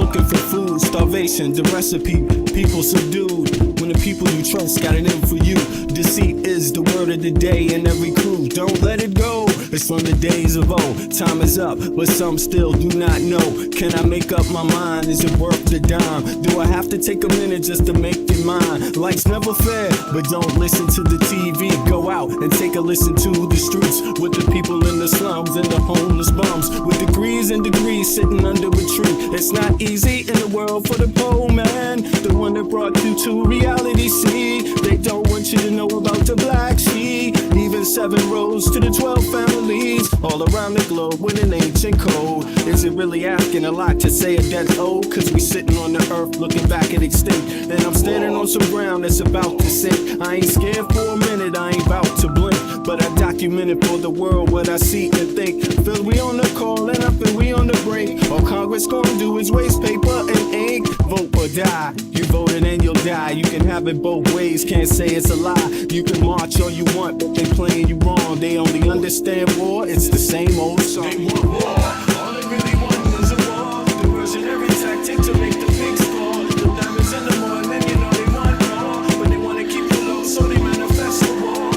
looking for food, starvation, the recipe, people subdued. When the people you trust got it in for you. Deceit is the word of the day in every crew. Don't let it go. It's from the days of old. Time is up, but some still do not know. Can I make up my mind? Is it worth the dime? Do I have to take a minute just to make it mine? Life's never fair, but don't listen to the TV. Go out and take a listen to the streets with the people in the slums and the homeless bums with degrees and degrees sitting under a tree. It's not easy in the world for the poor man, the one that brought you to reality. See, they don't want you to know about the black sheep. Even 7 rows to the 12 families all around the globe with an ancient code. Is it really asking a lot to say a dead old? Cause we sitting on the earth looking back at extinct, and I'm standing on some ground that's about to sink. I ain't scared for a minute, I ain't about to blink, but I documented for the world what I see and think. Feel we on the call and up and we on the brink. All Congress gonna do is waste paper and ink. Vote or die, you voted and you'll die. You can have it both ways, can't say it's a lie. You can march all you want, but they playing you wrong. They only understand war, it's the same old song. They want war, all they really want is a war. Diversionary tactic to make the pigs fall. The diamonds in the morning, you know they want more, but they wanna keep it low, so they manifest the war.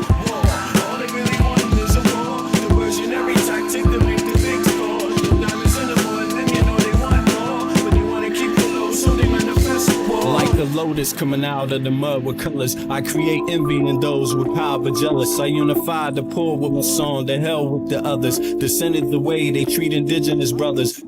All they really want is a war. Diversionary tactic to make the pigs fall. The diamonds in the morning, you know they want more, but they wanna keep it low, so they manifest the war. Like a lotus coming out of the mud with colors, I create envy in those with power but jealous. I unify the poor with my song, the hell with the others. Descended the way they treat indigenous brothers,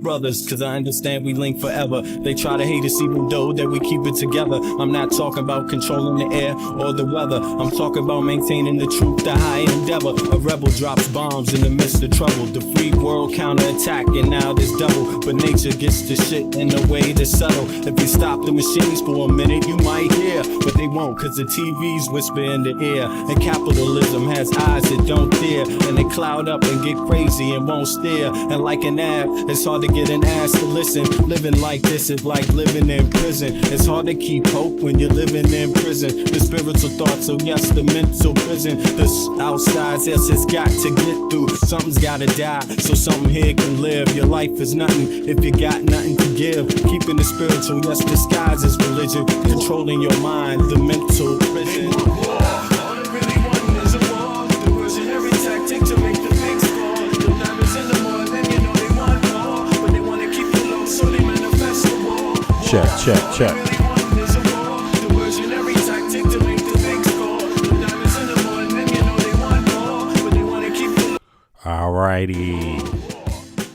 cause I understand we link forever. They try to hate us even though that we keep it together. I'm not talking about controlling the air or the weather. I'm talking about maintaining the truth, the high endeavor. A rebel drops bombs in the midst of trouble. The free world counterattack and now there's double. But nature gets the shit in a way to settle. If you stop the machines for a minute, you might hear, but they won't, cause the TVs whisper in the ear. And capitalism has eyes that don't fear, and they cloud up and get crazy and won't stare. And like an app, it's hard to get an ass to listen. Living like this is like living in prison. It's hard to keep hope when you're living in prison. The spiritual thoughts, so yes, the mental prison. This outside, yes, it's got to get through. Something's gotta die, so something here can live. Your life is nothing if you got nothing to give. Keeping the spiritual, yes, disguised as religion. Controlling your mind, the mental prison. All they really want is a war. Diversionary tactic to make the pigs fall. The diamonds in the morning, you know they want more, but they want to keep it low, so they manifest the war. Check. All they really want is a war. Diversionary tactic to make the pigs fall. The diamonds in the morning, you know they want more, but they want to keep it low. Alrighty.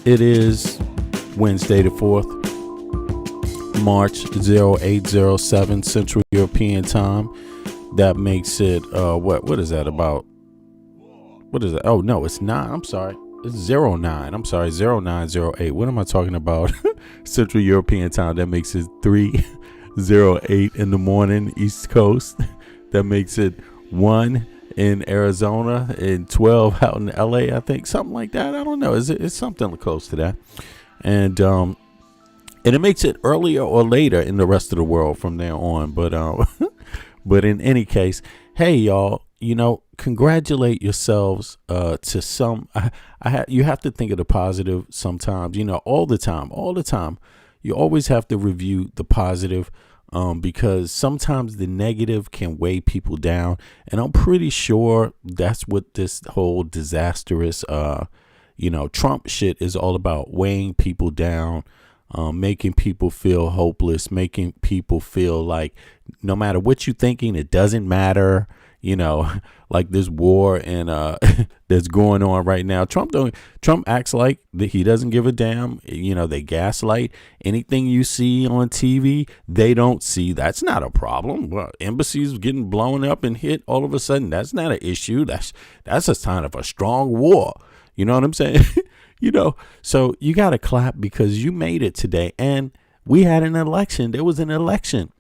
It is Wednesday the 4th. March 0807 Central European Time. That makes it what is that about? What is that? Oh no, it's 9. I'm sorry. It's 09. I'm sorry, 0908. What am I talking about? Central European Time. That makes it 3:08 in the morning East Coast. That makes it 1 in Arizona and 12 out in LA, I think. Something like that. I don't know. It's something close to that. And it makes it earlier or later in the rest of the world from there on. But in any case, hey, y'all, congratulate yourselves to some. You have to think of the positive sometimes, all the time. You always have to review the positive because sometimes the negative can weigh people down. And I'm pretty sure that's what this whole disastrous, Trump shit is all about, weighing people down. Making people feel hopeless, making people feel like no matter what you're thinking, it doesn't matter. Like this war and that's going on right now. Trump acts like that he doesn't give a damn. They gaslight. Anything you see on TV, they don't see. That's not a problem. Well, embassies getting blown up and hit all of a sudden, that's not an issue. That's a sign of a strong war. You know what I'm saying? So you got to clap because you made it today. And we had an election. There was an election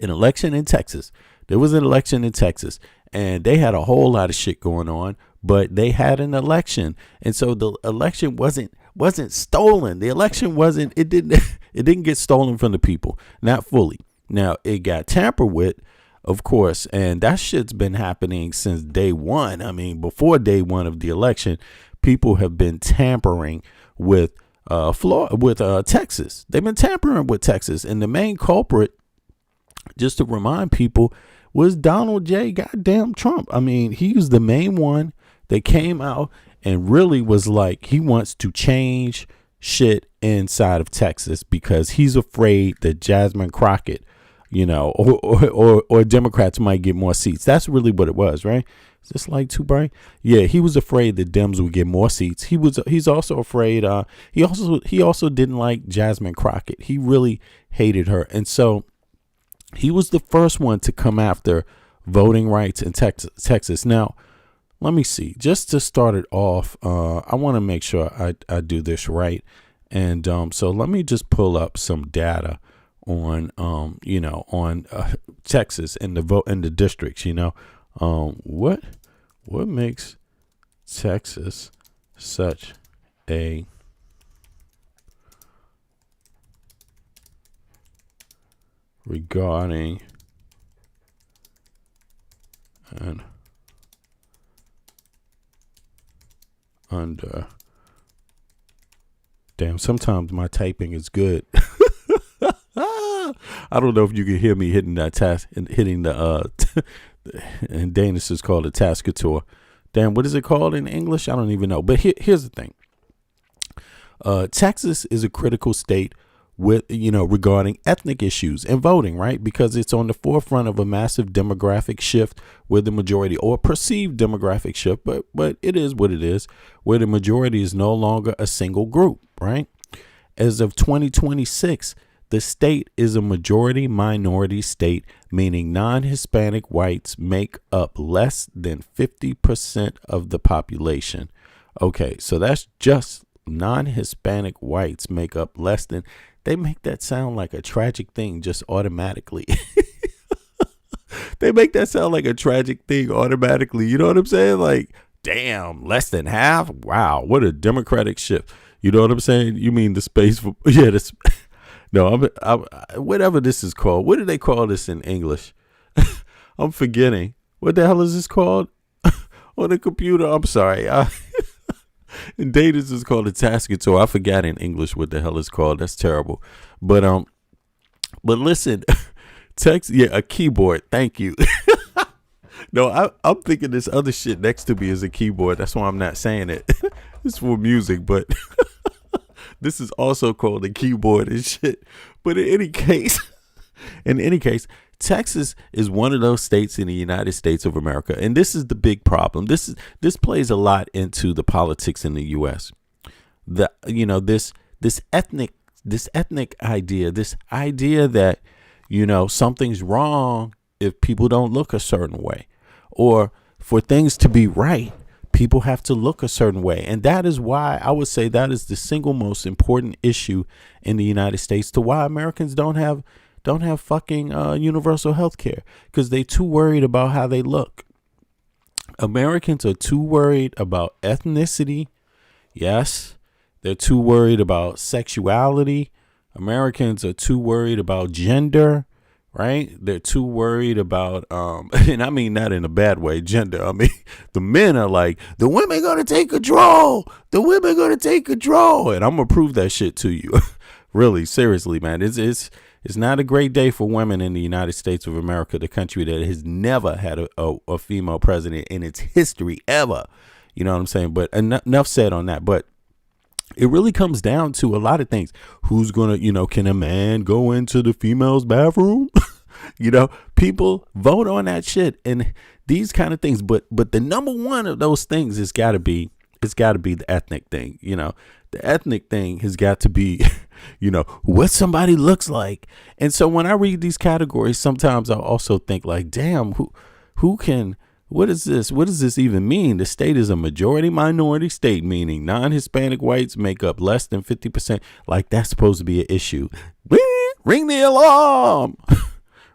in Texas. There was an election in Texas, and they had a whole lot of shit going on, but they had an election. And so the election wasn't stolen. The election it didn't get stolen from the people, not fully. Now it got tampered with, of course, and that shit's been happening since day one. I mean, before day one of the election, people have been tampering with Florida, with Texas. They've been tampering with Texas, and the main culprit, just to remind people, was Donald J. Goddamn Trump. I mean, he was the main one that came out and really was like, he wants to change shit inside of Texas because he's afraid that Jasmine Crockett, or Democrats might get more seats. That's really what it was, right? Is this like too bright? Yeah, he was afraid that Dems would get more seats. He's also afraid. He also didn't like Jasmine Crockett. He really hated her, and so he was the first one to come after voting rights in Texas. Now, let me see. Just to start it off, I want to make sure I do this right, and so let me just pull up some data on Texas and the vote in the districts. What makes Texas such a regarding and under. Damn, sometimes my typing is good. I don't know if you can hear me hitting that task and hitting the in Danish is called a taskator. Damn, what is it called in English? I don't even know. But here's the thing. Texas is a critical state with, regarding ethnic issues and voting, right? Because it's on the forefront of a massive demographic shift where the majority, or perceived demographic shift, but it is what it is, where the majority is no longer a single group, right? As of 2026, the state is a majority minority state, meaning non-Hispanic whites make up less than 50% of the population. Okay, so that's just non-Hispanic whites make up less than. They make that sound like a tragic thing just automatically. They make that sound like a tragic thing automatically. You know what I'm saying? Like, damn, less than half? Wow, what a democratic shift. You know what I'm saying? You mean the space for, yeah, this. No, I'm whatever this is called. What do they call this in English? I'm forgetting. What the hell is this called on the computer? I'm sorry. In Danish is called a taskator. I forgot in English what the hell it's called. That's terrible. But listen, text, yeah, a keyboard. Thank you. No, I'm thinking this other shit next to me is a keyboard. That's why I'm not saying it. It's for music, but this is also called a keyboard and shit. But in any case, Texas is one of those states in the United States of America, and this is the big problem. This plays a lot into the politics in the U.S. This ethnic idea, this idea that something's wrong if people don't look a certain way, or for things to be right, people have to look a certain way. And that is why I would say that is the single most important issue in the United States to why Americans don't have fucking universal health care, because they too worried about how they look. Americans are too worried about ethnicity. Yes. They're too worried about sexuality. Americans are too worried about gender, right? They're too worried about, and I mean that in a bad way, gender. I mean, the men are like, the women going to take control. The women going to take control. And I'm going to prove that shit to you. Really, seriously, man. It's not a great day for women in the United States of America, the country that has never had a female president in its history ever. You know what I'm saying? But enough said on that. But it really comes down to a lot of things. Who's going to, can a man go into the female's bathroom? People vote on that shit and these kind of things. But the number one of those things has got to be, the ethnic thing. The ethnic thing has got to be, what somebody looks like. And so when I read these categories, sometimes I also think like, damn, who can, what is this? What does this even mean? The state is a majority minority state, meaning non-Hispanic whites make up less than 50%. Like that's supposed to be an issue. Ring the alarm.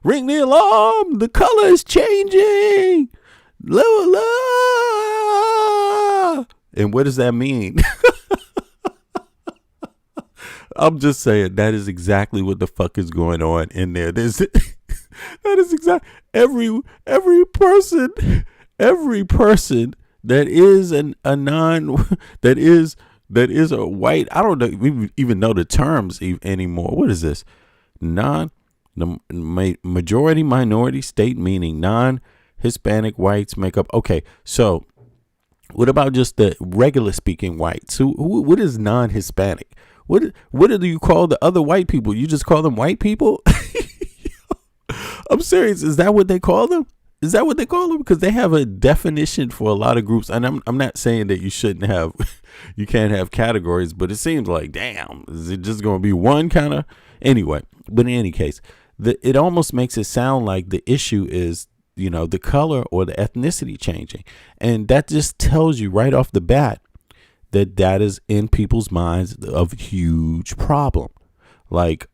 Ring the alarm. The color is changing. La. And what does that mean? I'm just saying that is exactly what the fuck is going on in there. That is exactly every person that is that is that is a white. I don't even know the terms anymore. What is this? Majority minority state, meaning non-Hispanic whites make up. Okay, so what about just the regular speaking whites? What is non-Hispanic? What do you call the other white people? You just call them white people? I'm serious. Is that what they call them? Is that what they call them? Because they have a definition for a lot of groups. And I'm not saying that you can't have categories, but it seems like, damn, is it just going to be one kind of? Anyway, but in any case, it almost makes it sound like the issue is, the color or the ethnicity changing. And that just tells you right off the bat that is in people's minds a huge problem. Like,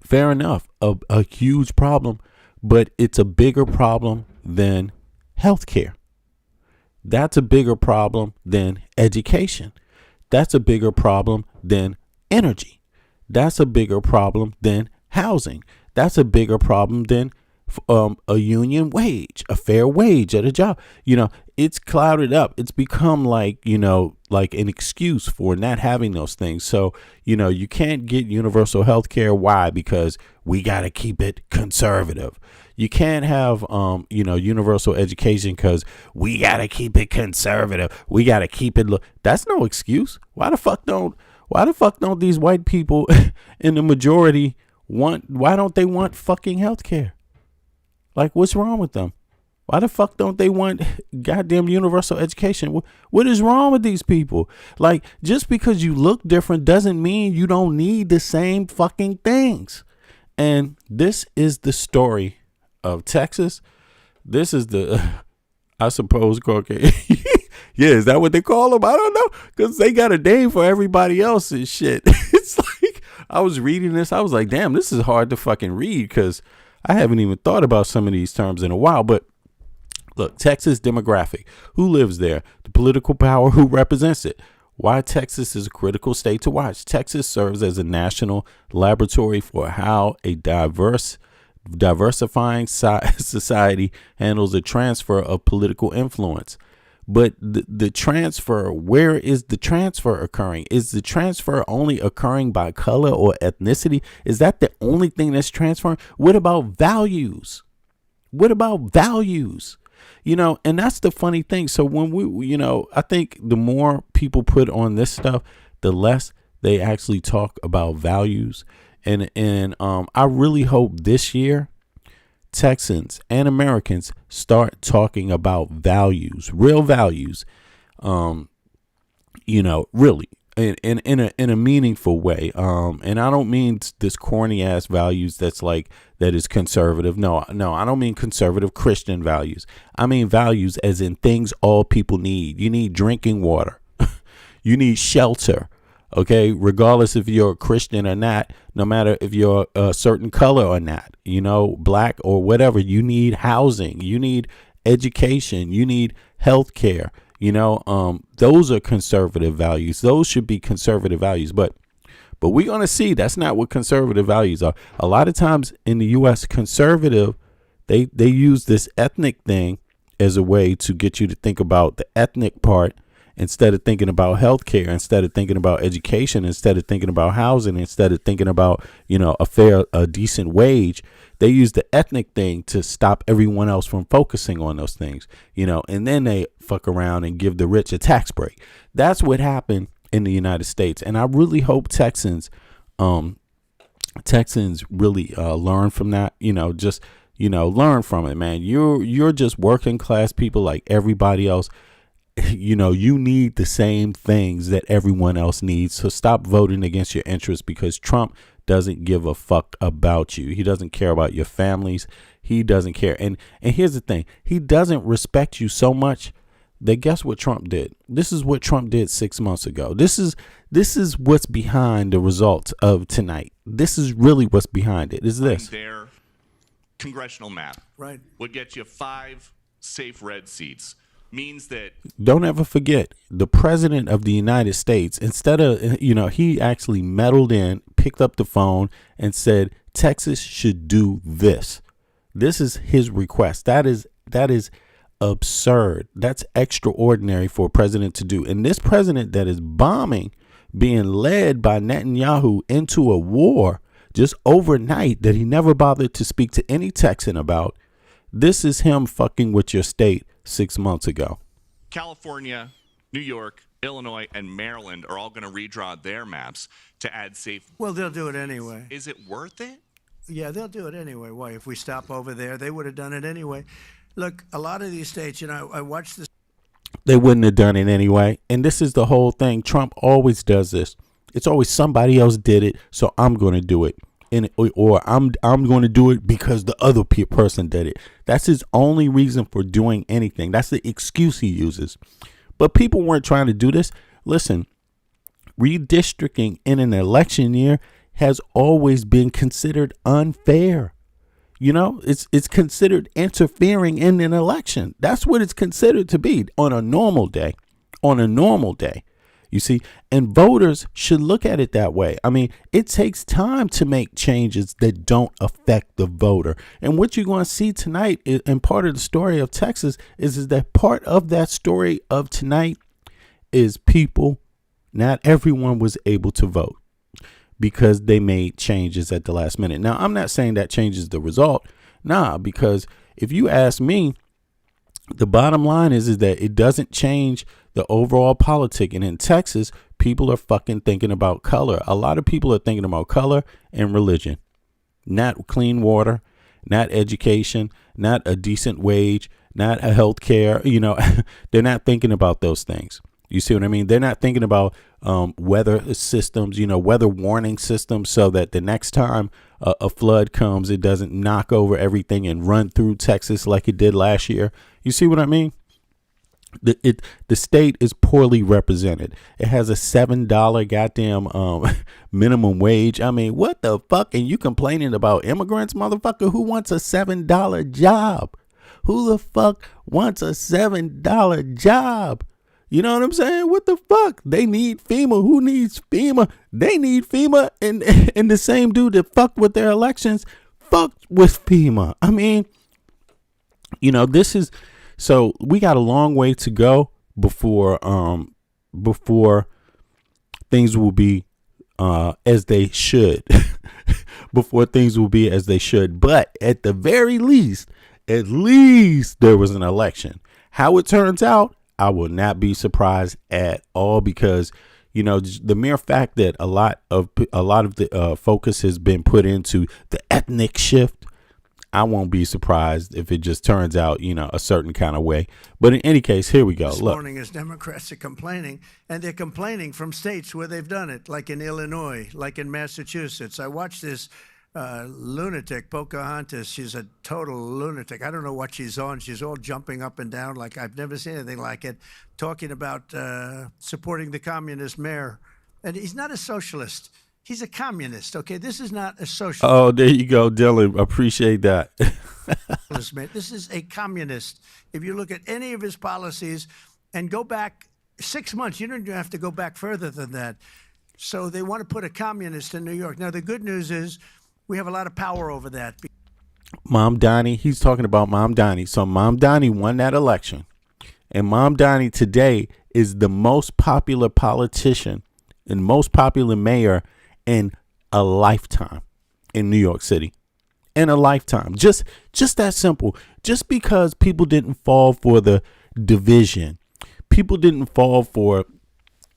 fair enough, a huge problem. But it's a bigger problem than healthcare. That's a bigger problem than education. That's a bigger problem than energy. That's a bigger problem than housing. That's a bigger problem than a union wage, a fair wage at a job. It's clouded up. It's become like an excuse for not having those things. So, you can't get universal health care. Why? Because we got to keep it conservative. You can't have, universal education because we got to keep it conservative. We got to keep it. That's no excuse. Why the fuck don't these white people in the majority why don't they want fucking health care? Like, what's wrong with them? Why the fuck don't they want goddamn universal education? What is wrong with these people? Like, just because you look different doesn't mean you don't need the same fucking things. And this is the story of Texas. This is I suppose, Caucasian. Yeah, is that what they call them? I don't know. Because they got a name for everybody else and shit. It's like, I was reading this. I was like, damn, this is hard to fucking read because I haven't even thought about some of these terms in a while. But look, Texas demographic. Who lives there? The political power. Who represents it? Why Texas is a critical state to watch. Texas serves as a national laboratory for how a diversifying society handles the transfer of political influence. But the transfer, where is the transfer occurring? Is the transfer only occurring by color or ethnicity? Is that the only thing that's transferring? What about values? What about values? And that's the funny thing. So when I think the more people put on this stuff, the less they actually talk about values. And I really hope this year Texans and Americans start talking about values, real values, really in a meaningful way. And I don't mean this corny ass values that is conservative. No, I don't mean conservative Christian values. I mean values as in things all people need. You need drinking water. You need shelter. Okay, regardless if you're a Christian or not, no matter if you're a certain color or not, black or whatever, you need housing, you need education, you need health care. Those are conservative values. Those should be conservative values. But we're going to see that's not what conservative values are. A lot of times in the U.S., conservative, they use this ethnic thing as a way to get you to think about the ethnic part. Instead of thinking about healthcare, instead of thinking about education, instead of thinking about housing, instead of thinking about, a decent wage, they use the ethnic thing to stop everyone else from focusing on those things, and then they fuck around and give the rich a tax break. That's what happened in the United States. And I really hope Texans really learn from that, learn from it, man. You're just working class people like everybody else. You need the same things that everyone else needs. So stop voting against your interests because Trump doesn't give a fuck about you. He doesn't care about your families. He doesn't care. And here's the thing. He doesn't respect you so much that guess what Trump did? This is what Trump did 6 months ago. This is what's behind the results of tonight. This is really what's behind it. Is this. Their congressional map would get you 5 safe red seats. Means that don't ever forget the president of the United States, instead of, he actually meddled in, picked up the phone and said, Texas should do this. This is his request. That is absurd. That's extraordinary for a president to do. And this president that is bombing, being led by Netanyahu into a war just overnight that he never bothered to speak to any Texan about. This is him fucking with your state 6 months ago. California, New York, Illinois, and Maryland are all going to redraw their maps to add safe. Well, they'll do it anyway. Is it worth it? Yeah, they'll do it anyway. Why? If we stop over there, they would have done it anyway. Look, a lot of these states, I watched this. They wouldn't have done it anyway. And this is the whole thing. Trump always does this. It's always somebody else did it, so I'm going to do it. Or I'm going to do it because the other person did it. That's his only reason for doing anything. That's the excuse he uses. But people weren't trying to do this. Listen, redistricting in an election year has always been considered unfair. It's considered interfering in an election. That's what it's considered to be on a normal day. You see, and voters should look at it that way. I mean, it takes time to make changes that don't affect the voter. And what you're going to see tonight, and part of the story of Texas, is that part of that story of tonight is people, not everyone was able to vote because they made changes at the last minute. Now, I'm not saying that changes the result. Nah, because if you ask me, the bottom line is that it doesn't change the overall politic. And in Texas, people are fucking thinking about color. A lot of people are thinking about color and religion, not clean water, not education, not a decent wage, not a health care. They're not thinking about those things. You see what I mean? They're not thinking about weather systems, weather warning systems, so that the next time a flood comes, it doesn't knock over everything and run through Texas like it did last year. You see what I mean? The state is poorly represented. It has a $7 goddamn minimum wage. I mean, what the fuck? And you complaining about immigrants, motherfucker? Who wants a $7 job? Who the fuck wants a $7 job? You know what I'm saying? What the fuck? They need FEMA. Who needs FEMA? They need FEMA. And the same dude that fucked with their elections fucked with FEMA. I mean, this is, so we got a long way to go before things will be as they should. Before things will be as they should. But at the very least, at least there was an election. How it turns out, I will not be surprised at all, because the mere fact that a lot of the focus has been put into the ethnic shift, I won't be surprised if it just turns out a certain kind of way. But in any case, here we go. This morning, as Democrats are complaining, and they're complaining from states where they've done it, like in Illinois, like in Massachusetts. I watched this lunatic, Pocahontas. She's a total lunatic. I don't know what she's on. She's all jumping up and down like I've never seen anything like it, talking about supporting the communist mayor. And he's not a socialist. He's a communist, okay? This is not a socialist. Oh, there you go, Dylan. Appreciate that. This is a communist. If you look at any of his policies and go back 6 months, you don't even have to go back further than that. So they want to put a communist in New York. Now, the good news is we have a lot of power over that. Mom Donnie, he's talking about Mom Donnie. So Mom Donnie won that election. And Mom Donnie today is the most popular politician and most popular mayor in a lifetime in New York City. In a lifetime. Just that simple. Just because people didn't fall for the division. People didn't fall for,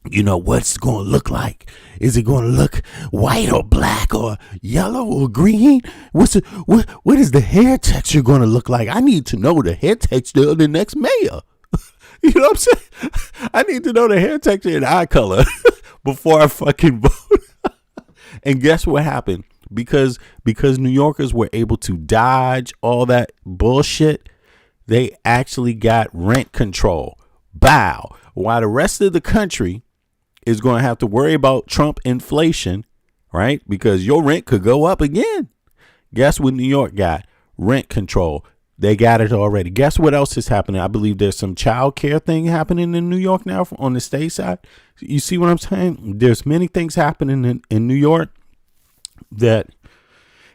what's it going to look like? Is it going to look white or black or yellow or green? What is the hair texture going to look like? I need to know the hair texture of the next mayor. You know what I'm saying? I need to know the hair texture and eye color before I fucking vote. And guess what happened? Because New Yorkers were able to dodge all that bullshit, they actually got rent control. Bow. While the rest of the country is going to have to worry about Trump inflation, right? Because your rent could go up again. Guess what New York got? Rent control. They got it already. Guess what else is happening? I believe there's some child care thing happening in New York now on the state side. You see what I'm saying? There's many things happening in New York that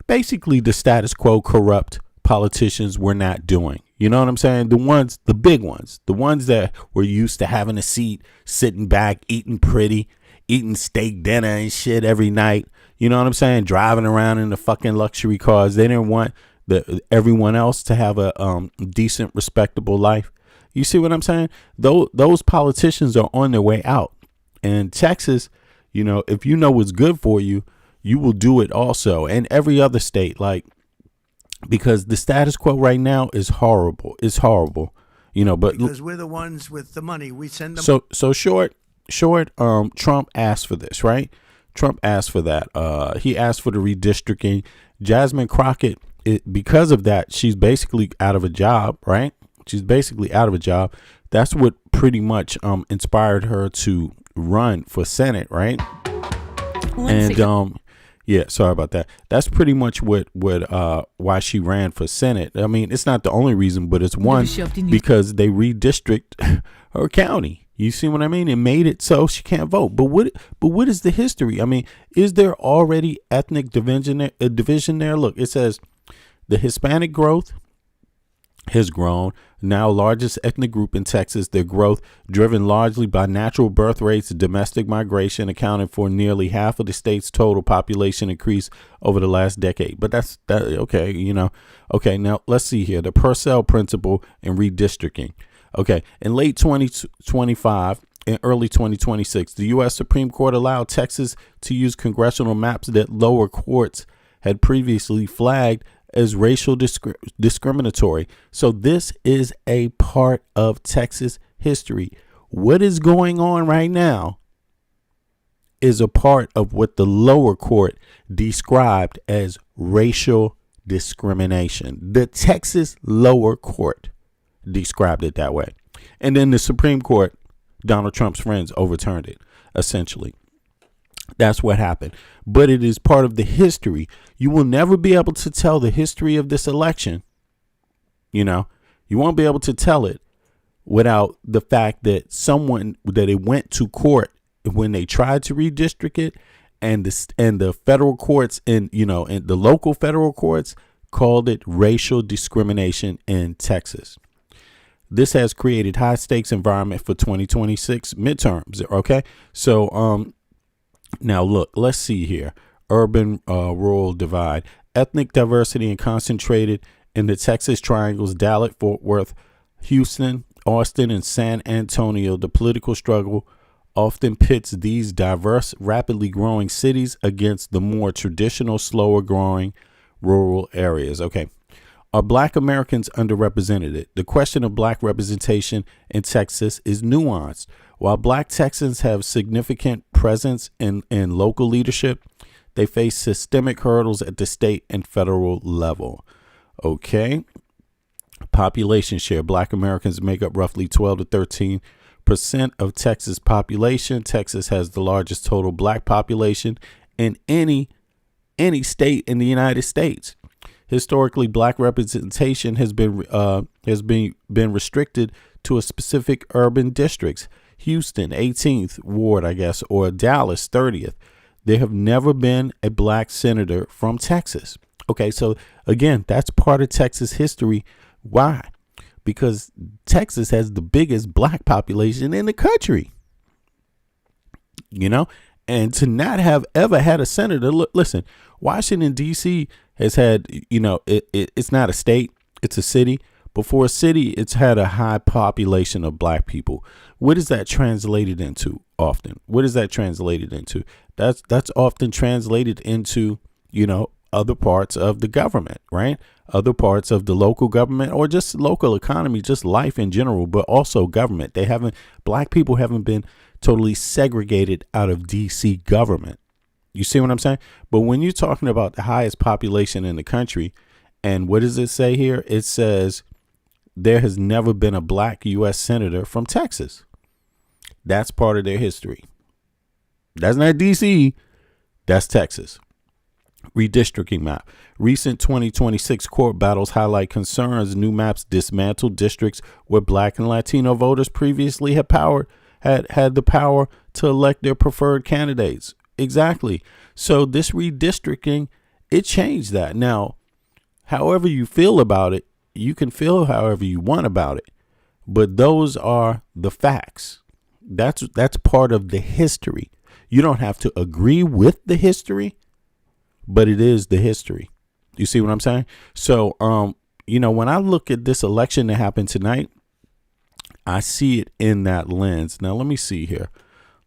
basically the status quo corrupt politicians were not doing. You know what I'm saying? The big ones, the ones that were used to having a seat, sitting back, eating pretty, eating steak dinner and shit every night. You know what I'm saying? Driving around in the fucking luxury cars. They didn't want everyone else to have a decent, respectable life. You see what I'm saying? Those politicians are on their way out. And Texas, you know, if you know what's good for you, you will do it also. And every other state, like, because the status quo right now is horrible. It's horrible. You know, but because we're the ones with the money. We send them. So short, Trump asked for this, right? Trump asked for that. He asked for the redistricting. Jasmine Crockett, because of that, she's basically out of a job, right? She's basically out of a job. That's what pretty much inspired her to run for Senate, right? And yeah, sorry about that. That's pretty much what why she ran for Senate. I mean, it's not the only reason, but it's one because they redistrict her county. You see what I mean? It made it so she can't vote. But what is the history? I mean, is there already ethnic division there? Look, it says the Hispanic growth has grown, now largest ethnic group in Texas. Their growth driven largely by natural birth rates, domestic migration, accounting for nearly half of the state's total population increase over the last decade. But that's okay, you know. Okay, now let's see here. The Purcell principle in redistricting. Okay, in late 2025 and early 2026, the U.S. Supreme Court allowed Texas to use congressional maps that lower courts had previously flagged as racial discriminatory. So this is a part of Texas history. What is going on right now is a part of what the lower court described as racial discrimination. The Texas lower court described it that way. And then the Supreme Court, Donald Trump's friends, overturned it, essentially. That's what happened. But it is part of the history. You will never be able to tell the history of this election. You know, you won't be able to tell it without the fact that it went to court when they tried to redistrict it, and the federal courts and the local federal courts called it racial discrimination in Texas. This has created high stakes environment for 2026 midterms. Okay, so now look, let's see here. Urban rural divide, ethnic diversity and concentrated in the Texas triangles, Dallas, Fort Worth, Houston, Austin, and San Antonio. The political struggle often pits these diverse, rapidly growing cities against the more traditional, slower growing rural areas. Okay. Are Black Americans underrepresented? The question of Black representation in Texas is nuanced. While Black Texans have significant presence in local leadership, they face systemic hurdles at the state and federal level. Okay. Population share. Black Americans make up roughly 12 to 13% of Texas population. Texas has the largest total Black population in any state in the United States. Historically, Black representation has been restricted to a specific urban districts. Houston, 18th Ward, I guess, or Dallas, 30th. There have never been a Black senator from Texas. Okay, so again, that's part of Texas history. Why? Because Texas has the biggest Black population in the country. You know, and to not have ever had a senator. Listen, Washington, D.C. has had, it's not a state, it's a city. But for a city, it's had a high population of Black people. What is that translated into often? What is that translated into? That's often translated into, other parts of the government, right? Other parts of the local government or just local economy, just life in general, but also government. Black people haven't been totally segregated out of DC government. You see what I'm saying? But when you're talking about the highest population in the country, and what does it say here? It says there has never been a Black U.S. senator from Texas. That's part of their history. That's not DC. That's Texas. Redistricting map. Recent 2026 court battles highlight concerns. New maps dismantle districts where Black and Latino voters previously had the power to elect their preferred candidates. Exactly. So this redistricting, it changed that. Now, however you feel about it, you can feel however you want about it, but those are the facts. That's part of the history. You don't have to agree with the history, but it is the history. You see what I'm saying? So, when I look at this election that happened tonight, I see it in that lens. Now, let me see here.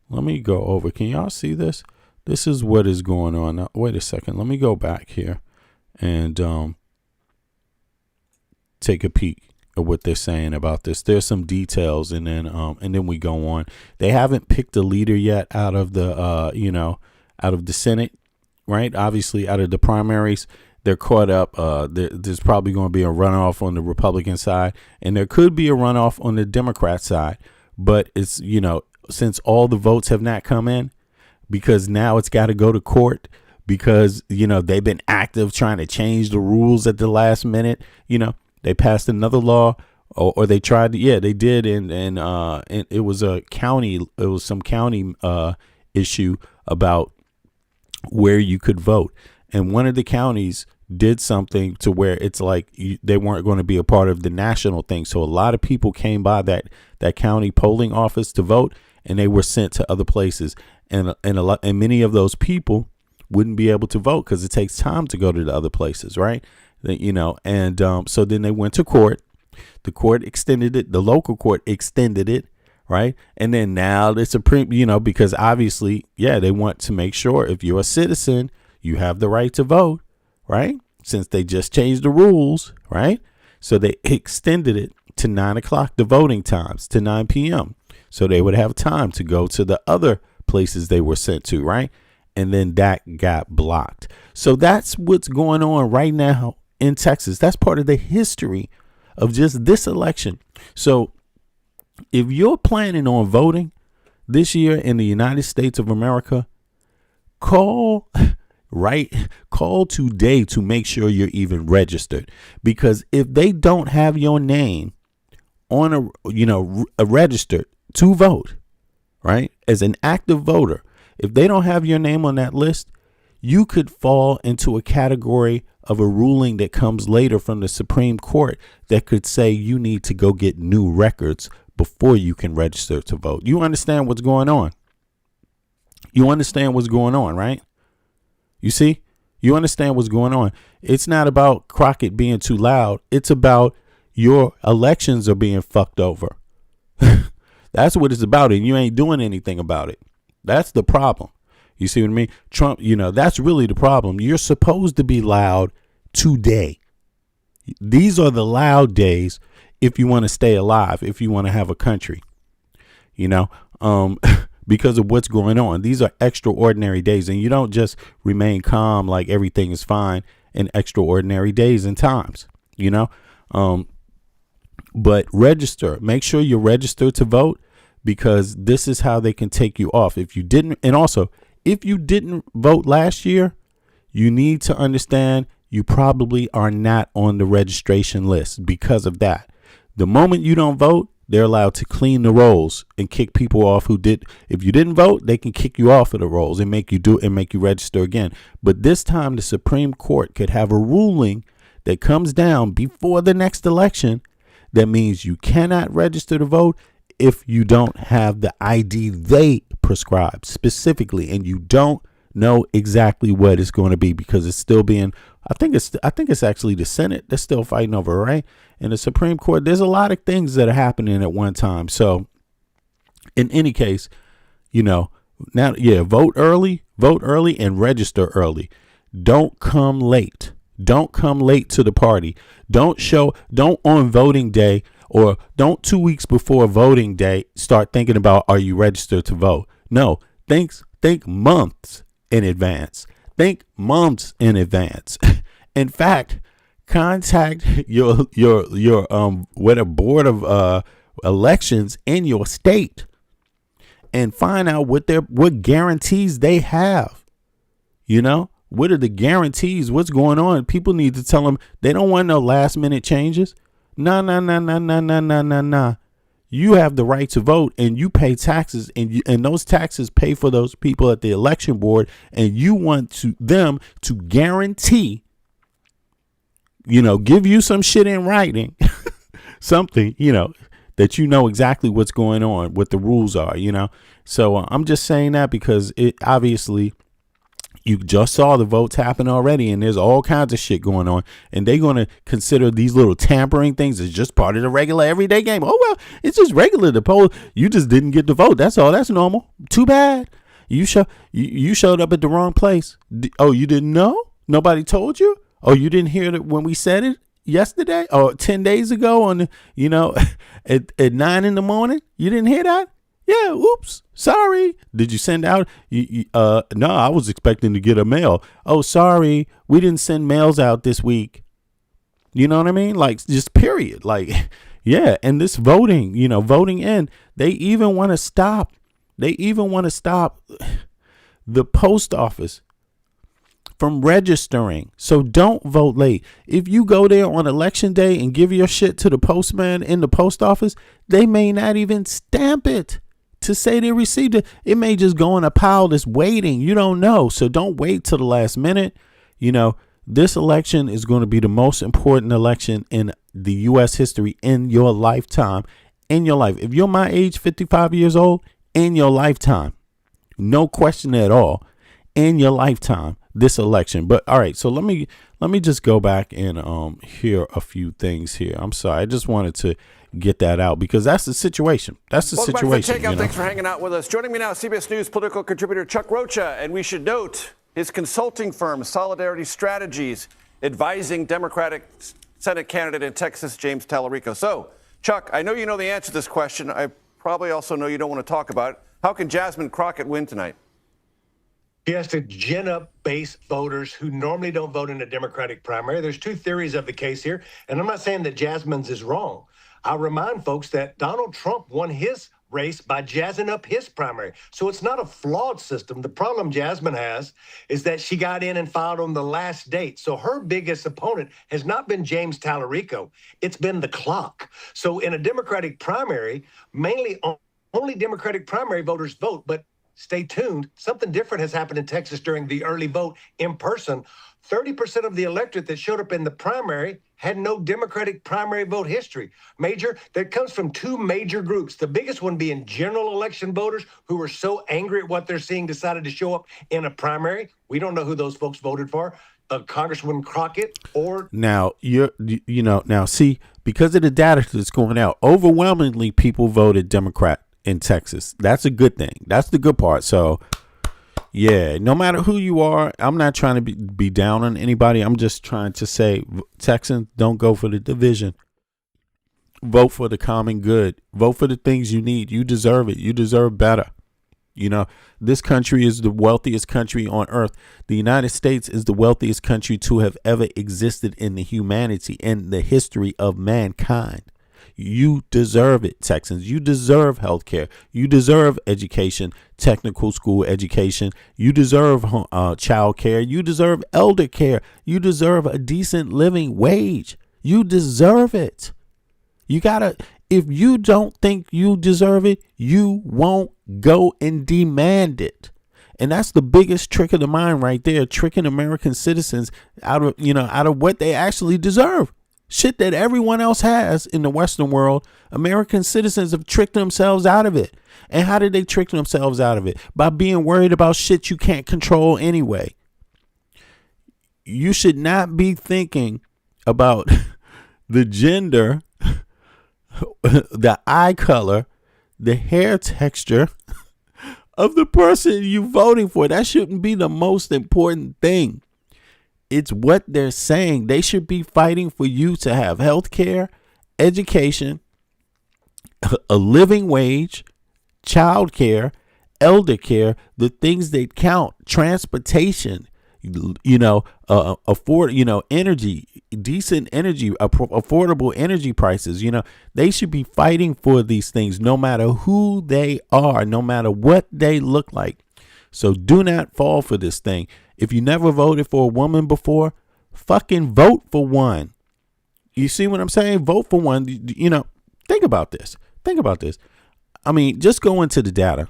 Let me go over. Can y'all see this? This is what is going on. Now, wait a second. Let me go back here and take a peek at what they're saying about this. There's some details, and then we go on. They haven't picked a leader yet out of the out of the Senate, right? Obviously, out of the primaries, they're caught up. There's probably going to be a runoff on the Republican side, and there could be a runoff on the Democrat side. But it's, since all the votes have not come in, because now it's got to go to court, because, they've been active trying to change the rules at the last minute. They passed another law, or they tried to. Yeah, they did. And it was some county issue about where you could vote. And one of the counties did something to where it's like they weren't going to be a part of the national thing. So a lot of people came by that county polling office to vote, and they were sent to other places. And many of those people wouldn't be able to vote because it takes time to go to the other places, right? So then they went to court. The court extended it. The local court extended it, right? And then now the Supreme, because obviously, they want to make sure if you're a citizen, you have the right to vote, right? Since they just changed the rules, right? So they extended it to 9 o'clock, the voting times, to 9 p.m. So they would have time to go to the other places they were sent to, right? And then that got blocked. So that's what's going on right now in Texas. That's part of the history of just this election. So if you're planning on voting this year in the United States of America, call today to make sure you're even registered, because if they don't have your name on a registered to vote, right, as an active voter, if they don't have your name on that list, you could fall into a category of a ruling that comes later from the Supreme Court that could say you need to go get new records before you can register to vote. You understand what's going on? You understand what's going on, right? You see, you understand what's going on. It's not about Crockett being too loud. It's about your elections are being fucked over. That's what it's about. And you ain't doing anything about it. That's the problem. You see what I mean? Trump, that's really the problem. You're supposed to be loud today. These are the loud days if you want to stay alive, if you want to have a country, because of what's going on. These are extraordinary days, and you don't just remain calm like everything is fine in extraordinary days and times, but register. Make sure you're registered to vote, because this is how they can take you off. If you didn't, and also if you didn't vote last year, you need to understand you probably are not on the registration list because of that. The moment you don't vote, they're allowed to clean the rolls and kick people off who did. If you didn't vote, they can kick you off of the rolls and make you register again. But this time the Supreme Court could have a ruling that comes down before the next election that means you cannot register to vote if you don't have the ID they prescribe specifically, and you don't know exactly what it's going to be, because it's still being, I think it's actually the Senate that's still fighting over, right? And the Supreme Court, there's a lot of things that are happening at one time. So in any case, now, vote early and register early. Don't come late. Don't come late to the party. Don't on voting day, or don't 2 weeks before voting day start thinking about, are you registered to vote? No, think months in advance. Think months in advance. In fact, contact your what a board of elections in your state and find out what guarantees they have. What are the guarantees? What's going on? People need to tell them they don't want no last minute changes. Nah. You have the right to vote, and you pay taxes, and those taxes pay for those people at the election board, and you want them to guarantee give you some shit in writing, something, that exactly what's going on, what the rules are, So I'm just saying that because it obviously you just saw the votes happen already, and there's all kinds of shit going on, and they're going to consider these little tampering things as just part of the regular everyday game. Oh, well, it's just regular to poll. You just didn't get the vote. That's all. That's normal. Too bad. You showed up at the wrong place. Oh, you didn't know? Nobody told you? Oh, you didn't hear it when we said it yesterday or 10 days ago on at 9 in the morning? You didn't hear that? Yeah, oops, sorry. Did you send out? No, I was expecting to get a mail. Oh, sorry, we didn't send mails out this week. You know what I mean? Like, just period. Like, yeah, and this voting, voting in, they even want to stop. They even want to stop the post office from registering. So don't vote late. If you go there on election day and give your shit to the postman in the post office, they may not even stamp it to say they received it. It may just go in a pile that's waiting. You don't know. So don't wait till the last minute. This election is going to be the most important election in the U.S. history in your lifetime. In your life. If you're my age, 55 years old, in your lifetime. No question at all. In your lifetime, this election. But all right, so let me just go back and hear a few things here. I'm sorry. I just wanted to get that out because that's the situation. That's the situation. Welcome back to Takeout. Thanks for hanging out with us. Joining me now, CBS News political contributor Chuck Rocha, and we should note his consulting firm, Solidarity Strategies, advising Democratic Senate candidate in Texas, James Tallarico. So, Chuck, I know you know the answer to this question. I probably also know you don't want to talk about it. How can Jasmine Crockett win tonight? He has to gin up base voters who normally don't vote in a Democratic primary. There's two theories of the case here, and I'm not saying that Jasmine's is wrong. I'll remind folks that Donald Trump won his race by jazzing up his primary. So it's not a flawed system. The problem Jasmine has is that she got in and filed on the last date. So her biggest opponent has not been James Tallarico. It's been the clock. So in a Democratic primary, only Democratic primary voters vote, but stay tuned. Something different has happened in Texas during the early vote in person. 30% of the electorate that showed up in the primary had no Democratic primary vote history. That comes from two major groups. The biggest one being general election voters who were so angry at what they're seeing decided to show up in a primary. We don't know who those folks voted for. Congresswoman Crockett or now see, because of the data that's going out, overwhelmingly people voted Democrat in Texas. That's a good thing. That's the good part. So yeah, no matter who you are, I'm not trying to be down on anybody. I'm just trying to say, Texans, don't go for the division. Vote for the common good. Vote for the things you need. You deserve it. You deserve better. This country is the wealthiest country on earth. The United States is the wealthiest country to have ever existed in the humanity, in the history of mankind. You deserve it, Texans. You deserve health care. You deserve education, technical school education. You deserve child care. You deserve elder care. You deserve a decent living wage. You deserve it. If you don't think you deserve it, you won't go and demand it. And that's the biggest trick of the mind right there, tricking American citizens out of what they actually deserve. Shit that everyone else has in the Western world, American citizens have tricked themselves out of it. And how did they trick themselves out of it? By being worried about shit you can't control anyway. You should not be thinking about the gender, the eye color, the hair texture of the person you voting for. That shouldn't be the most important thing. It's what they're saying. They should be fighting for you to have health care, education, a living wage, child care, elder care, the things that count, transportation, energy, decent energy, affordable energy prices. They should be fighting for these things no matter who they are, no matter what they look like. So do not fall for this thing. If you never voted for a woman before, fucking vote for one. You see what I'm saying? Vote for one. Think about this. I mean, just go into the data.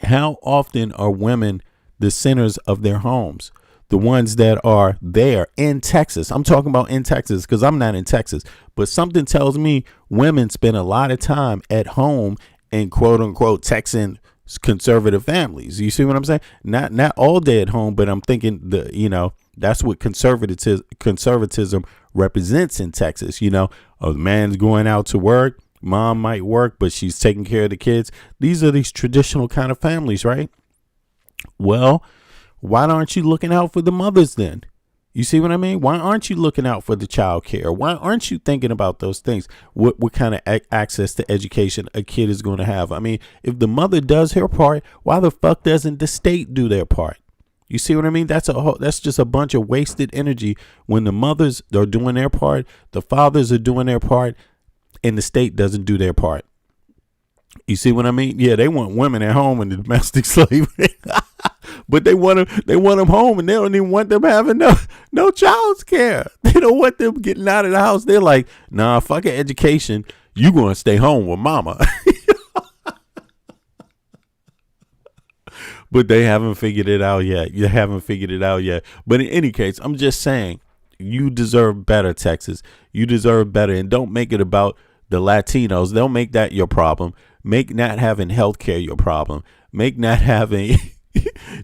How often are women the centers of their homes? the ones that are there in Texas. I'm talking about in Texas because I'm not in Texas. But something tells me women spend a lot of time at home in quote unquote Texan conservative families. You see what I'm saying? Not all day at home, but I'm thinking that's what conservatism represents in Texas. The man's going out to work. Mom might work, but she's taking care of the kids. These are these traditional kind of families, right? Well, why aren't you looking out for the mothers then? You see what I mean? Why aren't you looking out for the child care? Why aren't you thinking about those things? What kind of access to education a kid is going to have? I mean, if the mother does her part, why the fuck doesn't the state do their part? You see what I mean? That's just a bunch of wasted energy when the mothers are doing their part, the fathers are doing their part, and the state doesn't do their part. You see what I mean? Yeah, they want women at home in the domestic slavery. But they want them home, and they don't even want them having no child's care. They don't want them getting out of the house. They're like, nah, fuck an education. You gonna stay home with mama. But they haven't figured it out yet. You haven't figured it out yet. But in any case, I'm just saying, you deserve better, Texas. You deserve better, and don't make it about the Latinos. Don't make that your problem. Make not having health care your problem. Make not having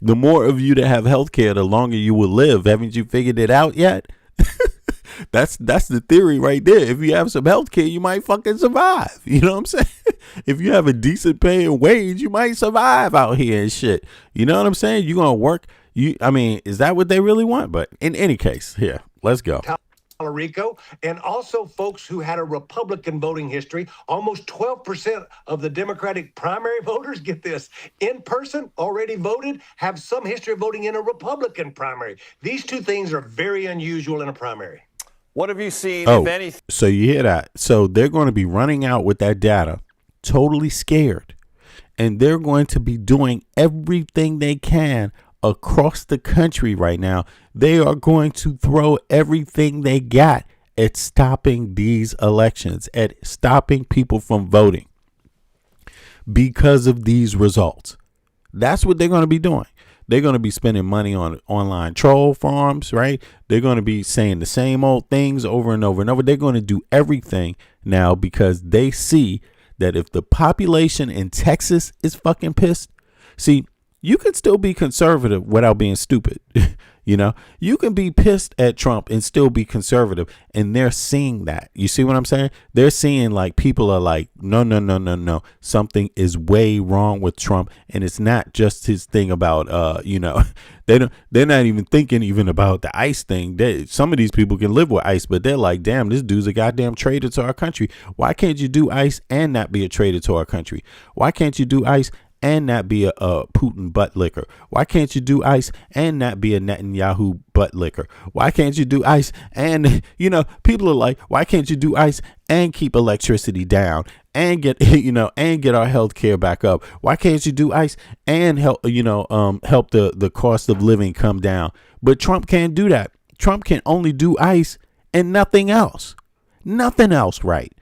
the more of you that have health care, the longer you will live. Haven't you figured it out yet? That's the theory right there. If you have some health care, you might fucking survive. You know what I'm saying? If you have a decent paying wage, you might survive out here and shit. You know what I'm saying? You're going to work. Is that what they really want? But in any case, here, let's go. Rico, and also folks who had a Republican voting history. Almost 12% of the Democratic primary voters, get this, in person, already voted, have some history of voting in a Republican primary. These two things are very unusual in a primary. What have you seen, if anything? So you hear that? So they're going to be running out with that data, totally scared, and they're going to be doing everything they can across the country right now. They are going to throw everything they got at stopping these elections, at stopping people from voting because of these results. That's what they're going to be doing. They're going to be spending money on online troll farms, right? They're going to be saying the same old things over and over and over. They're going to do everything now because they see that if the population in Texas is fucking pissed, see, you can still be conservative without being stupid. You can be pissed at Trump and still be conservative. And they're seeing that. You see what I'm saying? They're seeing like people are like, no. Something is way wrong with Trump. And it's not just his thing about, they're not even thinking even about the ICE thing. Some of these people can live with ICE, but they're like, damn, this dude's a goddamn traitor to our country. Why can't you do ICE and not be a traitor to our country? Why can't you do ICE and not be a Putin butt licker? Why can't you do ICE and not be a Netanyahu butt licker? Why can't you do ICE and, people are like, why can't you do ICE and keep electricity down and get, and get our health care back up? Why can't you do ICE and help, help the cost of living come down? But Trump can't do that. Trump can only do ICE and nothing else. Nothing else, right?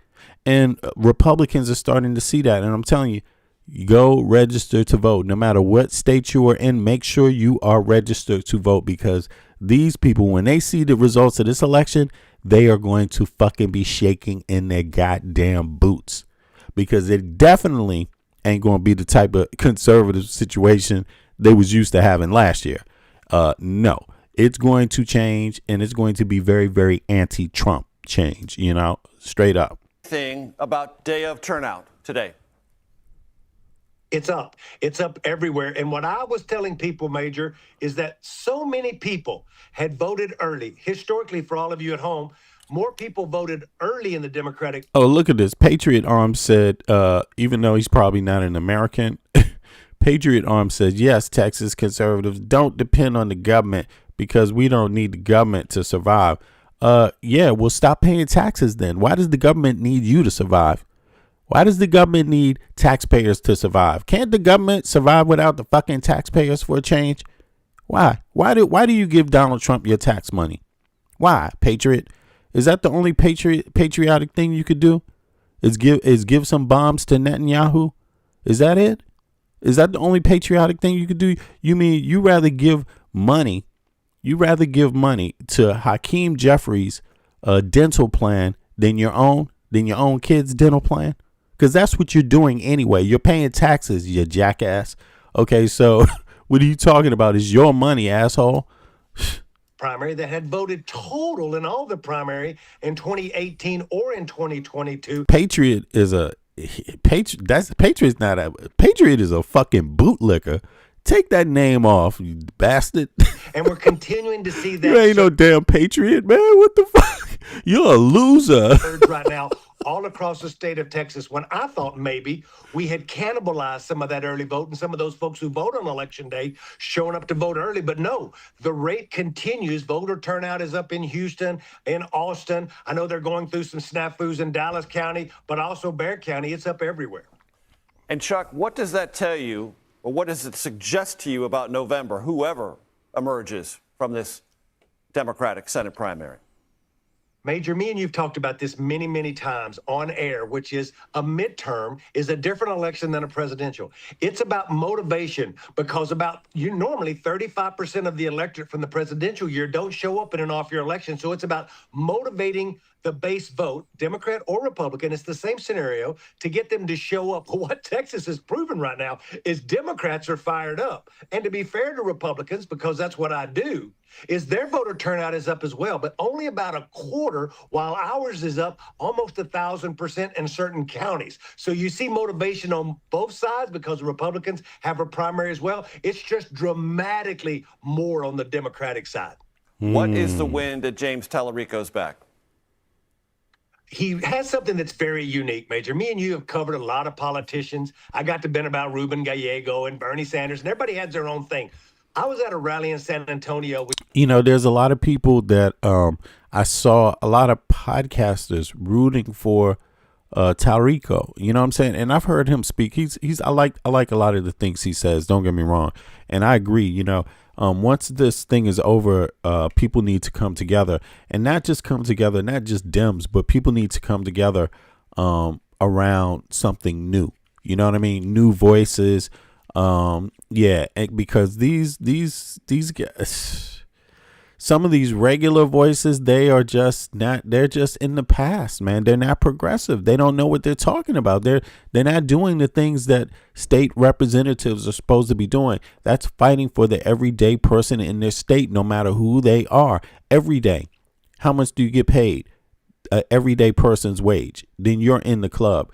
And Republicans are starting to see that. And I'm telling you, go register to vote. No matter what state you are in, make sure you are registered to vote, because these people, when they see the results of this election, they are going to fucking be shaking in their goddamn boots, because it definitely ain't going to be the type of conservative situation they was used to having last year. No, it's going to change, and it's going to be very, very anti-Trump change, straight up. Thing about day of turnout today. It's up. It's up everywhere. And what I was telling people, Major, is that so many people had voted early. Historically, for all of you at home, more people voted early in the Democratic. Oh, look at this. Patriot Arms said, even though he's probably not an American, Patriot Arms says, yes, Texas conservatives don't depend on the government because we don't need the government to survive. Yeah, well, stop paying taxes then. Why does the government need you to survive? Why does the government need taxpayers to survive? Can't the government survive without the fucking taxpayers for a change? Why? Why do you give Donald Trump your tax money? Why, Patriot? Is that the only patriotic thing you could do? Is give some bombs to Netanyahu? Is that it? Is that the only patriotic thing you could do? You mean you rather give money? You rather give money to Hakeem Jeffries' dental plan than your own kid's dental plan? Because that's what you're doing anyway. You're paying taxes, you jackass. Okay, so what are you talking about? Is your money, asshole. Primary that had voted total in all the primary in 2018 or in 2022. Patriot is a Patriot's not a Patriot is a fucking bootlicker. Take that name off, you bastard. And we're continuing to see that. You ain't no damn patriot, man. What the fuck? You're a loser. Right now, all across the state of Texas, when I thought maybe we had cannibalized some of that early vote and some of those folks who vote on election day showing up to vote early. But no, the rate continues. Voter turnout is up in Houston, in Austin. I know they're going through some snafus in Dallas County, but also Bexar County. It's up everywhere. And Chuck, what does that tell you, or what does it suggest to you about November, whoever emerges from this Democratic Senate primary? Major, me and you've talked about this many, many times on air, which is a midterm is a different election than a presidential. It's about motivation because normally 35% of the electorate from the presidential year don't show up in an off-year election. So it's about motivating the base vote, Democrat or Republican. It's the same scenario to get them to show up. What Texas has proven right now is Democrats are fired up. And to be fair to Republicans, because that's what I do, is their voter turnout is up as well, but only about a quarter, while ours is up almost 1,000% in certain counties. So you see motivation on both sides because Republicans have a primary as well. It's just dramatically more on the Democratic side. What is the wind at James Tallarico's back? He has something that's very unique, Major. Me and you have covered a lot of politicians. I got to been about Ruben Gallego and Bernie Sanders, and everybody has their own thing. I was at a rally in San Antonio. There's a lot of people that I saw a lot of podcasters rooting for Tallarico. You know what I'm saying? And I've heard him speak. I like a lot of the things he says. Don't get me wrong. And I agree, once this thing is over, people need to come together, and not just come together, not just Dems, but people need to come together around something new. You know what I mean? New voices. Because these guys, some of these regular voices, they're just in the past, man. They're not progressive. They don't know what they're talking about. They're not doing the things that state representatives are supposed to be doing. That's fighting for the everyday person in their state, no matter who they are. Every day. How much do you get paid? Everyday person's wage. Then you're in the club.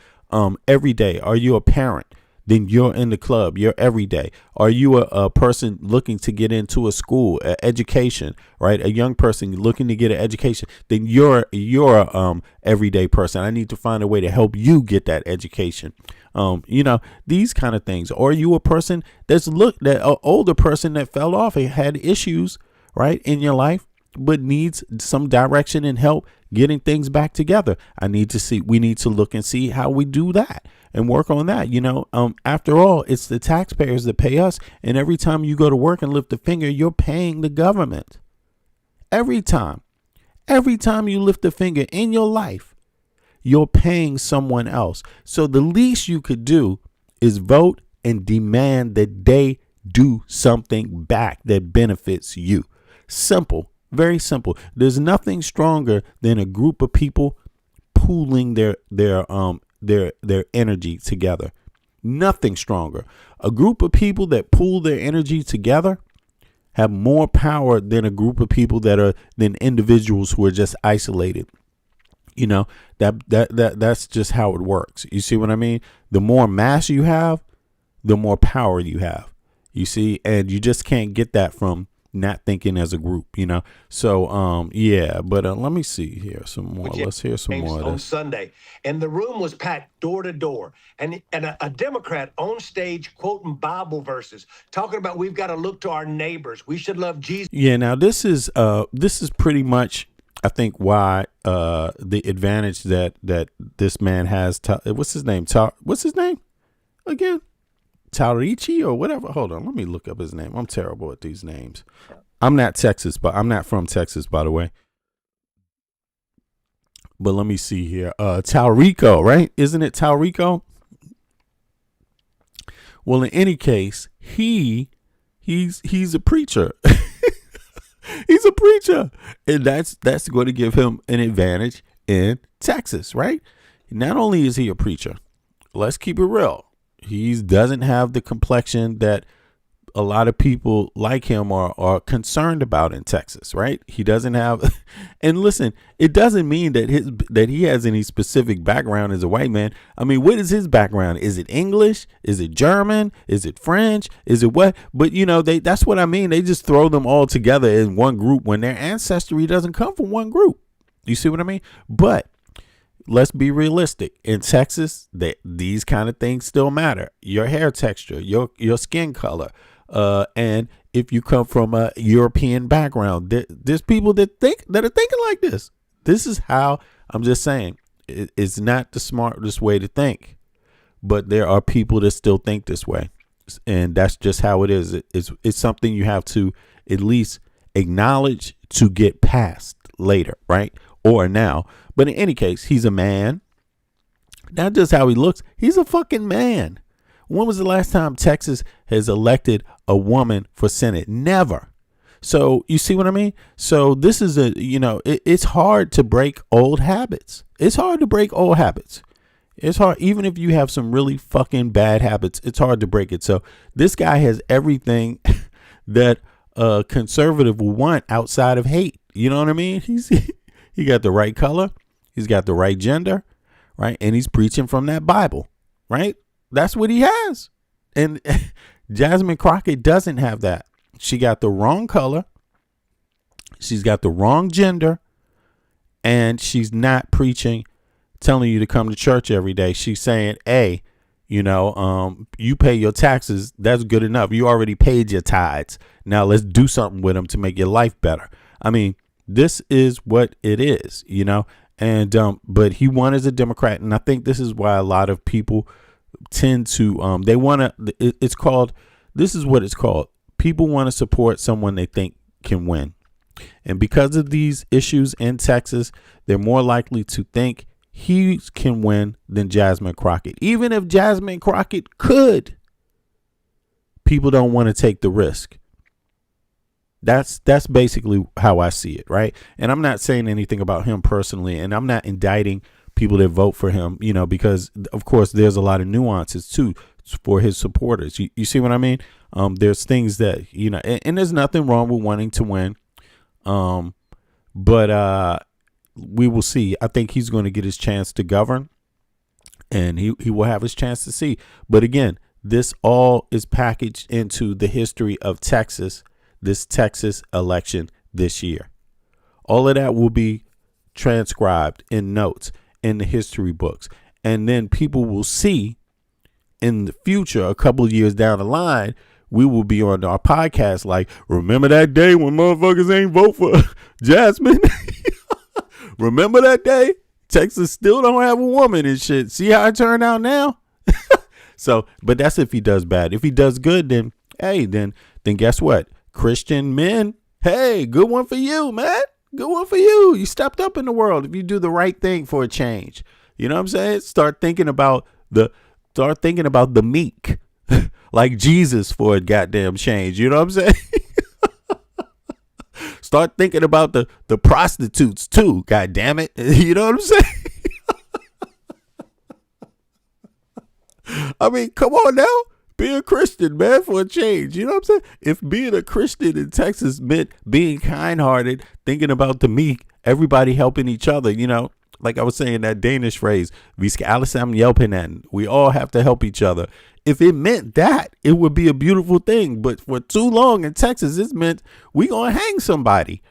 Every day. Are you a parent? Then you're in the club. You're every day. Are you a person looking to get into a school, education, right? A young person looking to get an education. Then you're a everyday person. I need to find a way to help you get that education. These kind of things. Or are you a person an older person that fell off and had issues, right, in your life, but needs some direction and help getting things back together. We need to look and see how we do that and work on that. After all, it's the taxpayers that pay us. And every time you go to work and lift a finger, you're paying the government. Every time you lift a finger in your life, you're paying someone else. So the least you could do is vote and demand that they do something back that benefits you. Simple. Very simple. There's nothing stronger than a group of people pooling their energy together. Nothing stronger. A group of people that pool their energy together have more power than a group of people than individuals who are just isolated. That's just how it works. You see what I mean? The more mass you have, the more power you have. You see, and you just can't get that from not thinking as a group, So, but let me see here some more. Let's hear some more of this. On Sunday, and the room was packed door to door, and a Democrat on stage quoting Bible verses, talking about we've got to look to our neighbors. We should love Jesus. Yeah, now this is pretty much, I think, why the advantage that this man has. What's his name? What's his name again? Taurichi or whatever. Hold on, let me look up his name. I'm terrible at these names. I'm not from Texas, by the way. But let me see here. Tallarico, right? Isn't it Tallarico? Well, in any case, he's a preacher. He's a preacher. And that's going to give him an advantage in Texas, right? Not only is he a preacher, let's keep it real. He doesn't have the complexion that a lot of people like him are concerned about in Texas, right? He doesn't have, and listen, it doesn't mean that he has any specific background as a white man. I mean, what is his background? Is it English? Is it German? Is it French? Is it what? But that's what I mean. They just throw them all together in one group when their ancestry doesn't come from one group. You see what I mean? But let's be realistic. In Texas, these kind of things still matter. Your hair texture, your skin color. And if you come from a European background, there's people that are thinking like this. This is how I'm just saying it's not the smartest way to think, but there are people that still think this way. And that's just how it is. It's something you have to at least acknowledge to get past later, right? Or now. But in any case, he's a man. Not just how he looks. He's a fucking man. When was the last time Texas has elected a woman for Senate? Never. So you see what I mean? So this is it's hard to break old habits. It's hard to break old habits. It's hard. Even if you have some really fucking bad habits, it's hard to break it. So this guy has everything that a conservative will want outside of hate. You know what I mean? He got the right color. He's got the right gender, right? And he's preaching from that Bible, right? That's what he has. And Jasmine Crockett doesn't have that. She got the wrong color. She's got the wrong gender. And she's not preaching, telling you to come to church every day. She's saying, hey, you pay your taxes. That's good enough. You already paid your tithes. Now let's do something with them to make your life better. I mean, this is what it is, and but he won as a Democrat. And I think this is why a lot of people tend to they want to this is what it's called. People want to support someone they think can win. And because of these issues in Texas, they're more likely to think he can win than Jasmine Crockett. Even if Jasmine Crockett could, people don't want to take the risk. That's basically how I see it, right? And I'm not saying anything about him personally, and I'm not indicting people that vote for him, because of course there's a lot of nuances too for his supporters. You see what I mean? There's things that, and there's nothing wrong with wanting to win. But we will see. I think he's going to get his chance to govern, and he will have his chance to see. But again, this all is packaged into the history of Texas, this Texas election this year. All of that will be transcribed in notes in the history books. And then people will see in the future, a couple of years down the line, we will be on our podcast like, remember that day when motherfuckers ain't vote for Jasmine? Remember that day? Texas still don't have a woman and shit. See how it turned out now? So, but that's if he does bad. If he does good, then, hey, then guess what? Christian men, hey, good one for you, man. Good one for you. You stepped up in the world if you do the right thing for a change. You know what I'm saying? Start thinking about the meek, like Jesus for a goddamn change. You know what I'm saying? Start thinking about the prostitutes too. God damn it. You know what I'm saying? I mean, come on now. Be a Christian, man, for a change. You know what I'm saying? If being a Christian in Texas meant being kind-hearted, thinking about the meek, everybody helping each other, like I was saying, that Danish phrase, vi skal alle sammen hjælpe hinanden. We all have to help each other. If it meant that, it would be a beautiful thing. But for too long in Texas, it's meant we gonna hang somebody.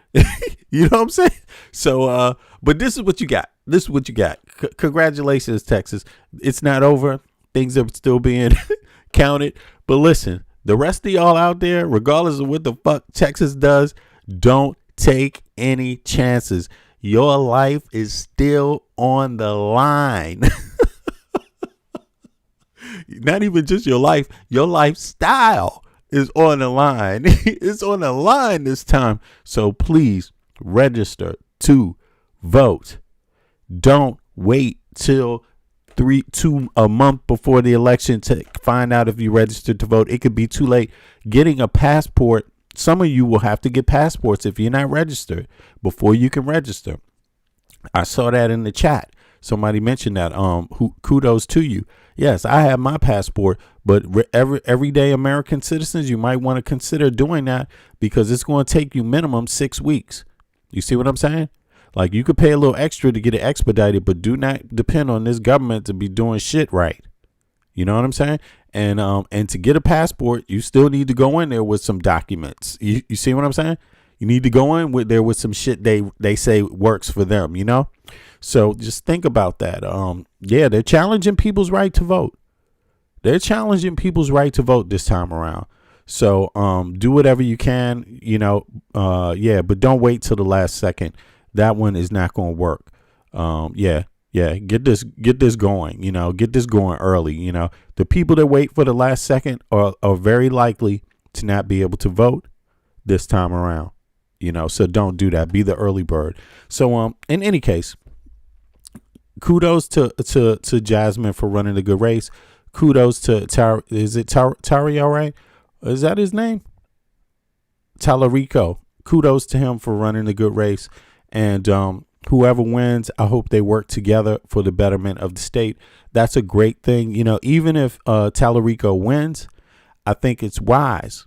You know what I'm saying? So, but this is what you got. This is what you got. Congratulations, Texas. It's not over. Things are still being counted. But listen, the rest of y'all out there, regardless of what the fuck Texas does, don't take any chances. Your life is still on the line. Not even just your life, your lifestyle is on the line. It's on the line this time. So please register to vote. Don't wait till a month before the election to find out if you registered to vote. It could be too late. Getting a passport Some of you will have to get passports if you're not registered before you can register. I saw that in the chat. Somebody mentioned that. Kudos to you. Yes, I have my passport, but everyday American citizens, you might want to consider doing that because it's going to take you minimum 6 weeks. You see what I'm saying? Like, you could pay a little extra to get it expedited, but do not depend on this government to be doing shit right. You know what I'm saying? And to get a passport, you still need to go in there with some documents. You see what I'm saying? You need to go in with there with some shit they say works for them, you know? So just think about that. Yeah, they're challenging people's right to vote. They're challenging people's right to vote this time around. So do whatever you can, you know. Yeah, but don't wait till the last second. That one is not going to work. Yeah, get this going, you know, get this going early. You know, the people that wait for the last second are very likely to not be able to vote this time around, you know, so don't do that. Be the early bird. So, in any case, kudos to Jasmine for running a good race. Kudos to Tario, right? Is that his name? Tallarico. Kudos to him for running a good race. And, whoever wins, I hope they work together for the betterment of the state. That's a great thing. You know, even if Tallarico wins, I think it's wise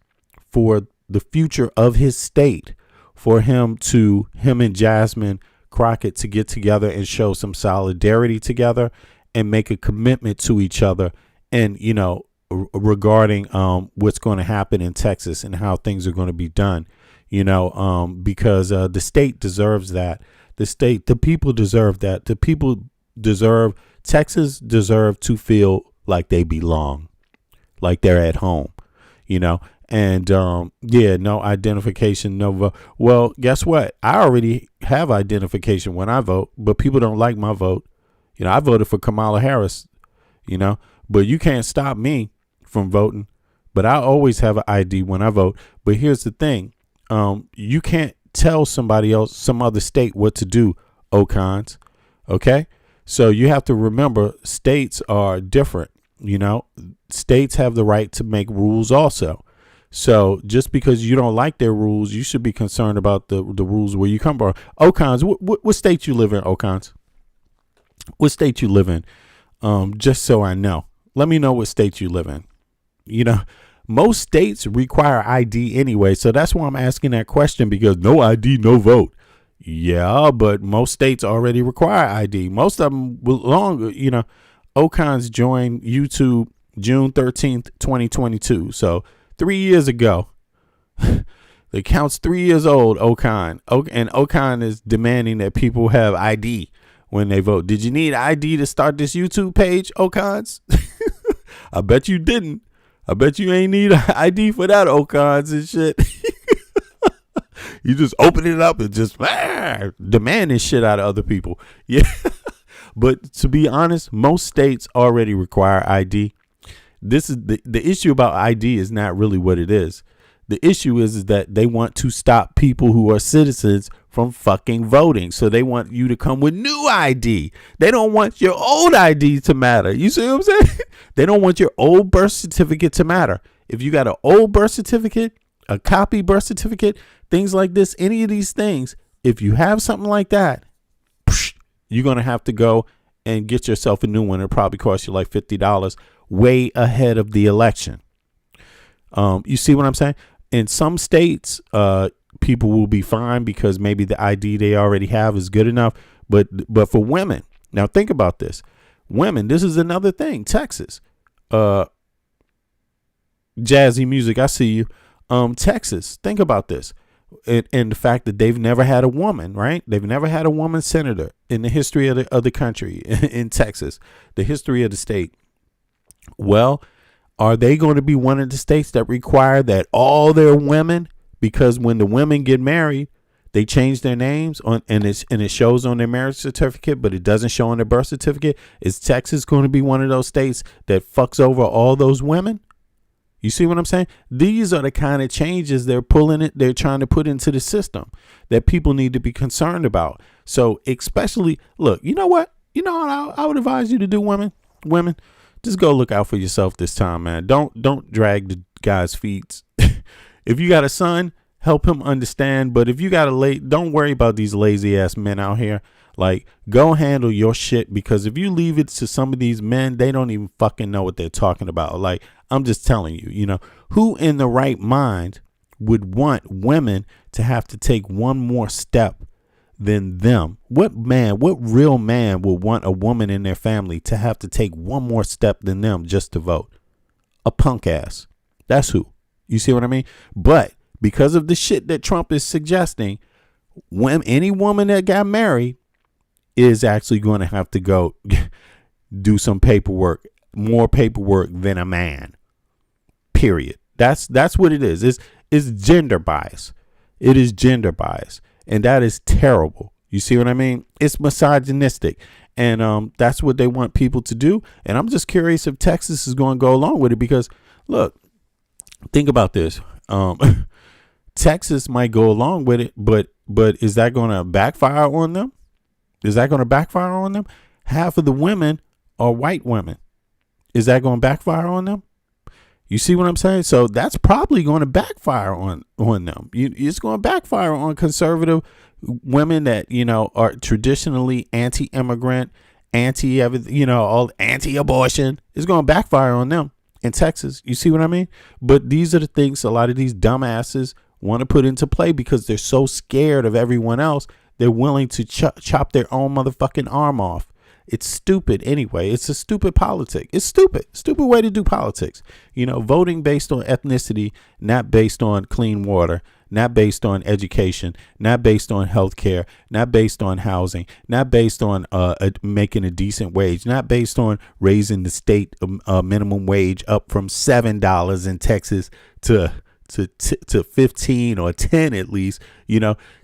for the future of his state for him and Jasmine Crockett to get together and show some solidarity together and make a commitment to each other. And, you know, regarding what's going to happen in Texas and how things are going to be done, you know, because the state deserves that. The people deserve that. Texas deserve to feel like they belong, like they're at home, you know. And yeah, no identification, no vote. Well, guess what? I already have identification when I vote, but people don't like my vote. You know, I voted for Kamala Harris, you know, but you can't stop me from voting. But I always have an ID when I vote. But here's the thing. You can't tell somebody else, some other state, what to do, Ocons. Okay? So you have to remember states are different. You know, states have the right to make rules also. So just because you don't like their rules, you should be concerned about the rules where you come from. Ocons, what state you live in, Ocons? What state you live in? Just so I know. Let me know what state you live in. You know, most states require ID anyway. So that's why I'm asking that question, because no ID, no vote. Yeah, but most states already require ID. Most of them belong, you know. Ocons joined YouTube June 13th, 2022. So 3 years ago. The account's 3 years old, Ocon. And Ocon is demanding that people have ID when they vote. Did you need ID to start this YouTube page, Ocons? I bet you didn't. I bet you ain't need an ID for that, Ocons and shit. You just open it up and just demanding shit out of other people. Yeah. But to be honest, most states already require ID. This is the issue about ID is not really what it is. The issue is that they want to stop people who are citizens from fucking voting. So they want you to come with new ID. They don't want your old ID to matter. You see what I'm saying? They don't want your old birth certificate to matter. If you got an old birth certificate, a copy birth certificate, things like this, any of these things, if you have something like that, you're going to have to go and get yourself a new one. It'll probably cost you like $50 way ahead of the election. You see what I'm saying? In some states, people will be fine because maybe the ID they already have is good enough. But for women, now think about this. Women, this is another thing. Texas, jazzy music. I see you. Texas, think about this. And the fact that they've never had a woman, right? They've never had a woman senator in the history of the country in Texas, the history of the state. Well, are they going to be one of the states that require that all their women, because when the women get married, they change their names and it shows on their marriage certificate, but it doesn't show on their birth certificate? Is Texas going to be one of those states that fucks over all those women? You see what I'm saying? These are the kind of changes they're trying to put into the system that people need to be concerned about. So especially, look, you know what? You know what I would advise you to do, women? Just go look out for yourself this time, man. Don't drag the guy's feet. If you got a son, help him understand. But if you got don't worry about these lazy ass men out here. Like, go handle your shit, because if you leave it to some of these men, they don't even fucking know what they're talking about. Like, I'm just telling you, who in the right mind would want women to have to take one more step than them? What real man would want a woman in their family to have to take one more step than them just to vote? A punk ass. That's who. You see what I mean? But because of the shit that Trump is suggesting, when any woman that got married is actually going to have to go do some paperwork, more paperwork than a man. Period. That's what it is. It's gender bias. It is gender bias. And that is terrible. You see what I mean? It's misogynistic. And that's what they want people to do. And I'm just curious if Texas is going to go along with it, because, look, think about this. Texas might go along with it, but is that going to backfire on them? Is that going to backfire on them? Half of the women are white women. Is that going to backfire on them? You see what I'm saying? So that's probably going to backfire on them. It's going to backfire on conservative women that, are traditionally anti-immigrant, all anti-abortion. It's going to backfire on them in Texas. You see what I mean? But these are the things a lot of these dumbasses want to put into play, because they're so scared of everyone else. They're willing to chop their own motherfucking arm off. It's stupid anyway. It's a stupid politic. It's stupid way to do politics. Voting based on ethnicity, not based on clean water, not based on education, not based on healthcare, not based on housing, not based on making a decent wage, not based on raising the state minimum wage up from $7 in Texas to 15 or 10 at least.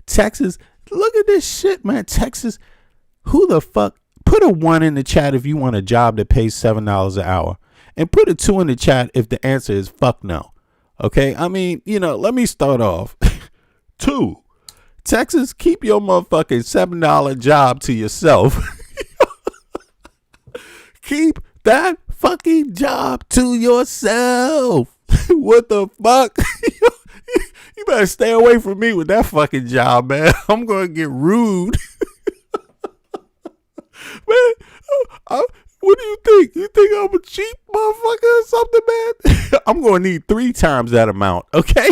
Texas. Look at this shit, man. Texas, who the fuck? Put a 1 in the chat if you want a job that pays $7 an hour. And put a 2 in the chat if the answer is fuck no. Okay? I mean, let me start off. 2. Texas, keep your motherfucking $7 job to yourself. Keep that fucking job to yourself. What the fuck? You better stay away from me with that fucking job, man. I'm going to get rude. Man, what do you think? You think I'm a cheap motherfucker or something, man? I'm going to need 3 times that amount, okay?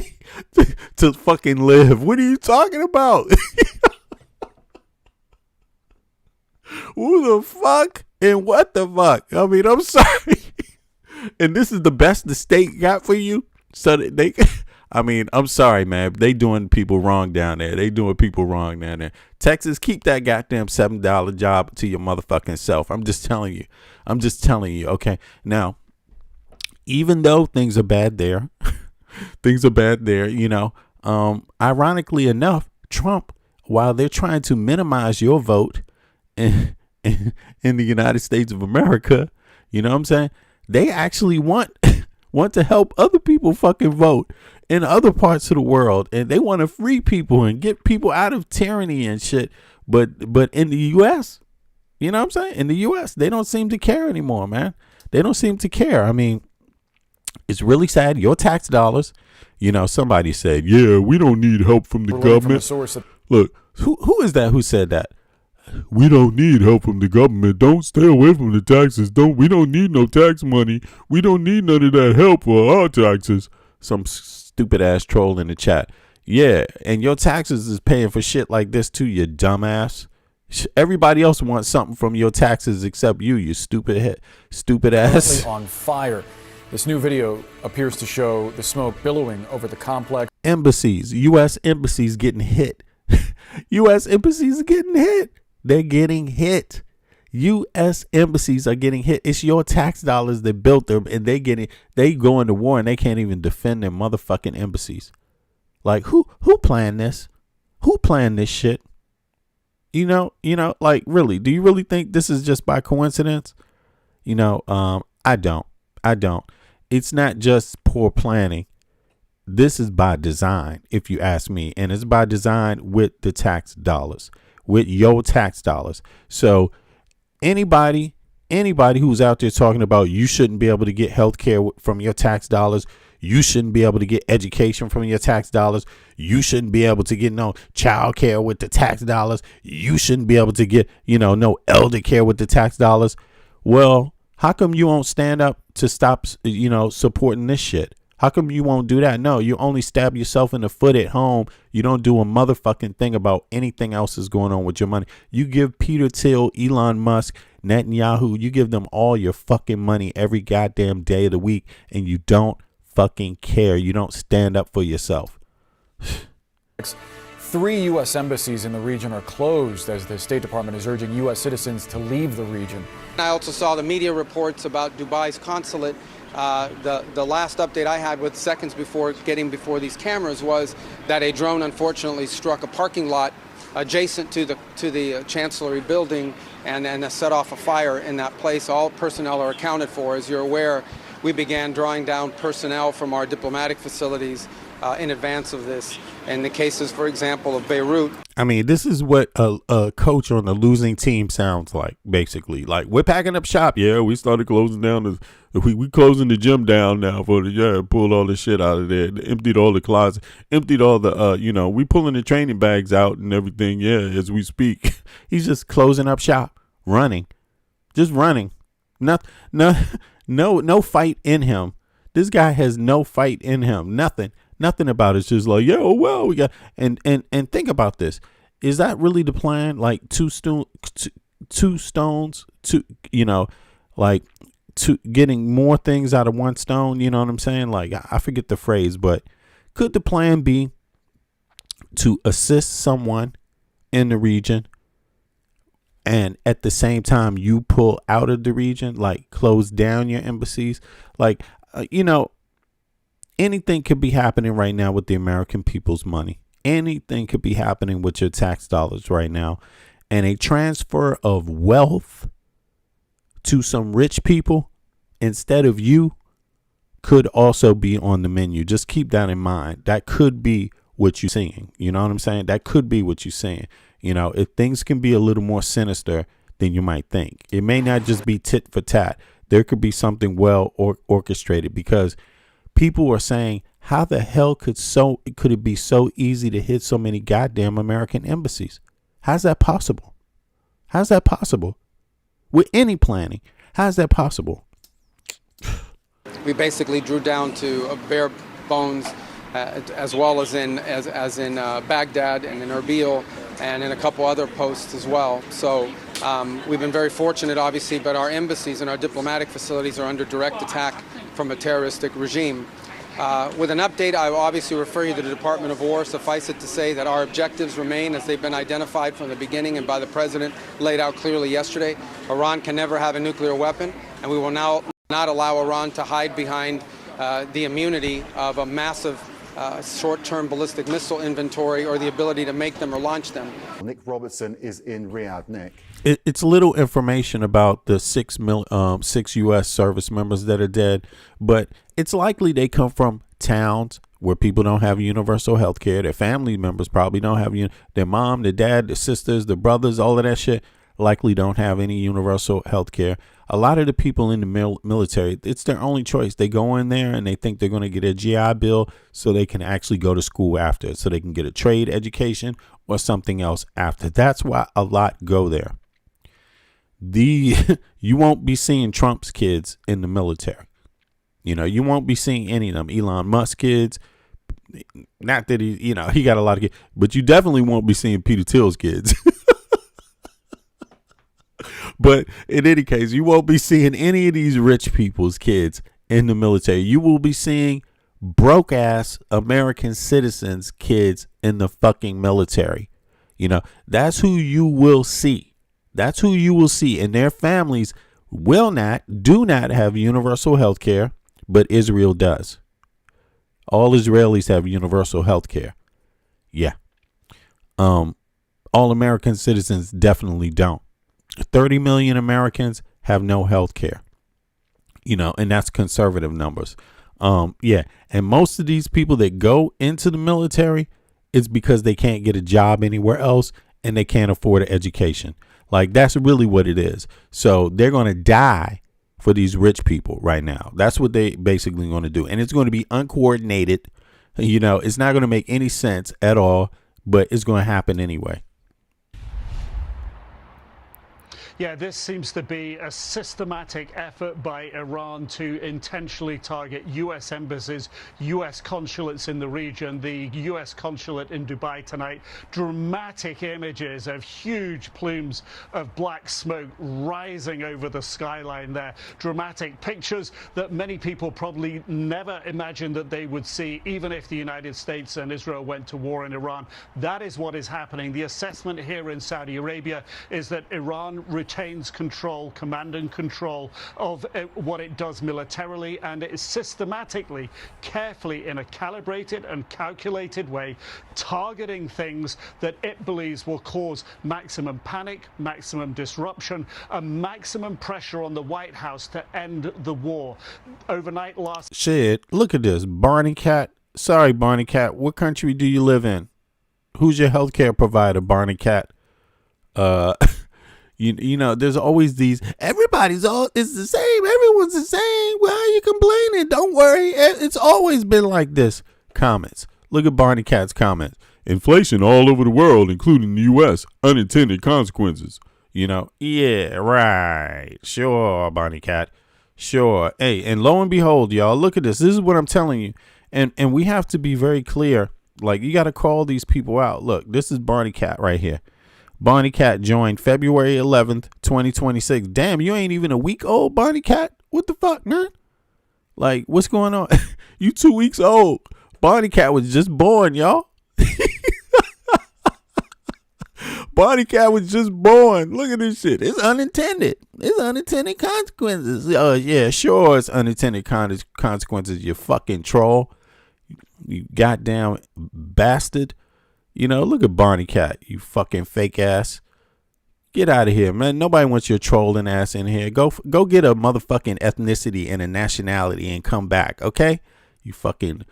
to fucking live. What are you talking about? Who the fuck and what the fuck? I mean, I'm sorry. And this is the best the state got for you? So that they... I mean, I'm sorry, man. They doing people wrong down there. Texas, keep that goddamn $7 job to your motherfucking self. I'm just telling you. Okay. Now, even though things are bad there, ironically enough, Trump, while they're trying to minimize your vote in the United States of America, you know what I'm saying? They actually want to help other people fucking vote in other parts of the world, and they want to free people and get people out of tyranny and shit. But in the U.S., you know what I'm saying? In the U.S., they don't seem to care anymore, man. They don't seem to care. I mean, it's really sad. Your tax dollars, somebody said, yeah, we don't need help from the government. Look, who is that who said that? We don't need help from the government. Don't stay away from the taxes. We don't need no tax money. We don't need none of that help for our taxes. Some stupid ass troll in the chat. Yeah, and your taxes is paying for shit like this too, you dumbass. Everybody else wants something from your taxes except you stupid ass. On fire. This new video appears to show the smoke billowing over the complex. Embassies, U.S. embassies getting hit. U.S. embassies are getting hit. They're getting hit. U.S. embassies are getting hit. It's your tax dollars that built them, and they go into war and they can't even defend their motherfucking embassies. Like, who planned this? Who planned this shit? Like, really, do you really think this is just by coincidence? I don't. It's not just poor planning. This is by design, if you ask me, and it's by design with the tax dollars, with your tax dollars. So anybody who's out there talking about you shouldn't be able to get health care from your tax dollars, You shouldn't be able to get education from your tax dollars. You shouldn't be able to get no child care with the tax dollars. You shouldn't be able to get, no elder care with the tax dollars. Well, how come you won't stand up to stop, supporting this shit? How come you won't do that? No, you only stab yourself in the foot at home. You don't do a motherfucking thing about anything else that's going on with your money. You give Peter Thiel, Elon Musk, Netanyahu, you give them all your fucking money every goddamn day of the week, and you don't fucking care. You don't stand up for yourself. 3 U.S. embassies in the region are closed as the State Department is urging U.S. citizens to leave the region. I also saw the media reports about Dubai's consulate. The last update I had with seconds before getting before these cameras was that a drone unfortunately struck a parking lot adjacent to the Chancellery building and set off a fire in that place. All personnel are accounted for. As you're aware, we began drawing down personnel from our diplomatic facilities in advance of this. In the cases, for example, of Beirut. I mean, this is what a coach on a losing team sounds like, basically. Like, we're packing up shop. Yeah, we started closing down. We closing the gym down now pulled all the shit out of there. Emptied all the closets. Emptied all the, we pulling the training bags out and everything, as we speak. He's just closing up shop. Running. Just running. No fight in him. This guy has no fight in him. Nothing about it's just like, we got and think about this. Is that really the plan? Like two stones, getting more things out of one stone, you know what I'm saying? Like, I forget the phrase, but could the plan be to assist someone in the region and at the same time you pull out of the region, like close down your embassies? Like, anything could be happening right now with the American people's money. Anything could be happening with your tax dollars right now. And a transfer of wealth to some rich people instead of you could also be on the menu. Just keep that in mind. That could be what you're seeing. You know what I'm saying? That could be what you're saying. If things can be a little more sinister than you might think. It may not just be tit for tat. There could be something well orchestrated, because people are saying, how the hell could it be so easy to hit so many goddamn American embassies? How's that possible? How's that possible? With any planning, how's that possible? We basically drew down to a bare bones, as well as in Baghdad and in Erbil and in a couple other posts as well. So we've been very fortunate, obviously, but our embassies and our diplomatic facilities are under direct attack from a terroristic regime. With an update, I will obviously refer you to the Department of War. Suffice it to say that our objectives remain as they've been identified from the beginning and by the President laid out clearly yesterday. Iran can never have a nuclear weapon, and we will now not allow Iran to hide behind the immunity of a massive short-term ballistic missile inventory or the ability to make them or launch them. Nick Robertson is in Riyadh. Nick. It's little information about the 6 U.S. service members that are dead, but it's likely they come from towns where people don't have universal health care. Their family members probably don't have their mom, their dad, their sisters, their brothers, all of that shit likely don't have any universal health care. A lot of the people in the military, it's their only choice. They go in there and they think they're going to get a GI Bill so they can actually go to school after, so they can get a trade education or something else after. That's why a lot go there. You won't be seeing Trump's kids in the military. You won't be seeing any of them. Elon Musk kids. Not that he got a lot of kids, but you definitely won't be seeing Peter Thiel's kids. But in any case, you won't be seeing any of these rich people's kids in the military. You will be seeing broke ass American citizens' kids in the fucking military. That's who you will see. That's who you will see. And their families do not have universal health care, but Israel does. All Israelis have universal health care. Yeah. All American citizens definitely don't. 30 million Americans have no health care, and that's conservative numbers. And most of these people that go into the military, it's because they can't get a job anywhere else and they can't afford an education. Like, that's really what it is. So they're going to die for these rich people right now. That's what they basically going to do. And it's going to be uncoordinated. You know, it's not going to make any sense at all, but it's going to happen anyway. Yeah, this seems to be a systematic effort by Iran to intentionally target U.S. embassies, U.S. consulates in the region. The U.S. consulate in Dubai tonight, dramatic images of huge plumes of black smoke rising over the skyline there. Dramatic pictures that many people probably never imagined that they would see, even if the United States and Israel went to war in Iran. That is what is happening. The assessment here in Saudi Arabia is that Iran retains control, command and control of what it does militarily, and it is systematically, carefully, in a calibrated and calculated way, targeting things that it believes will cause maximum panic, maximum disruption, and maximum pressure on the White House to end the war. Overnight last... Shit, look at this. Barney Cat. Sorry, Barney Cat. What country do you live in? Who's your healthcare provider, Barney Cat? You know, there's always these, everybody's all, it's the same, everyone's the same, why are you complaining? Don't worry, it's always been like this. Comments. Look at Barney Cat's comments. Inflation all over the world, including the U.S., unintended consequences. You know, yeah, right, sure, Barney Cat, sure. Hey, and lo and behold, y'all, look at this. This is what I'm telling you. And we have to be very clear. Like, you got to call these people out. Look, this is Barney Cat right here. Barney Cat joined February 11th, 2026. Damn, you ain't even a week old, Barney Cat? What the fuck, man? Like, what's going on? You 2 weeks old. Barney Cat was just born, y'all. Barney Cat was just born. Look at this shit. It's unintended. It's unintended consequences. Yeah, sure, it's unintended consequences, you fucking troll. You goddamn bastard. You know, look at Barney Cat, you fucking fake ass. Get out of here, man. Nobody wants your trolling ass in here. Go get a motherfucking ethnicity and a nationality and come back, okay? You fucking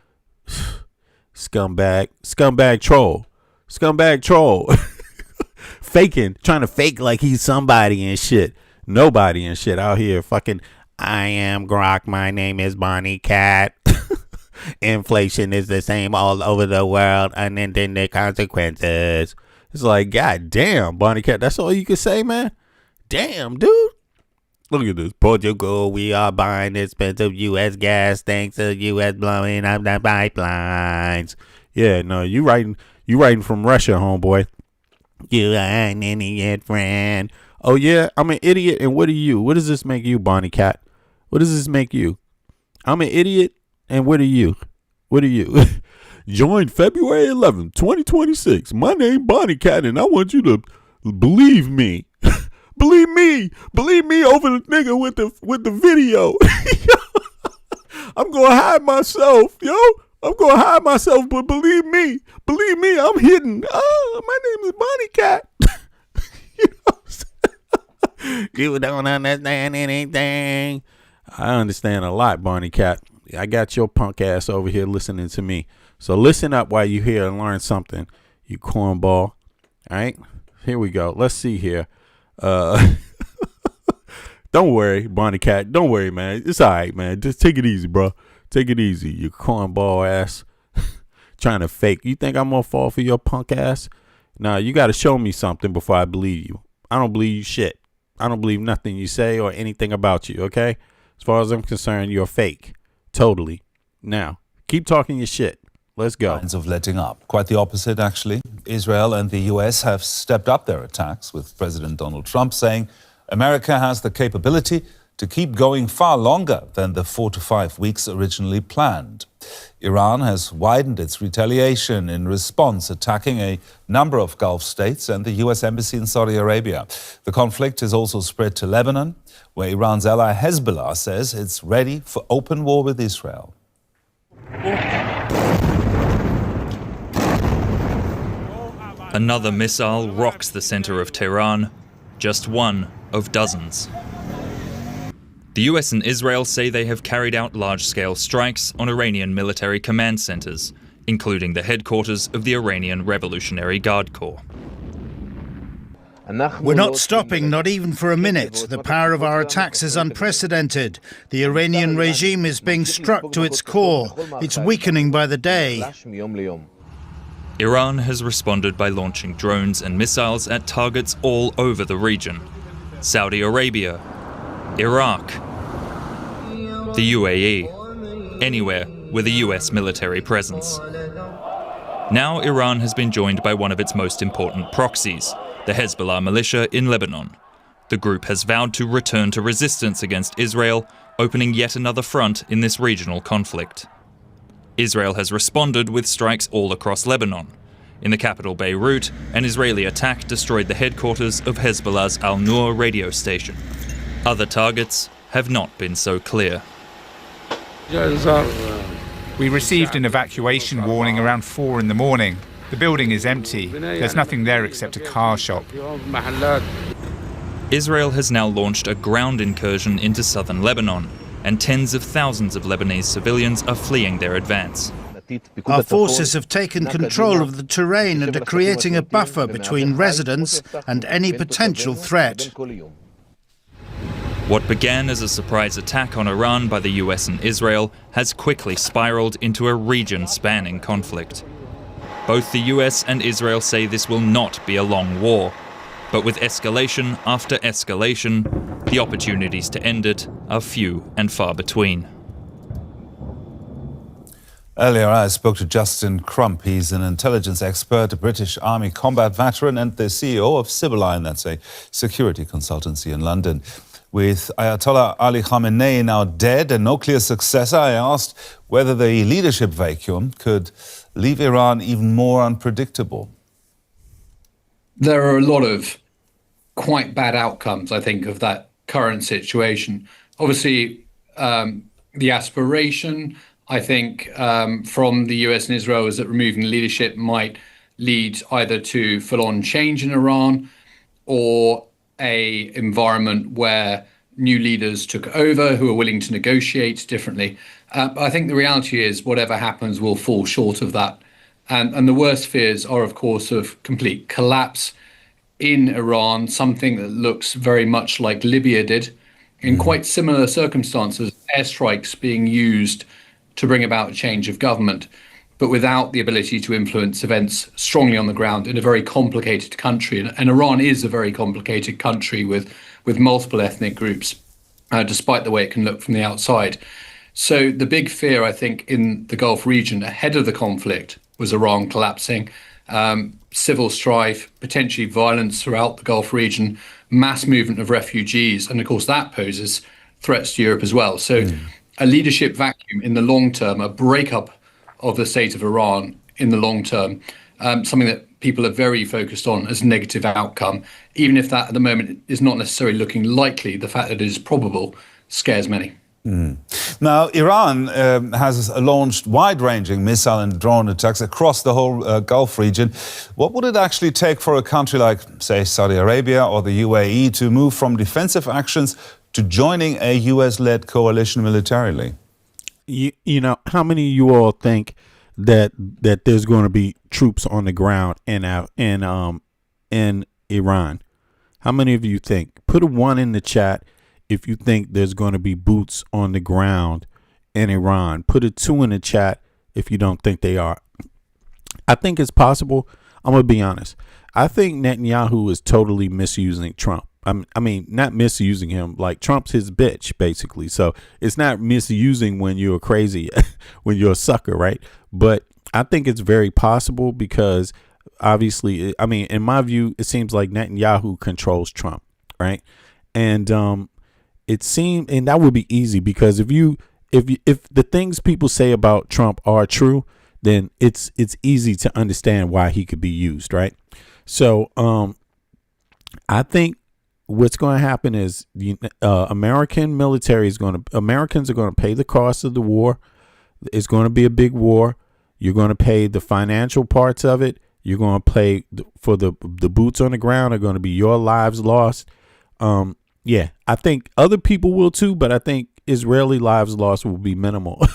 scumbag troll. Faking, trying to fake like he's somebody and shit. Nobody and shit out here fucking, I am Grok, my name is Barney Cat. Inflation is the same all over the world, unintended consequences. It's like, god damn, Barney Cat, that's all you can say, man? Damn, dude. Look at this. Portugal, we are buying expensive U.S. gas thanks to U.S. blowing up the pipelines. Yeah, no, you writing from Russia, homeboy. You are an idiot, friend. Oh, yeah, I'm an idiot, and what are you? What does this make you, Barney Cat? What does this make you? I'm an idiot. And what are you? What are you? Joined February 11th, 2026. My name Barney Cat, and I want you to believe me. Believe me over the nigga with the video. I'm gonna hide myself, yo. I'm gonna hide myself, but believe me, I'm hidden. Oh, my name is Barney Cat. You know what I'm saying? You don't understand anything. I understand a lot, Barney Cat. I got your punk ass over here listening to me. So listen up while you hear and learn something, you cornball. All right, here we go. Let's see here. Don't worry, Barney Cat. Don't worry, man. It's all right, man. Just take it easy, bro. Take it easy, you cornball ass. Trying to fake. You think I'm going to fall for your punk ass? Nah, you got to show me something before I believe you. I don't believe you shit. I don't believe nothing you say or anything about you, okay? As far as I'm concerned, you're fake. Totally. Now, keep talking your shit. Let's go. Signs of letting up. Quite the opposite, actually. Israel and the U.S. have stepped up their attacks, with President Donald Trump saying America has the capability to keep going far longer than the 4 to 5 weeks originally planned. Iran has widened its retaliation in response, attacking a number of Gulf states and the U.S. Embassy in Saudi Arabia. The conflict has also spread to Lebanon, where Iran's ally Hezbollah says it's ready for open war with Israel. Another missile rocks the center of Tehran, just one of dozens. The US and Israel say they have carried out large-scale strikes on Iranian military command centers, including the headquarters of the Iranian Revolutionary Guard Corps. We're not stopping, not even for a minute. The power of our attacks is unprecedented. The Iranian regime is being struck to its core. It's weakening by the day. Iran has responded by launching drones and missiles at targets all over the region. Saudi Arabia, Iraq, the UAE, anywhere with a US military presence. Now Iran has been joined by one of its most important proxies, the Hezbollah militia in Lebanon. The group has vowed to return to resistance against Israel, opening yet another front in this regional conflict. Israel has responded with strikes all across Lebanon. In the capital Beirut, an Israeli attack destroyed the headquarters of Hezbollah's Al-Nur radio station. Other targets have not been so clear. We received an evacuation warning around 4 in the morning. The building is empty. There's nothing there except a car shop. Israel has now launched a ground incursion into southern Lebanon, and tens of thousands of Lebanese civilians are fleeing their advance. Our forces have taken control of the terrain and are creating a buffer between residents and any potential threat. What began as a surprise attack on Iran by the US and Israel has quickly spiraled into a region-spanning conflict. Both the US and Israel say this will not be a long war, but with escalation after escalation, the opportunities to end it are few and far between. Earlier, I spoke to Justin Crump. He's an intelligence expert, a British Army combat veteran, and the CEO of Sibylline, that's a security consultancy in London. With Ayatollah Ali Khamenei now dead and no clear successor, I asked whether the leadership vacuum could leave Iran even more unpredictable. There are a lot of quite bad outcomes, I think, of that current situation. Obviously, the aspiration, I think, from the US and Israel is that removing leadership might lead either to full-on change in Iran or a environment where new leaders took over who are willing to negotiate differently. I think the reality is whatever happens will fall short of that. And the worst fears are, of course, of complete collapse in Iran, something that looks very much like Libya did, in quite similar circumstances, airstrikes being used to bring about a change of government, but without the ability to influence events strongly on the ground in a very complicated country. And Iran is a very complicated country with multiple ethnic groups, despite the way it can look from the outside. So the big fear, I think, in the Gulf region ahead of the conflict was Iran collapsing, civil strife, potentially violence throughout the Gulf region, mass movement of refugees, and of course that poses threats to Europe as well. So a leadership vacuum in the long term, a breakup of the state of Iran in the long term, something that people are very focused on as a negative outcome, even if that at the moment is not necessarily looking likely, the fact that it is probable scares many. Now, Iran has launched wide-ranging missile and drone attacks across the whole Gulf region. What would it actually take for a country like, say, Saudi Arabia or the UAE to move from defensive actions to joining a US-led coalition militarily? You know, how many of you all think that there's going to be troops on the ground in Iran? How many of you think? Put a 1 in the chat if you think there's going to be boots on the ground in Iran. Put a 2 in the chat if you don't think they are. I think it's possible. I'm going to be honest. I think Netanyahu is totally misusing Trump. I mean, not misusing him, like Trump's his bitch, basically. So it's not misusing when you're crazy, when you're a sucker, right? But I think it's very possible because obviously, I mean, in my view, it seems like Netanyahu controls Trump, right? And it seemed, and that would be easy because if the things people say about Trump are true, then it's easy to understand why he could be used, right? So I think what's going to happen is the American military Americans are going to pay the cost of the war. It's going to be a big war. You're going to pay the financial parts of it. You're going to pay for the boots on the ground are going to be your lives lost. Yeah, I think other people will too, but I think Israeli lives lost will be minimal.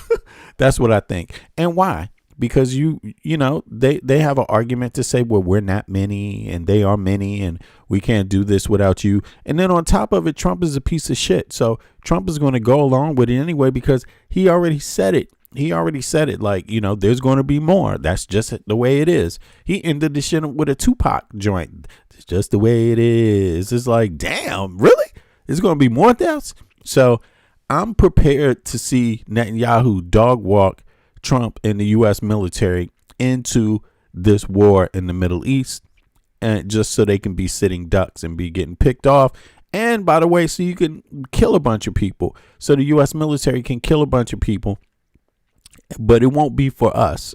That's what I think. And why? because you know, they have an argument to say, well, we're not many and they are many and we can't do this without you. And then on top of it, Trump is a piece of shit. So Trump is going to go along with it anyway, because he already said it. He already said it, like, you know, there's going to be more. That's just the way it is. He ended the shit with a Tupac joint. It's just the way it is. It's like, damn, really? There's going to be more deaths? So I'm prepared to see Netanyahu dog walk Trump and the U.S. military into this war in the Middle East, and just so they can be sitting ducks and be getting picked off. And by the way, so you can kill a bunch of people. So the U.S. military can kill a bunch of people. But it won't be for us.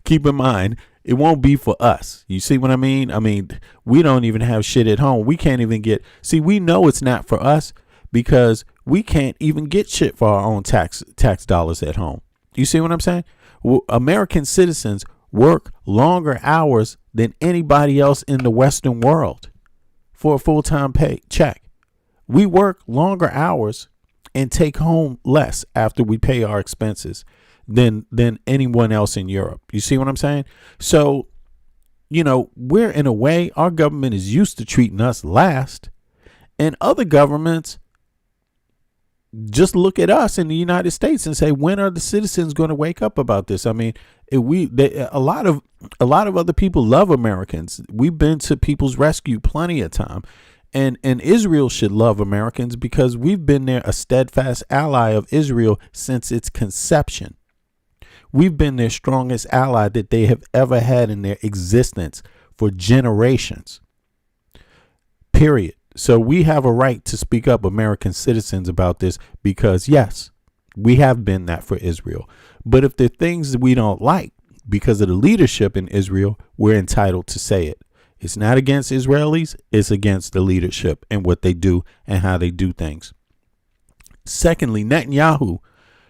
Keep in mind, it won't be for us. You see what I mean? I mean, we don't even have shit at home. We can't even get, see, we know it's not for us because we can't even get shit for our own tax dollars at home. You see what I'm saying? Well, American citizens work longer hours than anybody else in the Western world for a full-time pay check. We work longer hours and take home less after we pay our expenses than anyone else in Europe. You see what I'm saying? So, you know, we're, in a way, our government is used to treating us last, and other governments just look at us in the United States and say, when are the citizens going to wake up about this? I mean, a lot of other people love Americans. We've been to People's Rescue plenty of time. And Israel should love Americans because we've been there, a steadfast ally of Israel since its conception. We've been their strongest ally that they have ever had in their existence for generations. Period. So we have a right to speak up, American citizens, about this because, yes, we have been that for Israel. But if there are things that we don't like because of the leadership in Israel, we're entitled to say it. It's not against Israelis. It's against the leadership and what they do and how they do things. Secondly, Netanyahu,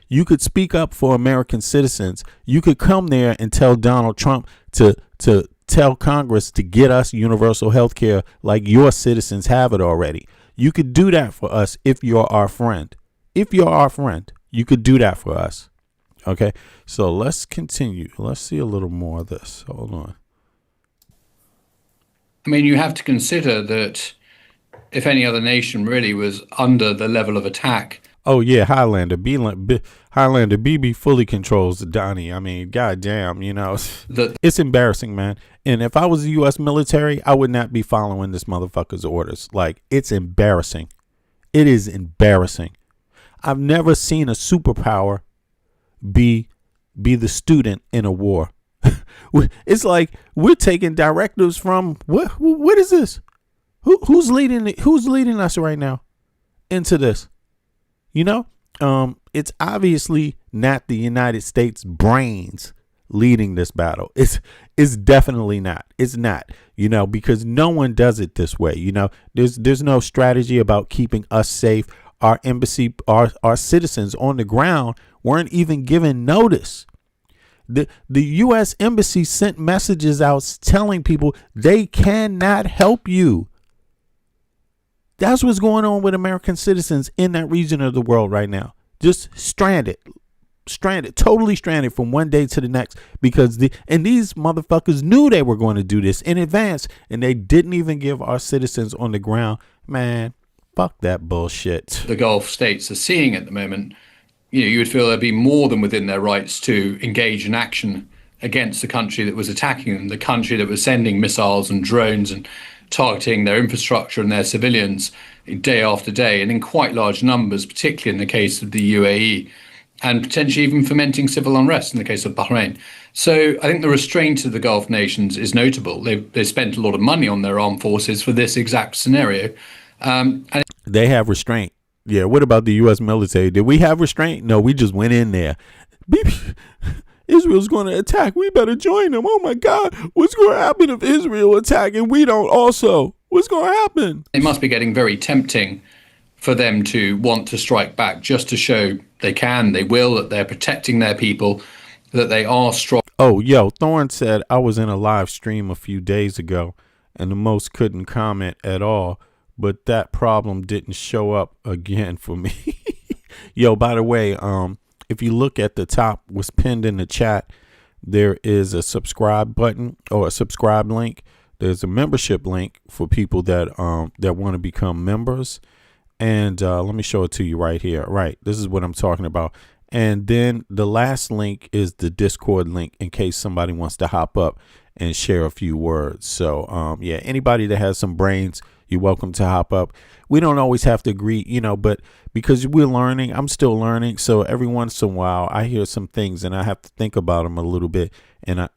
you could speak up for American citizens. You could come there and tell Donald Trump to tell Congress to get us universal health care like your citizens have it already. You could do that for us if you're our friend. If you're our friend, you could do that for us. Okay, so let's continue. Let's see a little more of this. Hold on. I mean, you have to consider that if any other nation really was under the level of attack. Oh, yeah, Highlander. Highlander BB fully controls Donnie. I mean, goddamn, you know, it's embarrassing, man. And if I was the U.S. military, I would not be following this motherfucker's orders. Like, it's embarrassing. It is embarrassing. I've never seen a superpower be the student in a war. It's like we're taking directives from what is this? Who's leading us right now into this? You know, it's obviously not the United States brains leading this battle. It's definitely not. It's not, you know, because no one does it this way. You know, there's no strategy about keeping us safe. Our embassy, our citizens on the ground weren't even given notice. The U.S. embassy sent messages out telling people they cannot help you. That's what's going on with American citizens in that region of the world right now. Just stranded, totally stranded from one day to the next because these motherfuckers knew they were going to do this in advance and they didn't even give our citizens on the ground. Man, fuck that bullshit. The Gulf states are seeing at the moment, you know, you would feel they'd be more than within their rights to engage in action against the country that was attacking them, the country that was sending missiles and drones and targeting their infrastructure and their civilians day after day and in quite large numbers, particularly in the case of the UAE, and potentially even fomenting civil unrest in the case of Bahrain. So I think the restraint of the Gulf nations is notable. They spent a lot of money on their armed forces for this exact scenario. And they have restraint. Yeah, what about the U.S. military? Did we have restraint? No, we just went in there. Israel's going to attack. We better join them. Oh, my God. What's going to happen if Israel attack and we don't also? What's going to happen? It must be getting very tempting for them to want to strike back just to show they can, they will, that they're protecting their people, that they are strong. Oh, yo, Thorne said I was in a live stream a few days ago and the most couldn't comment at all. But that problem didn't show up again for me. Yo, by the way, if you look at the top, was pinned in the chat, there is a subscribe button or a subscribe link. There's a membership link for people that want to become members. And let me show it to you right here. Right. This is what I'm talking about. And then the last link is the Discord link in case somebody wants to hop up and share a few words. So, yeah, anybody that has some brains, you're welcome to hop up. We don't always have to agree, but because we're learning, I'm still learning. So every once in a while I hear some things and I have to think about them a little bit. And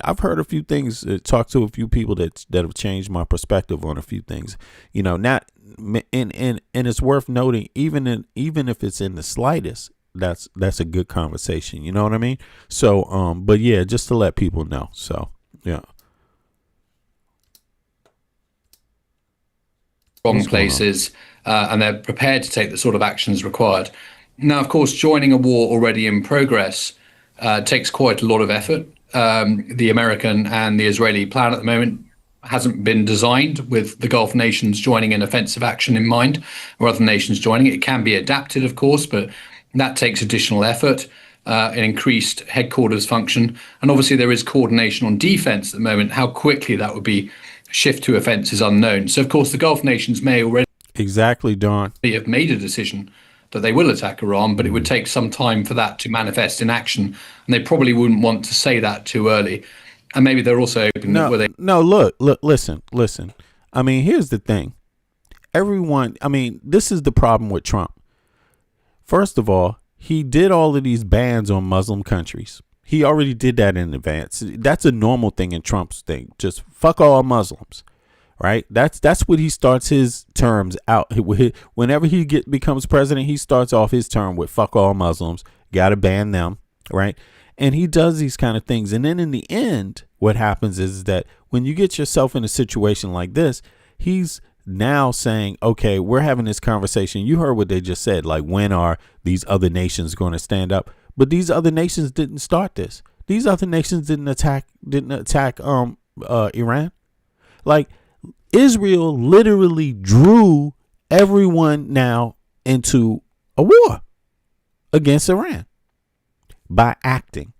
I've heard a few things, talked to a few people that have changed my perspective on a few things, not and it's worth noting, even if it's in the slightest, that's a good conversation. You know what I mean? So, but yeah, just to let people know. So, yeah. Wrong places, and they're prepared to take the sort of actions required. Now, of course, joining a war already in progress takes quite a lot of effort. The American and the Israeli plan at the moment hasn't been designed with the Gulf nations joining in offensive action in mind, or other nations joining it. It can be adapted, of course, but that takes additional effort, an increased headquarters function. And obviously there is coordination on defense at the moment. How quickly that would be shift to offense is unknown. So, of course, the Gulf nations may already have made a decision that they will attack Iran, but it would take some time for that to manifest in action. And they probably wouldn't want to say that too early. And maybe they're also open. Listen. I mean, here's the thing. This is the problem with Trump. First of all, he did all of these bans on Muslim countries. He already did that in advance. That's a normal thing in Trump's thing. Just fuck all Muslims, right? That's what he starts his terms out. Whenever he becomes president, he starts off his term with fuck all Muslims. Got to ban them, right? And he does these kind of things. And then in the end, what happens is that when you get yourself in a situation like this, he's now saying, okay, we're having this conversation. You heard what they just said. Like, when are these other nations going to stand up? But these other nations didn't start this. These other nations didn't attack Iran. Like, Israel literally drew everyone now into a war against Iran by acting.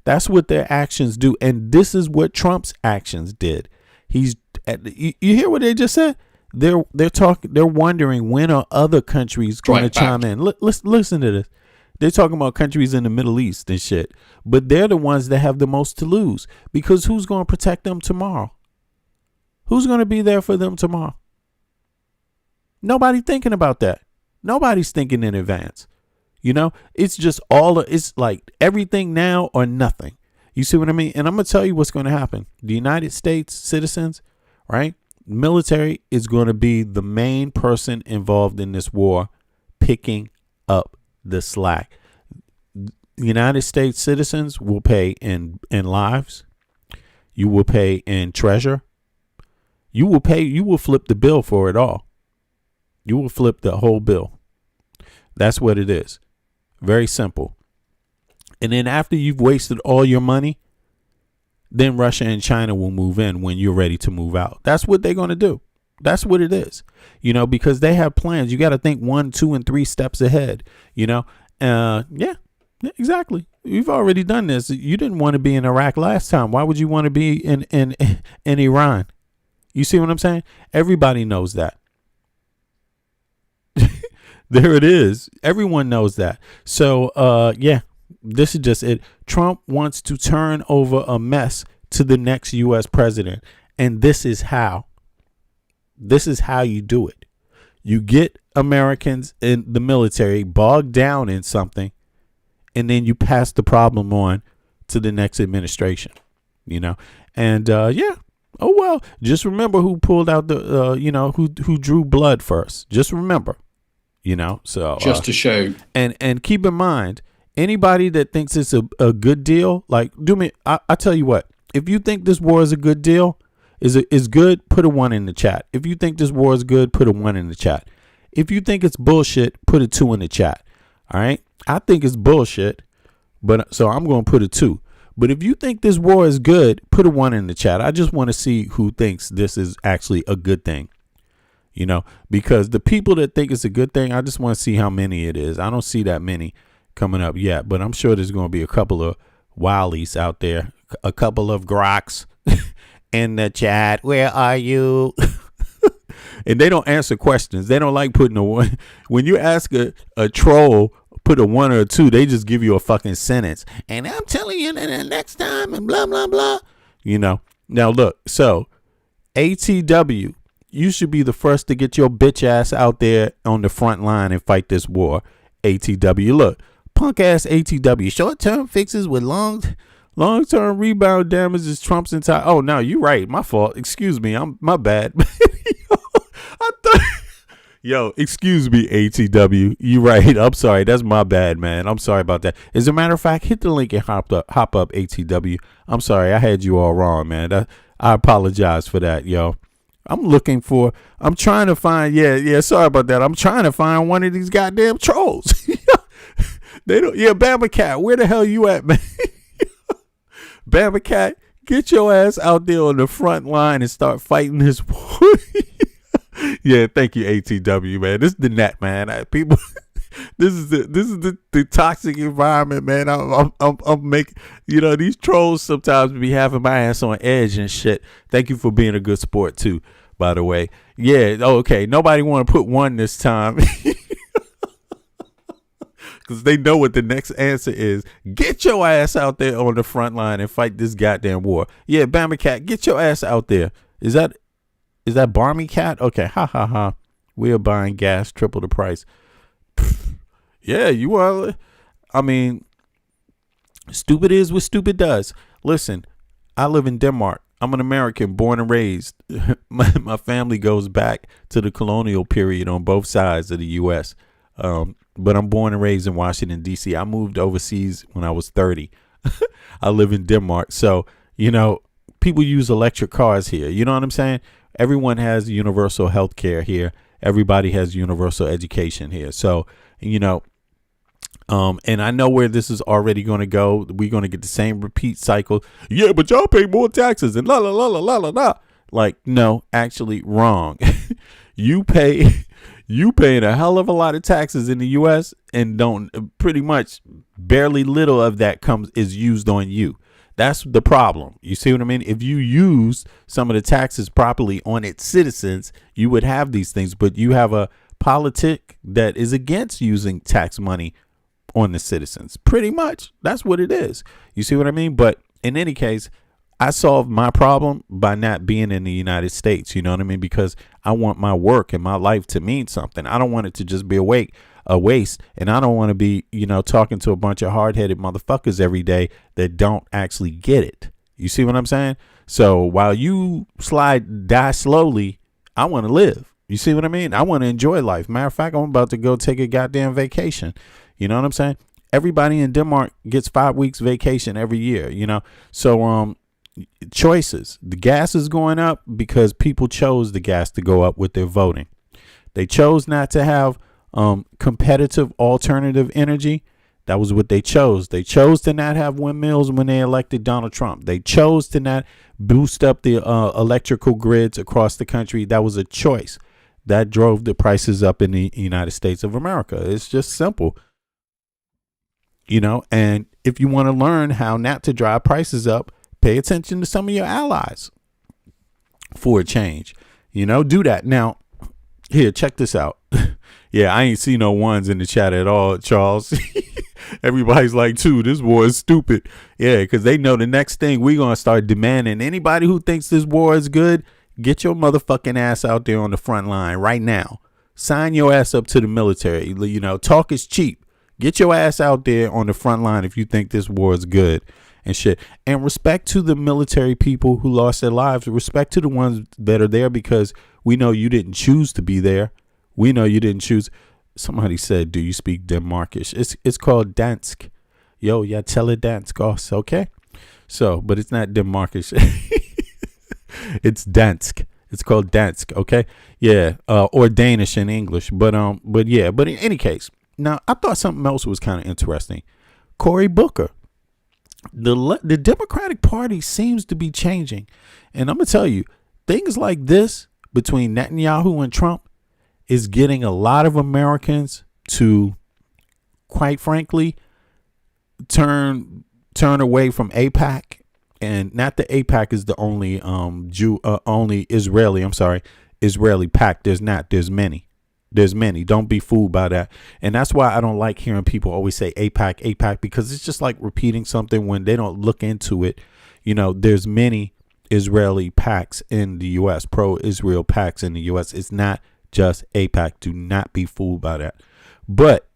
That's what their actions do. And this is what Trump's actions did. You hear what they just said? They're wondering when are other countries going to chime in. Listen to this. They're talking about countries in the Middle East and shit, but they're the ones that have the most to lose, because who's going to protect them tomorrow? Who's going to be there for them tomorrow? Nobody thinking about that. Nobody's thinking in advance. It's just it's like everything now or nothing. You see what I mean? And I'm going to tell you what's going to happen. The United States citizens, right? Military is going to be the main person involved in this war, picking up the slack. United States citizens will pay in lives. You will pay in treasure. You will flip the bill for it all. You will flip the whole bill. That's what it is. Very simple. And then after you've wasted all your money, then Russia and China will move in when you're ready to move out. That's what they're going to do. That's what it is, because they have plans. You got to think 1, 2, and 3 steps ahead, Yeah, exactly. You've already done this. You didn't want to be in Iraq last time. Why would you want to be in Iran? You see what I'm saying? Everybody knows that. There it is. Everyone knows that. So, yeah, this is just it. Trump wants to turn over a mess to the next U.S. president. And this is how. This is how you do it. You get Americans in the military bogged down in something, and then you pass the problem on to the next administration, And, yeah. Oh, well, just remember who pulled out the, who drew blood first. Just remember, so. Just to show. And keep in mind, anybody that thinks it's a good deal, like, I tell you what, if you think this war is a good deal, is good, put a 1 in the chat. If you think this war is good, put a 1 in the chat. If you think it's bullshit, put a 2 in the chat. All right. I think it's bullshit, so I'm going to put a 2. But if you think this war is good, put a 1 in the chat. I just want to see who thinks this is actually a good thing. Because the people that think it's a good thing, I just want to see how many it is. I don't see that many coming up yet, but I'm sure there's going to be a couple of Wiley's out there, a couple of groks in the chat. Where are you? And they don't answer questions. They don't like putting a one. When you ask a troll, put a 1 or a 2, they just give you a fucking sentence. And I'm telling you that the next time and blah, blah, blah. You know. Now, look. So, ATW, you should be the first to get your bitch ass out there on the front line and fight this war. ATW, look. Punk ass ATW. Short-term fixes with long-term rebound damages Trump's entire. Oh, no, you're right. My fault. Excuse me. My bad. Yo, excuse me, ATW. You right. I'm sorry. That's my bad, man. I'm sorry about that. As a matter of fact, hit the link and hop up, ATW. I'm sorry. I had you all wrong, man. I apologize for that, yo. I'm trying to find, sorry about that. I'm trying to find one of these goddamn trolls. They don't, Bama Cat, where the hell you at, man? Bama Cat, get your ass out there on the front line and start fighting this war. Yeah, thank you, ATW, man. This is the net, man. People, this is the toxic environment, man. I'm making, these trolls sometimes be having my ass on edge and shit. Thank you for being a good sport too, by the way. Yeah, okay. Nobody want to put 1 this time. Because they know what the next answer is. Get your ass out there on the front line and fight this goddamn war. Yeah, Bama Cat, get your ass out there. Is that Barmy Cat? Okay, ha ha ha. We are buying gas triple the price. Yeah, you are. I mean, stupid is what stupid does. Listen, I live in Denmark. I'm an American, born and raised. My family goes back to the colonial period on both sides of the U.S., but I'm born and raised in Washington, D.C. I moved overseas when I was 30. I live in Denmark. So, people use electric cars here. You know what I'm saying? Everyone has universal health care here. Everybody has universal education here. So, and I know where this is already going to go. We're going to get the same repeat cycle. Yeah, but y'all pay more taxes and la, la, la, la, la, la, la. Like, no, actually wrong. You paying a hell of a lot of taxes in the U.S. and don't pretty much barely little of that is used on you. That's the problem. You see what I mean? If you use some of the taxes properly on its citizens, you would have these things. But you have a politic that is against using tax money on the citizens. Pretty much. That's what it is. You see what I mean? But in any case, I solved my problem by not being in the United States. You know what I mean? Because I want my work and my life to mean something. I don't want it to just be a waste. And I don't want to be, talking to a bunch of hard-headed motherfuckers every day that don't actually get it. You see what I'm saying? So while you die slowly, I want to live. You see what I mean? I want to enjoy life. Matter of fact, I'm about to go take a goddamn vacation. You know what I'm saying? Everybody in Denmark gets 5 weeks vacation every year, So, choices. The gas is going up because people chose the gas to go up with their voting. They chose not to have competitive alternative energy. That was what they chose. They chose to not have windmills when they elected Donald Trump. They chose to not boost up the electrical grids across the country. That was a choice that drove the prices up in the United States of America. It's just simple. And if you want to learn how not to drive prices up, pay attention to some of your allies for a change. Do that. Now, here, check this out. Yeah, I ain't see no ones in the chat at all, Charles. Everybody's like, 2, this war is stupid. Yeah, because they know the next thing we're going to start demanding. Anybody who thinks this war is good, get your motherfucking ass out there on the front line right now. Sign your ass up to the military. Talk is cheap. Get your ass out there on the front line if you think this war is good and shit. And respect to the military people who lost their lives. Respect to the ones that are there because we know you didn't choose to be there. We know you didn't choose. Somebody said, do you speak Denmarkish? It's called dansk. Yo, jeg taler dansk også, okay? So, but it's not Denmarkish. It's dansk. It's called dansk, okay? Yeah, or Danish in English. But in any case, now I thought something else was kind of interesting. Cory Booker. The Democratic Party seems to be changing. And I'm going to tell you, things like this between Netanyahu and Trump is getting a lot of Americans to, quite frankly, turn turn away from AIPAC, and not that AIPAC is the only only Israeli pact. There's many. Don't be fooled by that. And that's why I don't like hearing people always say AIPAC, because it's just like repeating something when they don't look into it. There's many Israeli pacts in the U.S., pro-Israel pacts in the U.S. It's not just AIPAC. Do not be fooled by that. But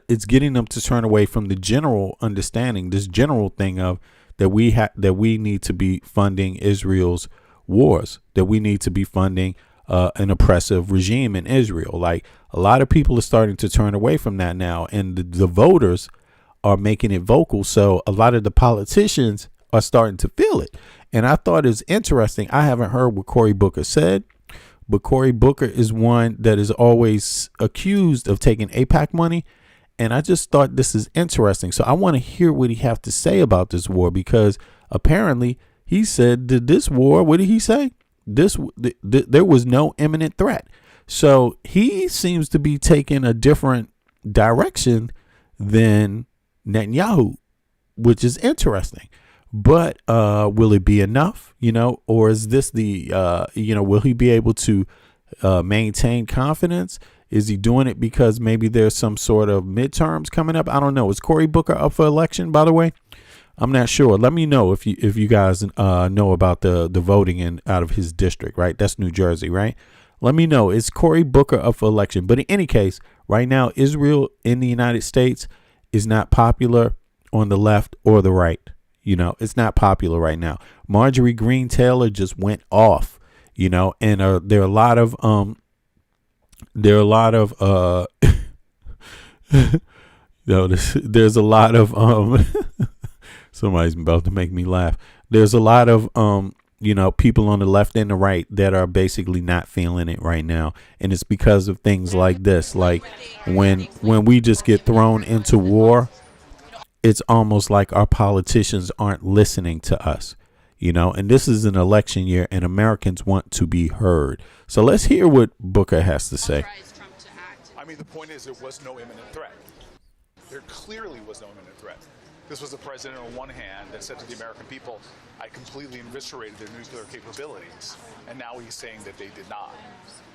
it's getting them to turn away from the general understanding, this general thing of that we need to be funding Israel's wars, that we need to be funding an oppressive regime in Israel. Like, a lot of people are starting to turn away from that now, and the voters are making it vocal. So a lot of the politicians are starting to feel it. And I thought it's interesting. I haven't heard what Cory Booker said, but Cory Booker is one that is always accused of taking AIPAC money. And I just thought this is interesting. So I want to hear what he have to say about this war, because apparently he said that this war, what did he say? There was no imminent threat. So he seems to be taking a different direction than Netanyahu, which is interesting. But will it be enough, or is this will he be able to maintain confidence? Is he doing it because maybe there's some sort of midterms coming up? I don't know. Is Cory Booker up for election, by the way? I'm not sure. Let me know if you guys know about the voting out of his district, right? That's New Jersey, right? Let me know. Is Cory Booker up for election? But in any case, right now, Israel in the United States is not popular on the left or the right. It's not popular right now. Marjorie Taylor Greene just went off, and there are a lot of there's a lot of somebody's about to make me laugh. There's a lot of people on the left and the right that are basically not feeling it right now, and it's because of things like this. Like when we just get thrown into war, it's almost like our politicians aren't listening to us, and this is an election year and Americans want to be heard. So let's hear what Booker has to say. I mean, the point is there was no imminent threat. There clearly was no imminent threat. This was the president on one hand that said to the American people, I completely eviscerated their nuclear capabilities. And now he's saying that they did not.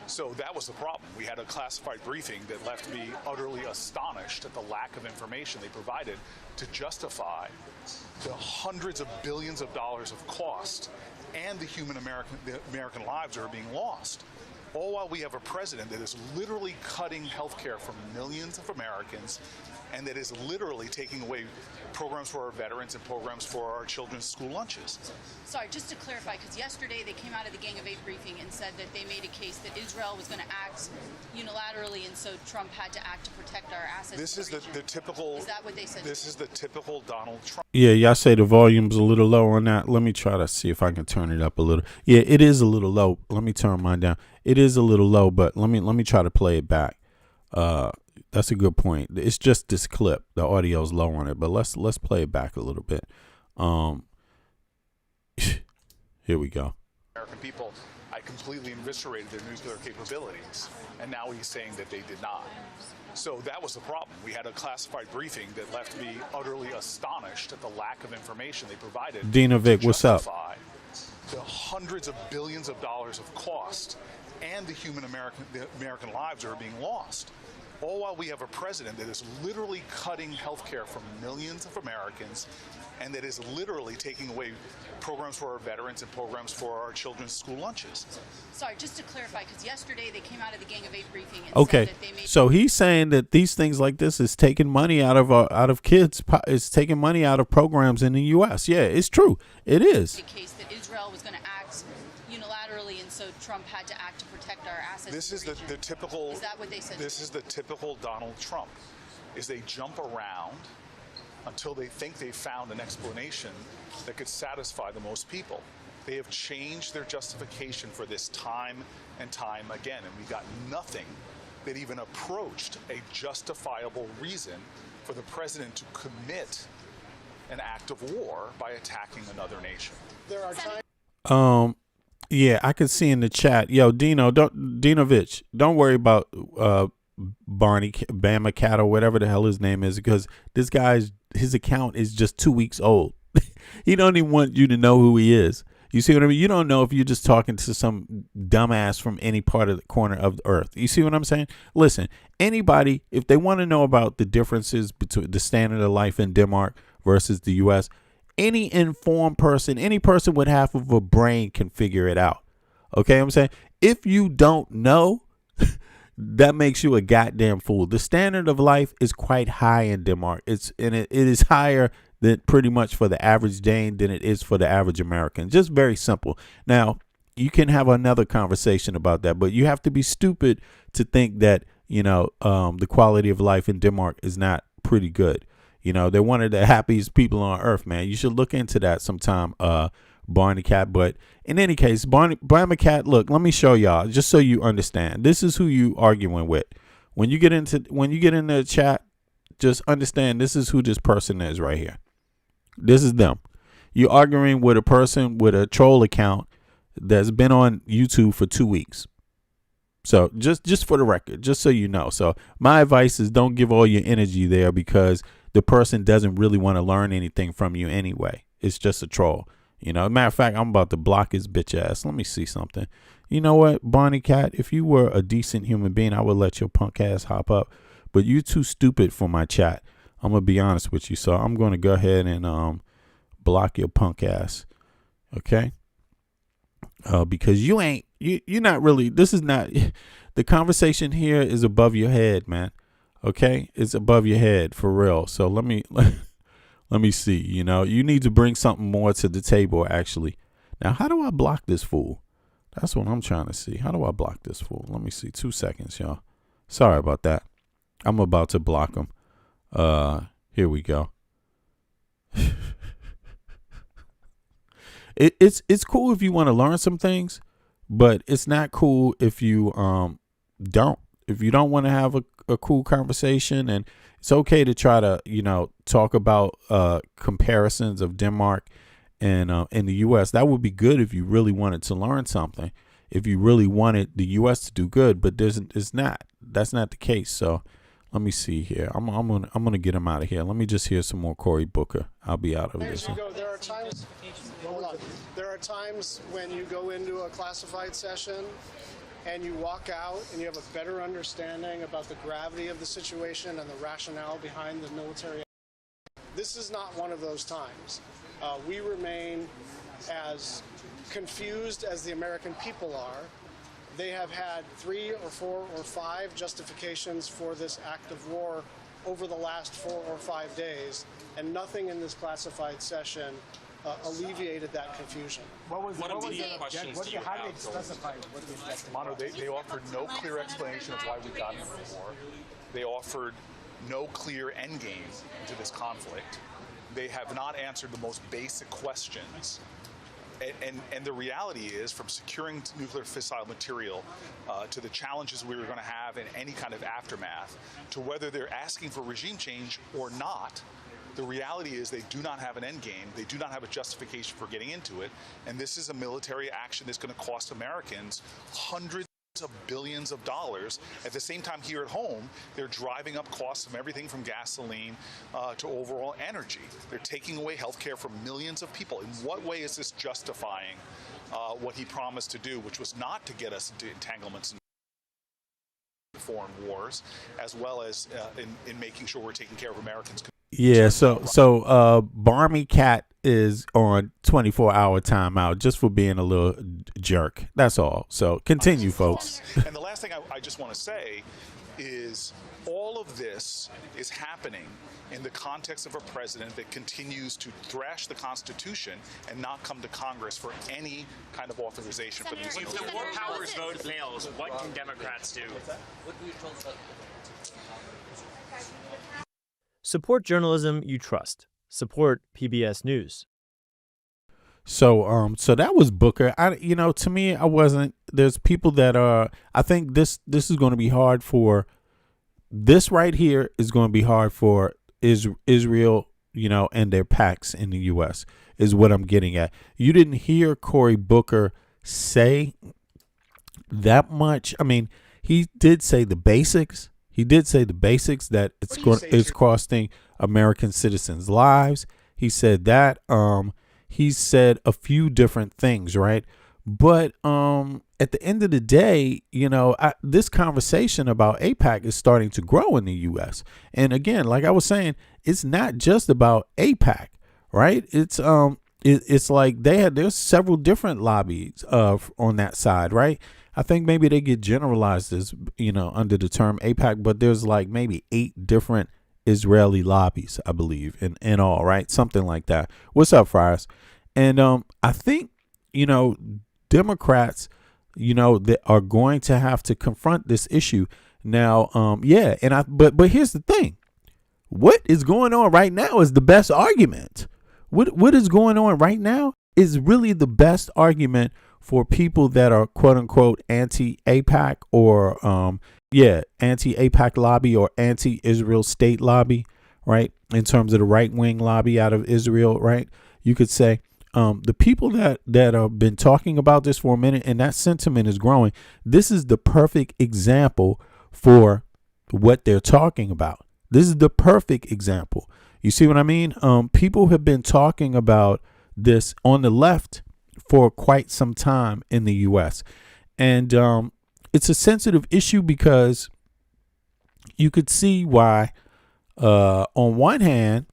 So that was the problem. We had a classified briefing that left me utterly astonished at the lack of information they provided to justify the hundreds of billions of dollars of cost and the American lives that are being lost. All while we have a president that is literally cutting health care from millions of Americans, and that is literally taking away programs for our veterans and programs for our children's school lunches. Sorry, just to clarify, because yesterday they came out of the Gang of Eight briefing and said that they made a case that Israel was going to act unilaterally, and so Trump had to act to protect our assets. This is the typical. Is that what they said? This is the typical Donald Trump. Yeah, y'all say the volume's a little low on that. Let me try to see if I can turn it up a little. Yeah, it is a little low. Let me turn mine down. It is a little low, but let me try to play it back. That's a good point. It's just this clip. The audio's low on it, but let's play it back a little bit. Here we go. American people, I completely eviscerated their nuclear capabilities, and now he's saying that they did not. So that was the problem. We had a classified briefing that left me utterly astonished at the lack of information they provided. Dina Vic, what's up? The hundreds of billions of dollars of cost and the American lives that are being lost. All while we have a president that is literally cutting health care from millions of Americans, and that is literally taking away programs for our veterans and programs for our children's school lunches. Sorry, just to clarify, because yesterday they came out of the Gang of Eight briefing and okay. said that they made. So he's saying that these things like this is taking money out of kids. It's taking money out of programs in the U.S. Yeah, it's true. It is. The case that Israel was going to act unilaterally, and so Trump had to act to protect our assets. This is the typical. Is that what they said? This is the typical Donald Trump. Is they jump around until they think they found an explanation that could satisfy the most people. They have changed their justification for this time and time again, and we got nothing that even approached a justifiable reason for the president to commit an act of war by attacking another nation. There are times. Yeah, I can see in the chat. Yo, Dinovich, don't worry about Bama Cat or whatever the hell his name is, because this his account is just 2 weeks old. He don't even want you to know who he is. You see what I mean? You don't know if you're just talking to some dumbass from any part of the corner of the earth. You see what I'm saying? Listen, anybody, if they want to know about the differences between the standard of life in Denmark versus the U.S., any informed person, any person with half of a brain can figure it out. Okay, I'm saying? If you don't know, that makes you a goddamn fool. The standard of life is quite high in Denmark. It is higher than pretty much for the average Dane than it is for the average American. Just very simple. Now, you can have another conversation about that, but you have to be stupid to think that, the quality of life in Denmark is not pretty good. They're one of the happiest people on earth, man. You should look into that sometime, Barney Cat. But in any case, Barney Cat, look, let me show y'all just so you understand. This is who you arguing with. When you get into the chat, just understand this is who this person is right here. This is them. You're arguing with a person with a troll account that's been on YouTube for 2 weeks. So just for the record, just so you know. So my advice is don't give all your energy there, because the person doesn't really want to learn anything from you anyway. It's just a troll. Matter of fact, I'm about to block his bitch ass. Let me see something. You know what, Barney Cat, if you were a decent human being, I would let your punk ass hop up. But you're too stupid for my chat. I'm going to be honest with you. So I'm going to go ahead and block your punk ass. Okay? Because you're not really, this is not, the conversation here is above your head, man. Okay? It's above your head for real. So let me see, you need to bring something more to the table, actually. Now, how do I block this fool? That's what I'm trying to see. How do I block this fool? Let me see. 2 seconds, y'all. Sorry about that. I'm about to block him. Here we go. It's cool if you want to learn some things, but it's not cool if you don't. If you don't want to have a cool conversation, and it's okay to try to talk about comparisons of Denmark and in the U.S. That would be good if you really wanted to learn something. If you really wanted the U.S. to do good, but that's not the case. So let me see here. I'm gonna get him out of here. Let me just hear some more Cory Booker. I'll be out of this. There are times when you go into a classified session and you walk out and you have a better understanding about the gravity of the situation and the rationale behind the military. This is not one of those times. We remain as confused as the American people are. They have had 3 or 4 or 5 justifications for this act of war over the last 4 or 5 days, and nothing in this classified session alleviated that confusion. How did they specify what the objective was? They offered no clear explanation of why we got into the war. They offered no clear end game to this conflict. They have not answered the most basic questions. And the reality is, from securing nuclear fissile material to the challenges we were going to have in any kind of aftermath, to whether they're asking for regime change or not, the reality is they do not have an end game. They do not have a justification for getting into it. And this is a military action that's going to cost Americans hundreds of billions of dollars. At the same time, here at home, they're driving up costs of everything from gasoline to overall energy. They're taking away health care from millions of people. In what way is this justifying what he promised to do, which was not to get us into entanglements in foreign wars, as well as in making sure we're taking care of Americans? Yeah, so Barney Cat is on 24-hour timeout just for being a little jerk. That's all. So continue, folks. And the last thing I just want to say is all of this is happening in the context of a president that continues to thrash the Constitution and not come to Congress for any kind of authorization for these. If the war powers vote fails, what can Democrats do? Support journalism you trust. Support PBS News. So that was Booker. To me, I wasn't. There's people that are. I think this is going to be hard for. This right here is going to be hard for Israel, and their PACs in the U.S. is what I'm getting at. You didn't hear Cory Booker say that much. I mean, he did say the basics. He did say the basics, that it's costing American citizens lives. He said that. He said a few different things, right? But at the end of the day, this conversation about AIPAC is starting to grow in the U.S. And again, like I was saying, it's not just about AIPAC, right? It's like there's several different lobbies on that side, right? I think maybe they get generalized as, under the term AIPAC, but there's like maybe 8 different Israeli lobbies, I believe, in all, right? Something like that. What's up, Friars? And I think, Democrats, that are going to have to confront this issue now. But here's the thing. What is going on right now is the best argument. What is going on right now is really the best argument for people that are quote unquote anti-AIPAC or anti-AIPAC lobby or anti-Israel state lobby, right? In terms of the right-wing lobby out of Israel, right? You could say the people that have been talking about this for a minute, and that sentiment is growing. This is the perfect example for what they're talking about. This is the perfect example. You see what I mean? People have been talking about this on the left for quite some time in the U.S. And it's a sensitive issue because you could see why, on one hand,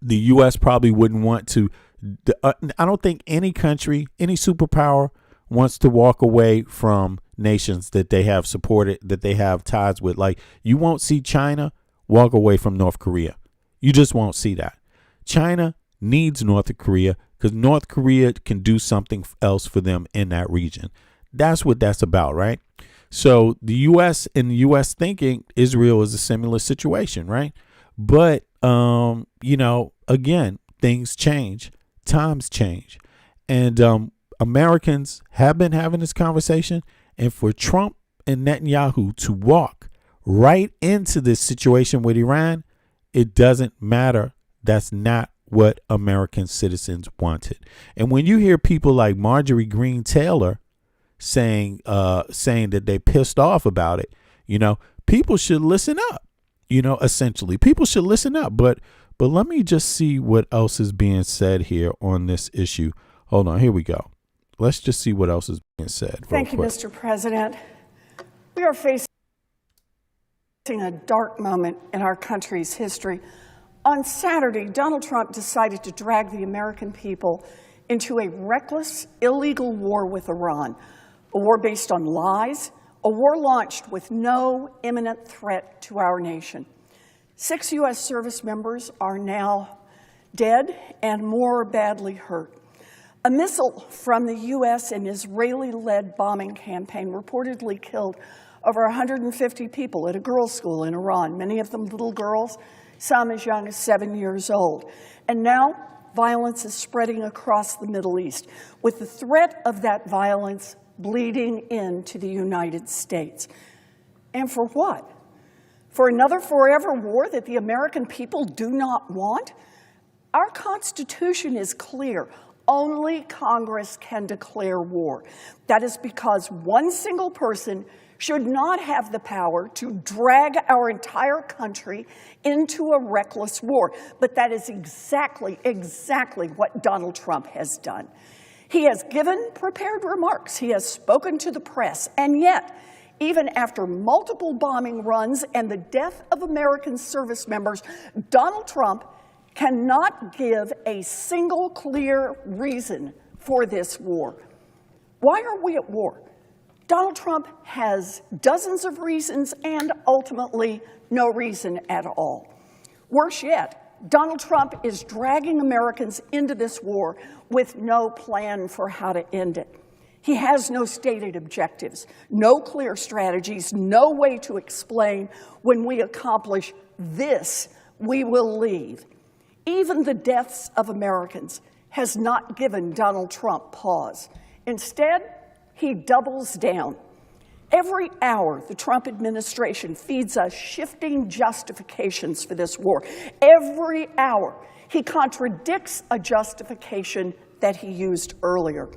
the U.S. probably wouldn't want to. I don't think any country, any superpower wants to walk away from nations that they have supported, that they have ties with. Like, you won't see China walk away from North Korea. You just won't see that. China needs North Korea because North Korea can do something else for them in that region. That's what that's about, right? So the U.S. and the U.S. thinking Israel is a similar situation, right? But, again, things change. Times change. And Americans have been having this conversation. And for Trump and Netanyahu to walk right into this situation with Iran, it doesn't matter. That's not what American citizens wanted. And when you hear people like Marjorie Taylor Greene saying that they pissed off about it, people should listen up. Essentially, people should listen up. But let me just see what else is being said here on this issue. Hold on, here we go. Let's just see what else is being said. Thank you, Mr. President. We are facing a dark moment in our country's history. On Saturday, Donald Trump decided to drag the American people into a reckless, illegal war with Iran, a war based on lies, a war launched with no imminent threat to our nation. 6 U.S. service members are now dead and more badly hurt. A missile from the U.S. and Israeli-led bombing campaign reportedly killed over 150 people at a girls' school in Iran, many of them little girls, some as young as 7 years old. And now violence is spreading across the Middle East, with the threat of that violence bleeding into the United States. And for what? For another forever war that the American people do not want? Our Constitution is clear. Only Congress can declare war. That is because one single person should not have the power to drag our entire country into a reckless war. But that is exactly what Donald Trump has done. He has given prepared remarks. He has spoken to the press. And yet, even after multiple bombing runs and the death of American service members, Donald Trump cannot give a single clear reason for this war. Why are we at war? Donald Trump has dozens of reasons and ultimately no reason at all. Worse yet, Donald Trump is dragging Americans into this war with no plan for how to end it. He has no stated objectives, no clear strategies, no way to explain when we accomplish this, we will leave. Even the deaths of Americans has not given Donald Trump pause. Instead, he doubles down. Every hour, the Trump administration feeds us shifting justifications for this war. Every hour, he contradicts a justification that he used earlier.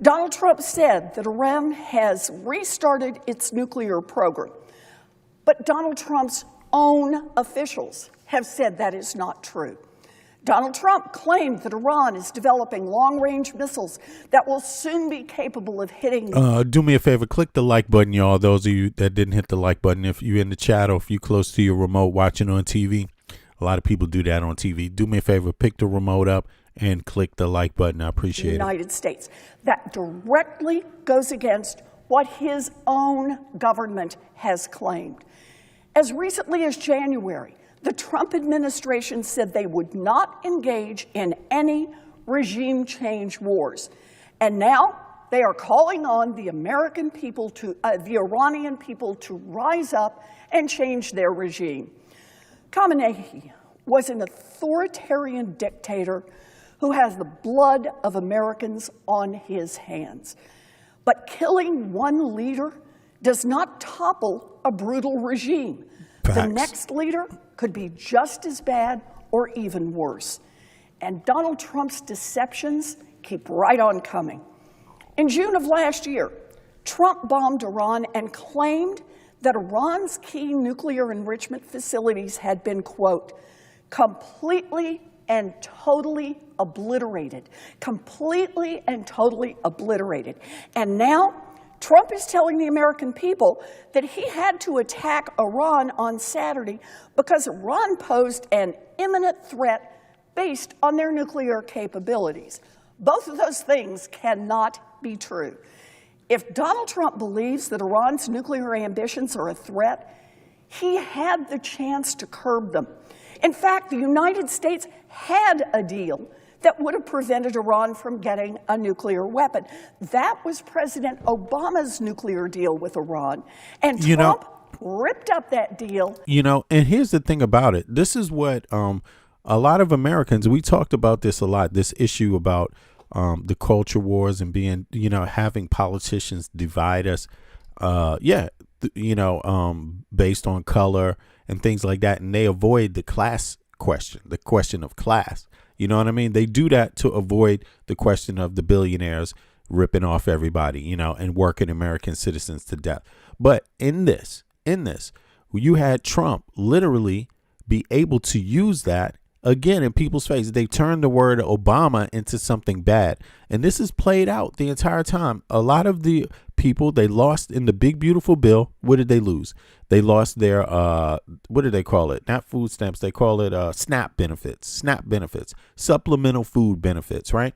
Donald Trump said that Iran has restarted its nuclear program. But Donald Trump's own officials have said that is not true. Donald Trump claimed that Iran is developing long-range missiles that will soon be capable of hitting... Do me a favor, click the like button, y'all. Those of you that didn't hit the like button, if you're in the chat or if you're close to your remote watching on TV, a lot of people do that on TV. Do me a favor, pick the remote up and click the like button. I appreciate it. United States. That directly goes against what his own government has claimed. As recently as January, the Trump administration said they would not engage in any regime change wars. And now they are calling on the American people the Iranian people to rise up and change their regime. Khamenei was an authoritarian dictator who has the blood of Americans on his hands. But killing one leader does not topple a brutal regime. Facts. The next leader could be just as bad or even worse. And Donald Trump's deceptions keep right on coming. In June of last year, Trump bombed Iran and claimed that Iran's key nuclear enrichment facilities had been, quote, completely and totally obliterated. Completely and totally obliterated. And now Trump is telling the American people that he had to attack Iran on Saturday because Iran posed an imminent threat based on their nuclear capabilities. Both of those things cannot be true. If Donald Trump believes that Iran's nuclear ambitions are a threat, he had the chance to curb them. In fact, the United States had a deal that would have prevented Iran from getting a nuclear weapon. That was President Obama's nuclear deal with Iran. And Trump ripped up that deal. And here's the thing about it. This is what a lot of Americans, we talked about this a lot, this issue about the culture wars and being, having politicians divide us, based on color and things like that. And they avoid the class question, the question of class. You know what I mean? They do that to avoid the question of the billionaires ripping off everybody, and working American citizens to death. But in this, you had Trump literally be able to use that again in people's face. They turned the word Obama into something bad. And this is played out the entire time. A lot of the people, they lost in the big, beautiful bill. What did they lose? They lost their, what do they call it? Not food stamps. They call it SNAP benefits, supplemental food benefits, right?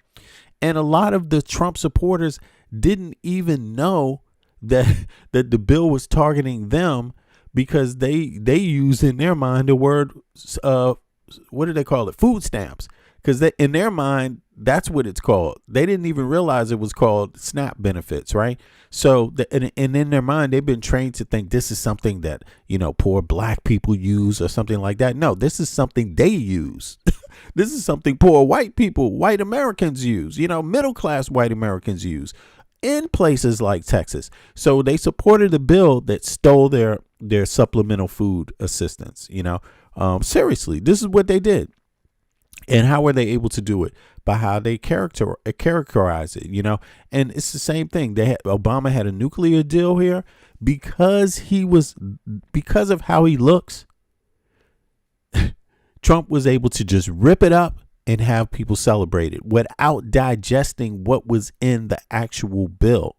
And a lot of the Trump supporters didn't even know that the bill was targeting them because they use in their mind the word, what do they call it? Food stamps. Because in their mind, that's what it's called. They didn't even realize it was called SNAP benefits, right? So, and in their mind, they've been trained to think this is something that, poor black people use or something like that. No, this is something they use. This is something poor white Americans use, middle-class white Americans use in places like Texas. So they supported a bill that stole their supplemental food assistance, seriously, this is what they did. And how were they able to do it? By how they characterize it, And it's the same thing. Obama had a nuclear deal here because of how he looks. Trump was able to just rip it up and have people celebrate it without digesting what was in the actual bill.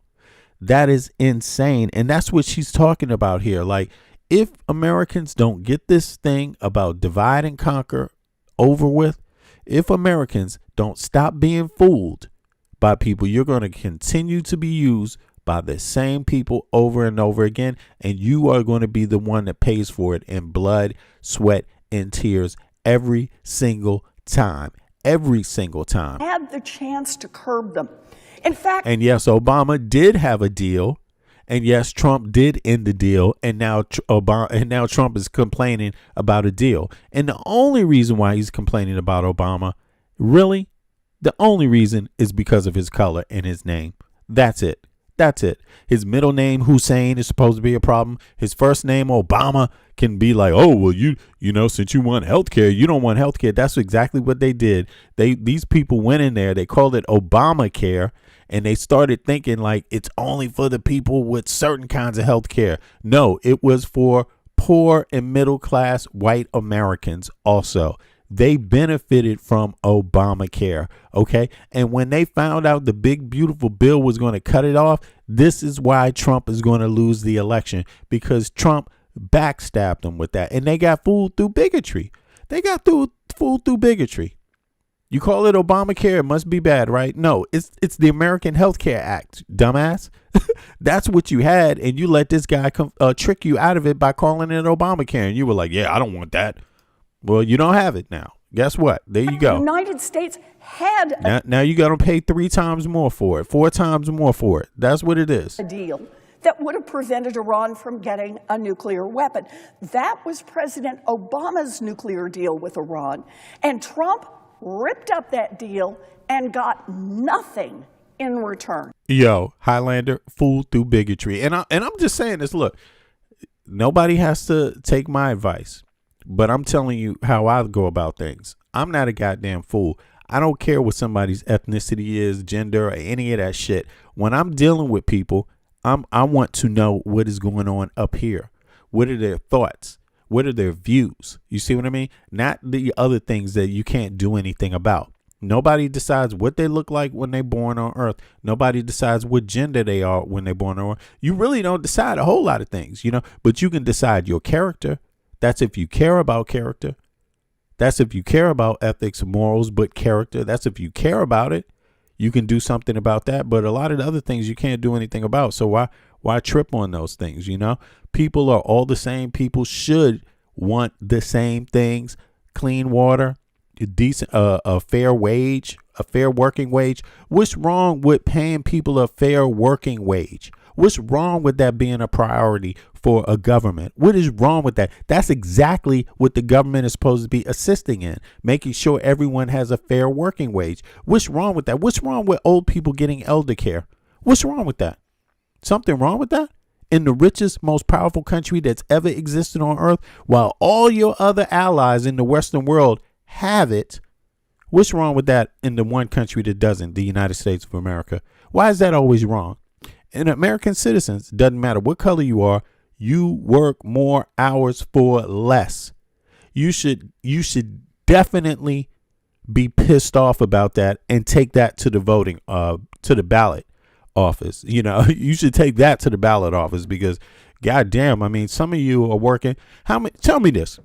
That is insane. And that's what she's talking about here. Like, if Americans don't get this thing about divide and conquer over with, if Americans don't stop being fooled by people, you're going to continue to be used by the same people over and over again. And you are going to be the one that pays for it in blood, sweat, and tears every single time. Every single time. Had the chance to curb them. In fact, and yes, Obama did have a deal. And yes, Trump did end the deal, and now Trump is complaining about a deal. And the only reason why he's complaining about Obama, really, the only reason is because of his color and his name. That's it. That's it. His middle name, Hussein, is supposed to be a problem. His first name, Obama, can be like, oh, well, you since you want health care, you don't want health care. That's exactly what they did. These people went in there. They called it Obamacare. And they started thinking like it's only for the people with certain kinds of health care. No, it was for poor and middle class white Americans also. They benefited from Obamacare, okay? And when they found out the big, beautiful bill was going to cut it off, this is why Trump is going to lose the election, because Trump backstabbed them with that. And they got fooled through bigotry. Fooled through bigotry. You call it Obamacare, it must be bad, right? No, it's the American Health Care Act, dumbass. That's what you had, and you let this guy trick you out of it by calling it Obamacare. And you were like, yeah, I don't want that. Well, you don't have it now. Guess what? There you go. The United States had now you got to pay 3 times more for it, 4 times more for it. That's what it is. a deal that would have prevented Iran from getting a nuclear weapon. That was President Obama's nuclear deal with Iran. And Trump ripped up that deal and got nothing in return. Yo, Highlander, fooled through bigotry. And I'm just saying this, look, nobody has to take my advice, but I'm telling you how I go about things. I'm not a goddamn fool. I don't care what somebody's ethnicity is, gender, or any of that shit. When I'm dealing with people, I want to know what is going on up here. What are their thoughts? What are their views? You see what I mean? Not the other things that you can't do anything about. Nobody decides what they look like when they're born on Earth. Nobody decides what gender they are when they're born on Earth. You really don't decide a whole lot of things, but you can decide your character. That's if you care about character. That's if you care about ethics, morals, but character. That's if you care about it. You can do something about that. But a lot of the other things you can't do anything about. So why trip on those things? People are all the same. People should want the same things: clean water, a fair wage, a fair working wage. What's wrong with paying people a fair working wage? What's wrong with that being a priority for a government? What is wrong with that? That's exactly what the government is supposed to be assisting in, making sure everyone has a fair working wage. What's wrong with that? What's wrong with old people getting elder care? What's wrong with that? Something wrong with that? In the richest, most powerful country that's ever existed on earth, while all your other allies in the Western world have it, what's wrong with that in the one country that doesn't, the United States of America? Why is that always wrong? And American citizens, doesn't matter what color you are, you work more hours for less. You should definitely be pissed off about that and take that to the voting, to the ballot office. You should take that to the ballot office, because goddamn, I mean, some of you are working. Tell me this.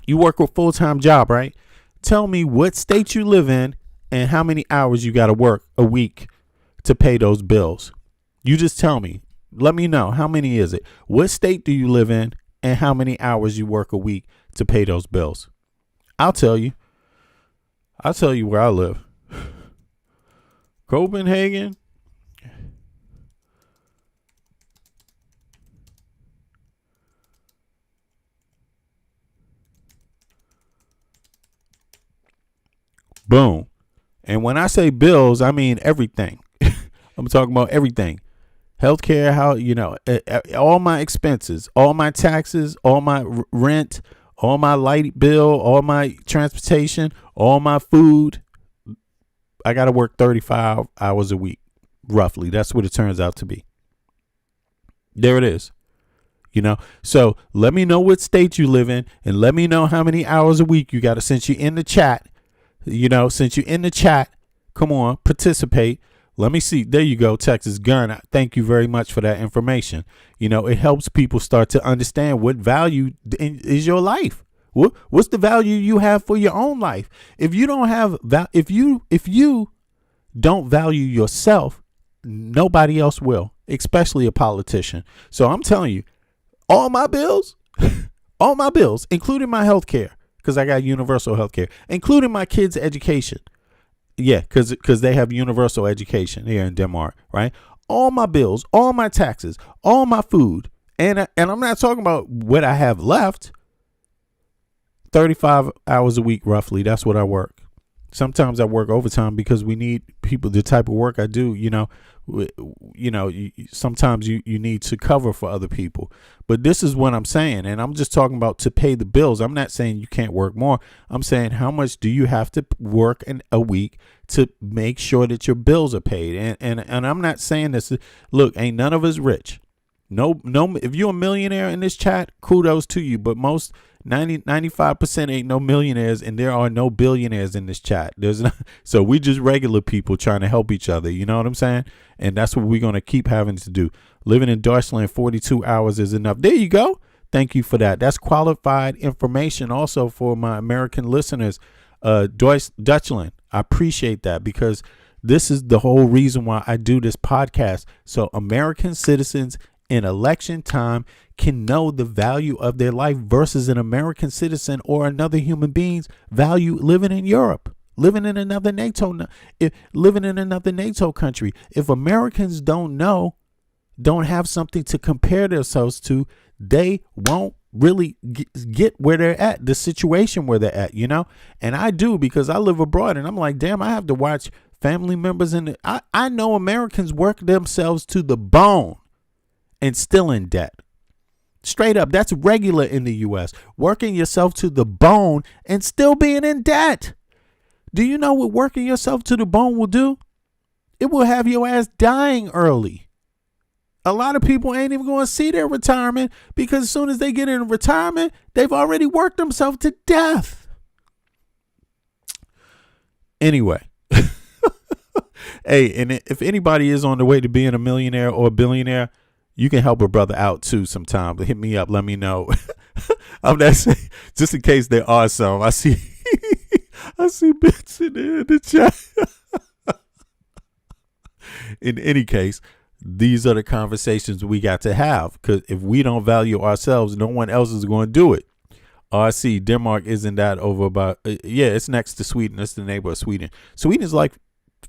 You work a full-time job, right? Tell me what state you live in and how many hours you got to work a week to pay those bills. You just tell me. Let me know. How many is it? What state do you live in and how many hours you work a week to pay those bills? I'll tell you. I'll tell you where I live. Copenhagen. Boom. And when I say bills, I mean everything. I'm talking about everything. Healthcare, all my expenses, all my taxes, all my rent, all my light bill, all my transportation, all my food. I got to work 35 hours a week, roughly. That's what it turns out to be. There it is. So let me know what state you live in, and let me know how many hours a week you got to, since you're in the chat. Come on, participate. Let me see. There you go, Texas Gun. Thank you very much for that information. It helps people start to understand what value is your life. What's the value you have for your own life? If you don't have if you don't value yourself, nobody else will, especially a politician. So I'm telling you, all my bills, including my health care, because I got universal health care, including my kids' education. Yeah, because they have universal education here in Denmark, right? All my bills, all my taxes, all my food, and I'm not talking about what I have left. 35 hours a week, roughly. That's what I work. Sometimes I work overtime because we need people. The type of work I do, sometimes you need to cover for other people. But this is what I'm saying, and I'm just talking about to pay the bills. I'm not saying you can't work more. I'm saying how much do you have to work in a week to make sure that your bills are paid. And I'm not saying this. Look, ain't none of us rich. No, if you're a millionaire in this chat, kudos to you. But most 95% ain't no millionaires, and there are no billionaires in this chat. So we just regular people trying to help each other. You know what I'm saying? And that's what we're going to keep having to do. Living in Deutschland 42 hours is enough. There you go. Thank you for that. That's qualified information also for my American listeners. Deutschland, I appreciate that, because this is the whole reason why I do this podcast. So American citizens in election time can know the value of their life versus an American citizen or another human being's value living in Europe, living in another NATO country. If Americans don't have something to compare themselves to, they won't really get where they're at, the situation where they're at, you know? And I do, because I live abroad, and I'm like, damn, I have to watch family members I know Americans work themselves to the bone and still in debt. Straight up, that's regular in the U.S. Working yourself to the bone and still being in debt. Do you know what working yourself to the bone will do? It will have your ass dying early. A lot of people ain't even going to see their retirement, because as soon as they get in retirement, they've already worked themselves to death. Anyway. Hey, and if anybody is on the way to being a millionaire or a billionaire, you can help a brother out too sometime. Hit me up. Let me know. I'm not saying, just in case there are some. I see bits in there in the chat. In any case, these are the conversations we got to have, because if we don't value ourselves, no one else is going to do it. RC, Denmark isn't that over about, yeah, it's next to Sweden. It's the neighbor of Sweden. Sweden is like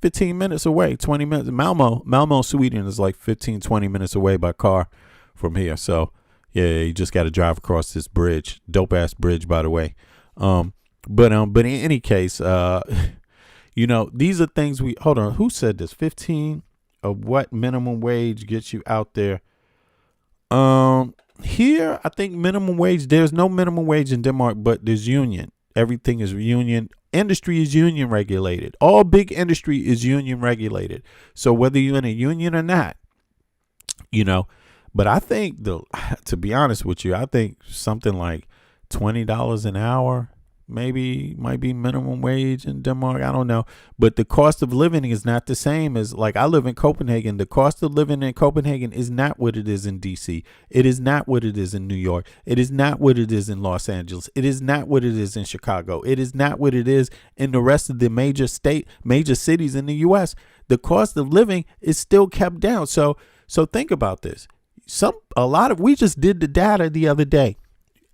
15 minutes away, 20 minutes. Malmo, Sweden is like 15, 20 minutes away by car from here. So, yeah, you just got to drive across this bridge. Dope ass bridge, by the way. But in any case, you know, these are things hold on. Who said this? 15 of what minimum wage gets you out there? Here, I think minimum wage, there's no minimum wage in Denmark, but there's union. Everything is union. Industry is union regulated. All big industry is union regulated. So whether you're in a union or not, you know, but I think to be honest with you, I think something like $20 an hour maybe might be minimum wage in Denmark. I don't know. But the cost of living is not the same as, like, I live in Copenhagen. The cost of living in Copenhagen is not what it is in DC. It is not what it is in New York. It is not what it is in Los Angeles. It is not what it is in Chicago. It is not what it is in the rest of the major cities in the US. The cost of living is still kept down. So think about this. We just did the data the other day.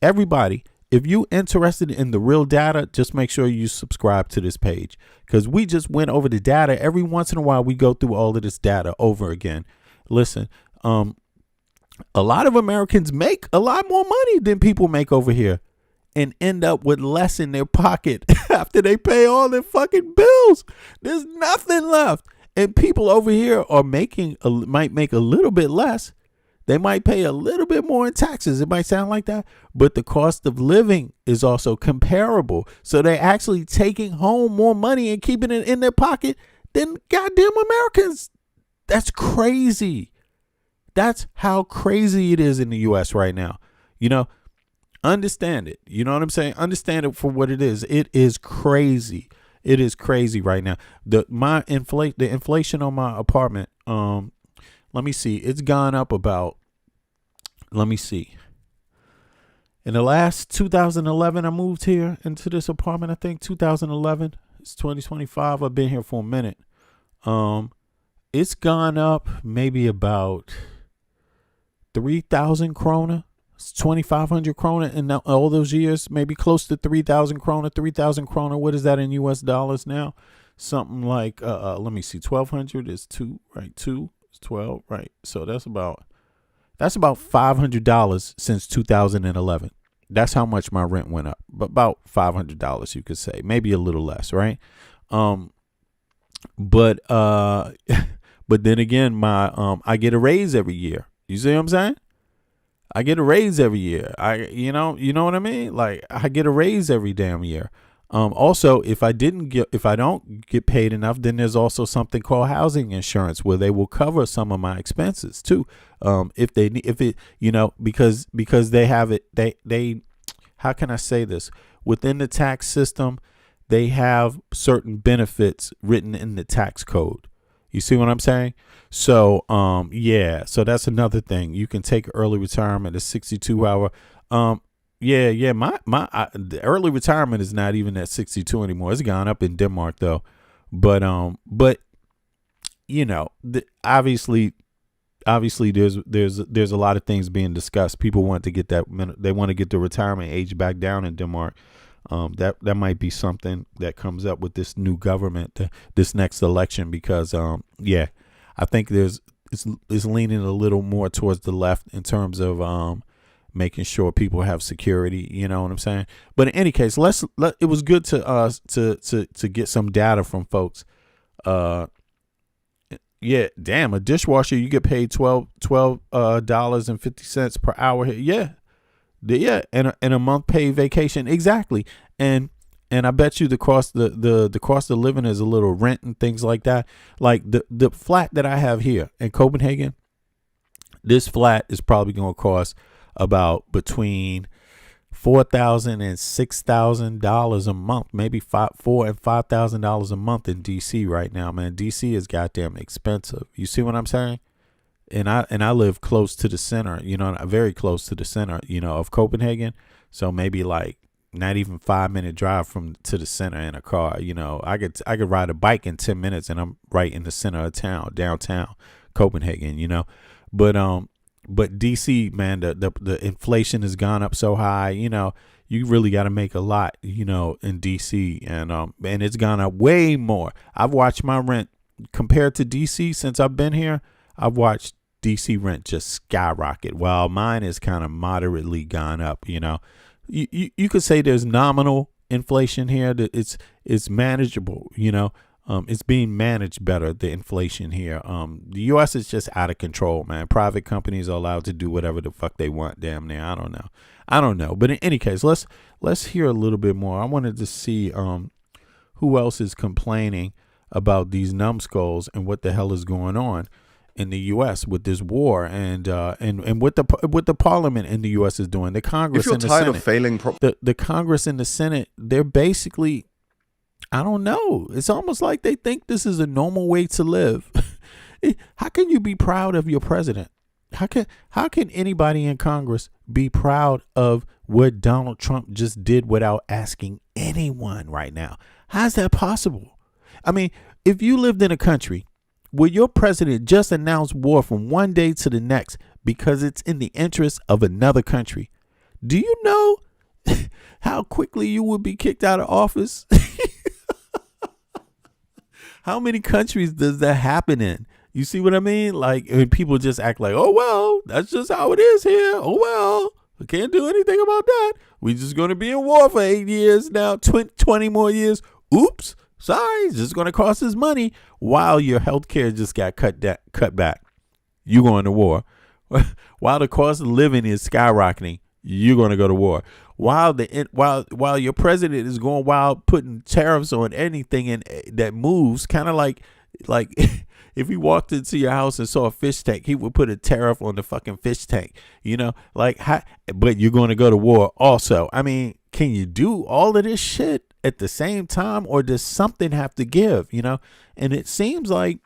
Everybody, if you're interested in the real data, just make sure you subscribe to this page, because we just went over the data. Every once in a while, we go through all of this data over again. Listen, a lot of Americans make a lot more money than people make over here and end up with less in their pocket after they pay all their fucking bills. There's nothing left. And people over here are might make a little bit less. They might pay a little bit more in taxes. It might sound like that, but the cost of living is also comparable. So they're actually taking home more money and keeping it in their pocket than goddamn Americans. That's crazy. That's how crazy it is in the U.S. right now. You know, understand it. You know what I'm saying? Understand it for what it is. It is crazy. It is crazy right now. The inflation on my apartment, let me see. It's gone up about, let me see. In the last 2011, I moved here into this apartment. I think 2011. It's 2025. I've been here for a minute. It's gone up maybe about 3,000 krona. It's 2,500 krona in all those years. Maybe close to 3,000 krona. 3,000 krona. What is that in U.S. dollars now? Something like, let me see. 1,200 is 2, right? 2. 12, right? So that's about $500 since 2011. That's how much my rent went up. But about $500, you could say, maybe a little less, right? But then again, I get a raise every year. You see what I'm saying? I get a raise every year. You know what I mean? Like, I get a raise every damn year. Also, if I don't get paid enough, then there's also something called housing insurance where they will cover some of my expenses too. Because they have it, they how can I say this? Within the tax system, they have certain benefits written in the tax code. You see what I'm saying? So, so that's another thing. You can take early retirement, a 62-hour. The early retirement is not even at 62 anymore. It's gone up in Denmark though. But obviously there's a lot of things being discussed. People want to get they want to get the retirement age back down in Denmark. That might be something that comes up with this new government, this next election, because I think it's leaning a little more towards the left in terms of making sure people have security. You know what I'm saying? But in any case, it was good to get some data from folks. A dishwasher, you get paid $12.50 per hour here. And a month paid vacation, exactly. And I bet you the cost of living is a little rent and things like that. Like the flat that I have here in Copenhagen, this flat is probably going to cost about between $4,000 and $6,000 a month, maybe $4,000 and $5,000 a month in DC right now, man. DC is goddamn expensive. You see what I'm saying? And I live close to the center, very close to the center, of Copenhagen. So maybe like not even 5-minute drive to the center in a car. I could ride a bike in 10 minutes and I'm right in the center of town, downtown Copenhagen, But DC, man, the inflation has gone up so high, you really got to make a lot, in DC, and it's gone up way more. I've watched my rent compared to DC since I've been here. I've watched DC rent just skyrocket, while mine is kind of moderately gone up. You could say there's nominal inflation here. That it's manageable. It's being managed better, the inflation here. The U.S. is just out of control, man. Private companies are allowed to do whatever the fuck they want, damn near. I don't know. But in any case, let's hear a little bit more. I wanted to see who else is complaining about these numbskulls and what the hell is going on in the U.S. with this war and what the Parliament in the U.S. is doing. The Congress and the Senate. The Congress and the Senate, they're basically, I don't know. It's almost like they think this is a normal way to live. How can you be proud of your president? How can anybody in Congress be proud of what Donald Trump just did without asking anyone right now? How's that possible? I mean, if you lived in a country where your president just announced war from one day to the next because it's in the interest of another country, do you know how quickly you would be kicked out of office? How many countries does that happen in? You see what I mean? Like, when people just act like, oh, well, that's just how it is here. Oh, well, I can't do anything about that. We're just going to be in war for 8 years now, 20 more years. Oops, sorry, it's just going to cost us money, while your health care just got cut back. You going to war. While the cost of living is skyrocketing, you're going to go to war. While your president is going wild, putting tariffs on anything that moves, kind of like if he walked into your house and saw a fish tank, he would put a tariff on the fucking fish tank, but you're going to go to war also. I mean, can you do all of this shit at the same time, or does something have to give, And it seems like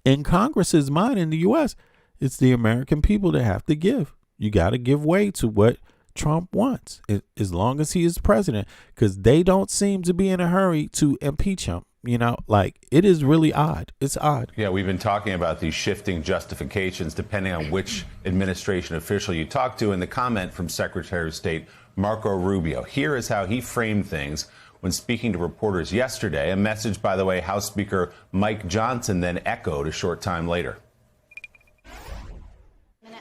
in Congress's mind in the U.S., it's the American people that have to give. You got to give way to what Trump wants, as long as he is president, because they don't seem to be in a hurry to impeach him. It is really odd. It's odd. Yeah, we've been talking about these shifting justifications depending on which administration official you talk to, and the comment from Secretary of State Marco Rubio. Here is how he framed things when speaking to reporters yesterday, a message, by the way, House Speaker Mike Johnson then echoed a short time later.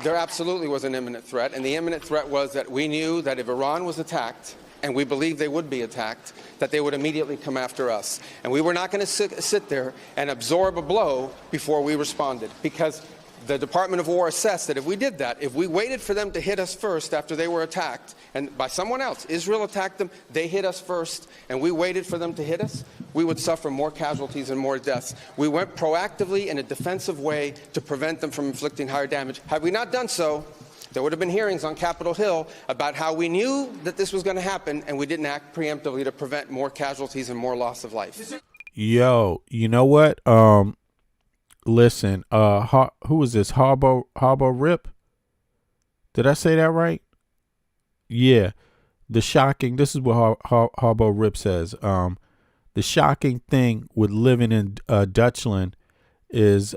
There absolutely was an imminent threat, and the imminent threat was that we knew that if Iran was attacked, and we believed they would be attacked, that they would immediately come after us. And we were not going to sit there and absorb a blow before we responded, because The Department of War assessed that if we did that, if we waited for them to hit us first after they were attacked, and by someone else, Israel attacked them, they hit us first, and we waited for them to hit us, we would suffer more casualties and more deaths. We went proactively in a defensive way to prevent them from inflicting higher damage. Had we not done so, there would have been hearings on Capitol Hill about how we knew that this was going to happen, and we didn't act preemptively to prevent more casualties and more loss of life. Yo, you know what? Listen, who was this? Harbo Rip? Did I say that right? Yeah. This is what Harbo Rip says. The shocking thing with living in Dutchland is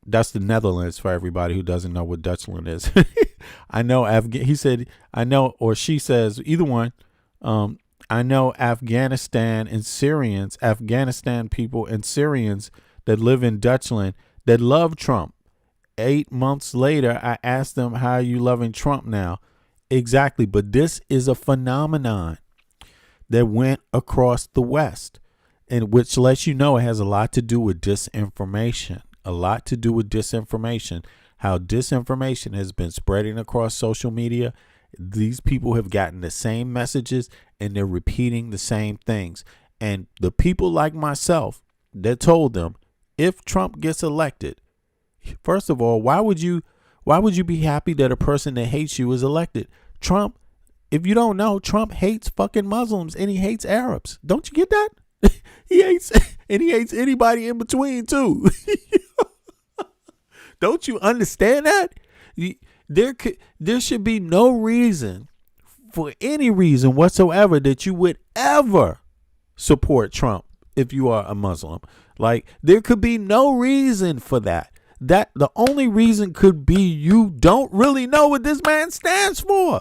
that's the Netherlands for everybody who doesn't know what Dutchland is. I know he said I know, or she says, either one. I know Afghanistan people and Syrians that live in Dutchland that love Trump. 8 months later, I asked them, how are you loving Trump now? Exactly. But this is a phenomenon that went across the West, and which lets you know it has a lot to do with disinformation. How disinformation has been spreading across social media. These people have gotten the same messages and they're repeating the same things. And the people like myself that told them, if Trump gets elected, first of all, why would you be happy that a person that hates you is elected? Trump, if you don't know, Trump hates fucking Muslims and he hates Arabs. Don't you get that? He hates anybody in between too. Don't you understand that? There should be no reason, for any reason whatsoever, that you would ever support Trump if you are a Muslim. Like, there could be no reason for that. That the only reason could be you don't really know what this man stands for.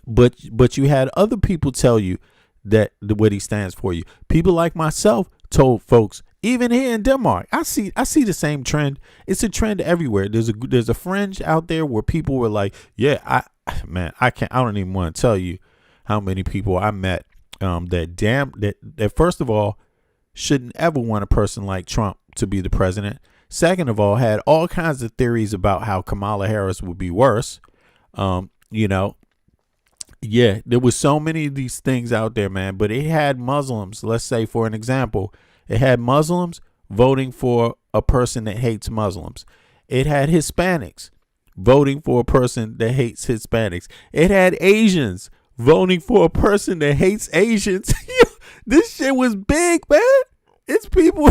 But you had other people tell you that what he stands for. You people like myself told folks, even here in Denmark, I see the same trend. It's a trend everywhere. There's a fringe out there where people were like, yeah, I don't even want to tell you how many people I met that first of all shouldn't ever want a person like Trump to be the president. Second of all, had all kinds of theories about how Kamala Harris would be worse. Yeah, there was so many of these things out there, man. But it had Muslims, let's say for an example, it had Muslims voting for a person that hates Muslims. It had Hispanics voting for a person that hates Hispanics. It had Asians voting for a person that hates Asians. This shit was big, man. It's people.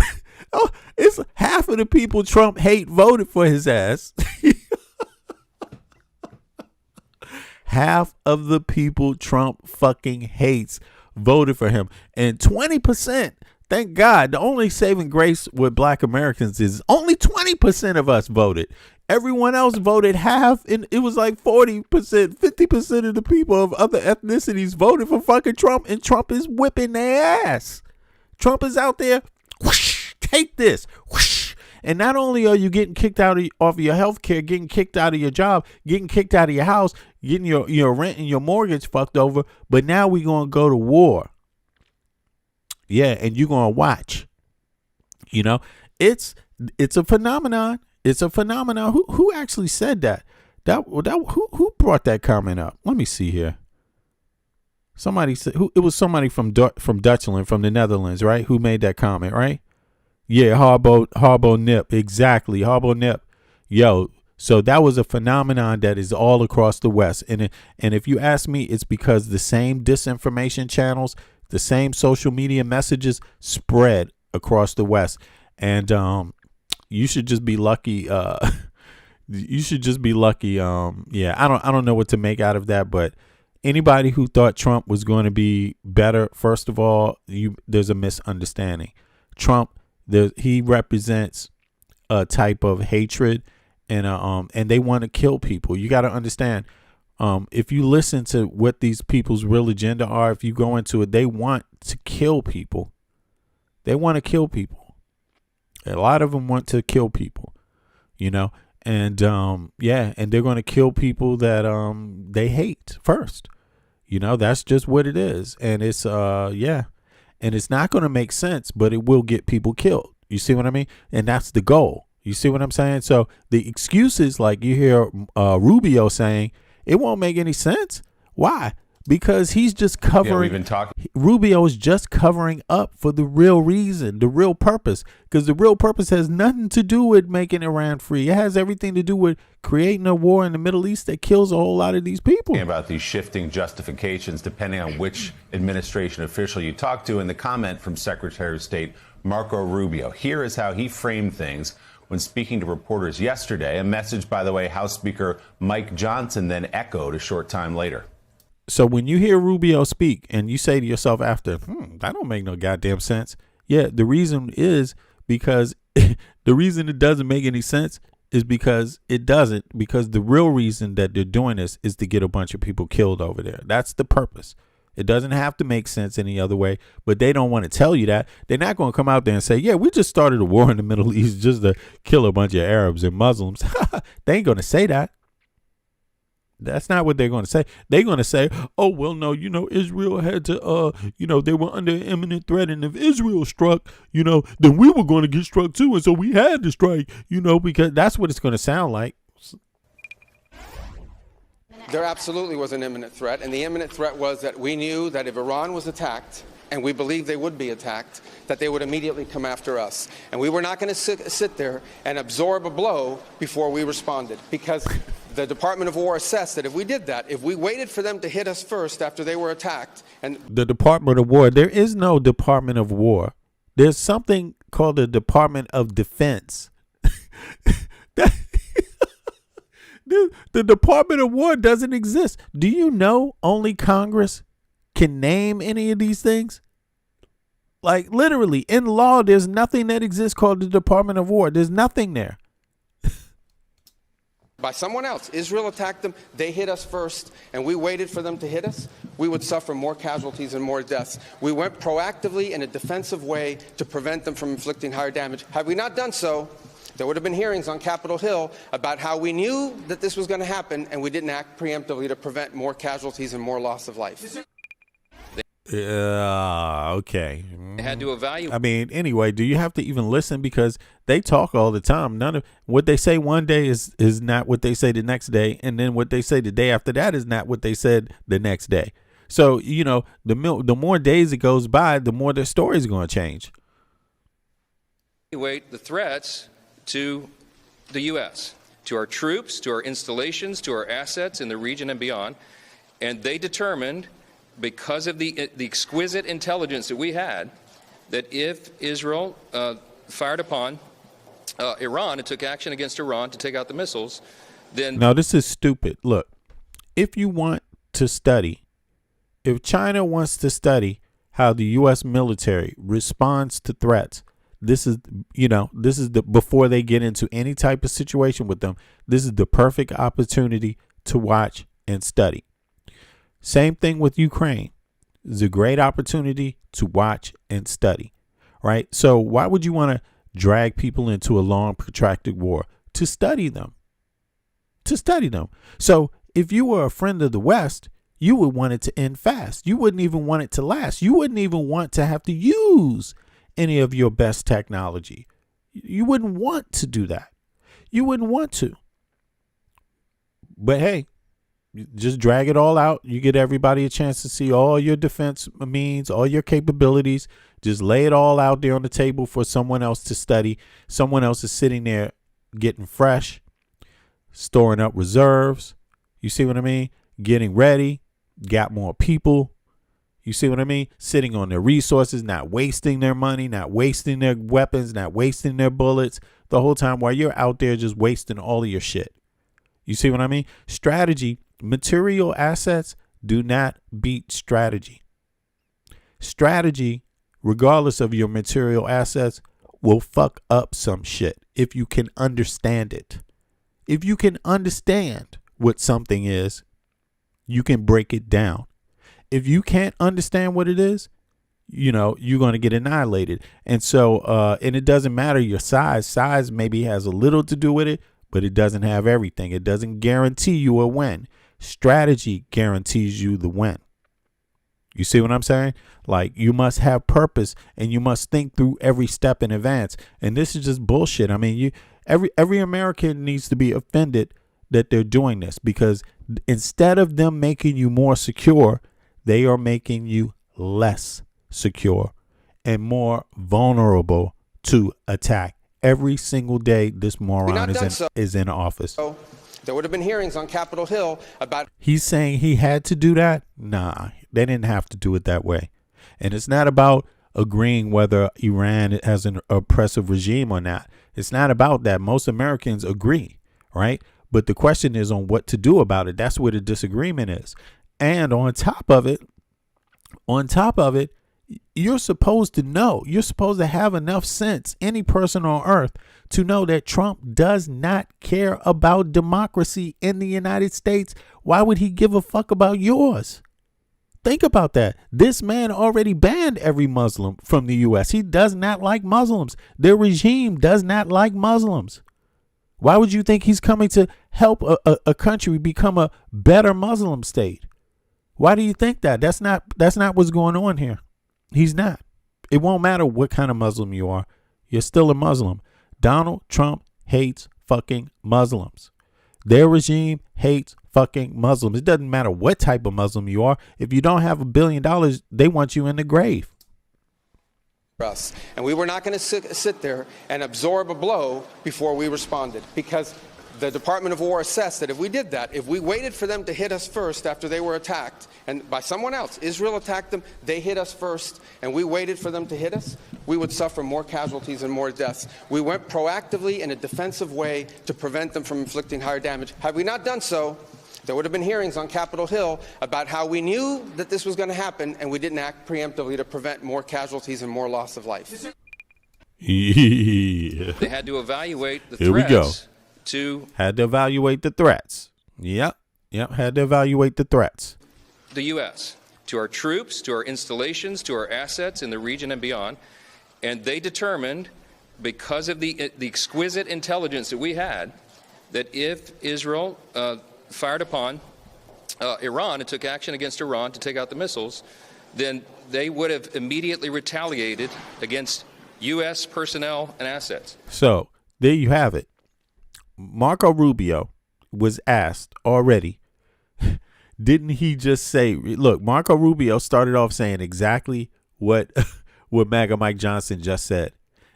Oh, it's half of the people Trump hate voted for his ass. Half of the people Trump fucking hates voted for him. And 20%, thank God, the only saving grace with black Americans is only 20% of us voted. Everyone else voted half, and it was like 40%, 50% of the people of other ethnicities voted for fucking Trump, and Trump is whipping their ass. Trump is out there, whoosh, take this, whoosh. And not only are you getting kicked out off your health care, getting kicked out of your job, getting kicked out of your house, getting your rent and your mortgage fucked over, but now we're going to go to war. Yeah, and you're going to watch. You know, it's a phenomenon. It's a phenomenon. Who actually said that? Who brought that comment up? Let me see here. Somebody said it was somebody from Dutchland, from the Netherlands, right? Who made that comment, right? Yeah, Harbo Nip, exactly, Harbo Nip. Yo, so that was a phenomenon that is all across the West, and if you ask me, it's because the same disinformation channels, the same social media messages spread across the West, and you should just be lucky. You should just be lucky. Yeah, I don't know what to make out of that, but anybody who thought Trump was going to be better, first of all, there's a misunderstanding. Trump. He represents a type of hatred and they want to kill people. You got to understand, if you listen to what these people's real agenda are, if you go into it, they want to kill people. They want to kill people. A lot of them want to kill people, you know, and yeah, and they're going to kill people that they hate first. You know, that's just what it is. And it's yeah. And it's not going to make sense, but it will get people killed. You see what I mean? And that's the goal. You see what I'm saying? So the excuses, like you hear Rubio saying, it won't make any sense. Why? Because he's just covering. we've been talking. Rubio is just covering up for the real reason, the real purpose. Because the real purpose has nothing to do with making Iran free. It has everything to do with creating a war in the Middle East that kills a whole lot of these people. About these shifting justifications depending on which administration official you talk to, and the comment from Secretary of State Marco Rubio. Here is how he framed things when speaking to reporters yesterday. A message, by the way, House Speaker Mike Johnson then echoed a short time later. So when you hear Rubio speak and you say to yourself after, that don't make no goddamn sense. Yeah, the reason is because the reason it doesn't make any sense is because it doesn't, because the real reason that they're doing this is to get a bunch of people killed over there. That's the purpose. It doesn't have to make sense any other way, but they don't want to tell you that. They're not going to come out there and say, yeah, we just started a war in the Middle East just to kill a bunch of Arabs and Muslims. They ain't going to say that. That's not what they're going to say. They're going to say, oh, well, no, Israel had to, they were under imminent threat. And if Israel struck, then we were going to get struck too. And so we had to strike, because that's what it's going to sound like. There absolutely was an imminent threat. And the imminent threat was that we knew that if Iran was attacked, and we believed they would be attacked, that they would immediately come after us. And we were not going to sit there and absorb a blow before we responded, because the Department of War assessed that if we did that, if we waited for them to hit us first after they were attacked, and the Department of War, there is no Department of War. There's something called the Department of Defense. The Department of War doesn't exist. Do you know only Congress can name any of these things? Like literally in law, there's nothing that exists called the Department of War. There's nothing there. by someone else. Israel attacked them. They hit us first, and we waited for them to hit us. We would suffer more casualties and more deaths. We went proactively in a defensive way to prevent them from inflicting higher damage. Had we not done so, there would have been hearings on Capitol Hill about how we knew that this was going to happen, and we didn't act preemptively to prevent more casualties and more loss of life. Okay. They had to evaluate. I mean, anyway, do you have to even listen? Because they talk all the time. None of what they say one day is not what they say the next day. And then what they say the day after that is not what they said the next day. So, you know, the more days it goes by, the more their story's going to change. Evaluate the threats to the U.S., to our troops, to our installations, to our assets in the region and beyond. And they determined, because of the exquisite intelligence that we had, that if Israel fired upon Iran and took action against Iran to take out the missiles, then... Now, this is stupid. Look, if you want to study, if China wants to study how the U.S. military responds to threats, this is, you know, this is the, before they get into any type of situation with them, this is the perfect opportunity to watch and study. Same thing with Ukraine. It's a great opportunity to watch and study, right? So why would you want to drag people into a long, protracted war? To study them. To study them. So if you were a friend of the West, you would want it to end fast. You wouldn't even want it to last. You wouldn't even want to have to use any of your best technology. You wouldn't want to do that. You wouldn't want to. But hey, just drag it all out. You get everybody a chance to see all your defense means, all your capabilities. Just lay it all out there on the table for someone else to study. Someone else is sitting there getting fresh, storing up reserves. You see what I mean? Getting ready, got more people. You see what I mean? Sitting on their resources, not wasting their money, not wasting their weapons, not wasting their bullets the whole time while you're out there just wasting all of your shit. You see what I mean? Strategy. Material assets do not beat strategy. Strategy, regardless of your material assets, will fuck up some shit if you can understand it. If you can understand what something is, you can break it down. If you can't understand what it is, you know, you're going to get annihilated. And so, and it doesn't matter your size. Size maybe has a little to do with it, but it doesn't have everything. It doesn't guarantee you a win. Strategy guarantees you the win. You see what I'm saying? Like, you must have purpose and you must think through every step in advance. And this is just bullshit. I mean, every American needs to be offended that they're doing this, because instead of them making you more secure, they are making you less secure and more vulnerable to attack. Every single day this moron is in office. There would have been hearings on Capitol Hill about. He's saying he had to do that? Nah, they didn't have to do it that way. And it's not about agreeing whether Iran has an oppressive regime or not. It's not about that. Most Americans agree, right? But the question is on what to do about it. That's where the disagreement is. And on top of it, you're supposed to know. You're supposed to have enough sense, any person on earth, to know that Trump does not care about democracy in the United States. Why would he give a fuck about yours? Think about that. This man already banned every Muslim from the U.S. He does not like Muslims. Their regime does not like Muslims. Why would you think he's coming to help a country become a better Muslim state? Why do you think that? That's not what's going on here. He's not. It won't matter what kind of Muslim you are. You're still a Muslim. Donald Trump hates fucking Muslims. Their regime hates fucking Muslims. It doesn't matter what type of Muslim you are. If you don't have $1 billion, they want you in the grave. Us. And we were not going to sit there and absorb a blow before we responded, because the Department of War assessed that if we did that, if we waited for them to hit us first after they were attacked, and by someone else, Israel attacked them, they hit us first, and we waited for them to hit us, we would suffer more casualties and more deaths. We went proactively in a defensive way to prevent them from inflicting higher damage. Had we not done so, there would have been hearings on Capitol Hill about how we knew that this was going to happen, and we didn't act preemptively to prevent more casualties and more loss of life. Yeah. They had to evaluate the Here we go. threats Had to evaluate the threats. Yep. Had to evaluate the threats. the U.S., to our troops, to our installations, to our assets in the region and beyond. And they determined, because of the exquisite intelligence that we had, that if Israel fired upon Iran and took action against Iran to take out the missiles, then they would have immediately retaliated against U.S. personnel and assets. So there you have it. Marco Rubio was asked already. Didn't he just say, look, Marco Rubio started off saying exactly what MAGA Mike Johnson just said.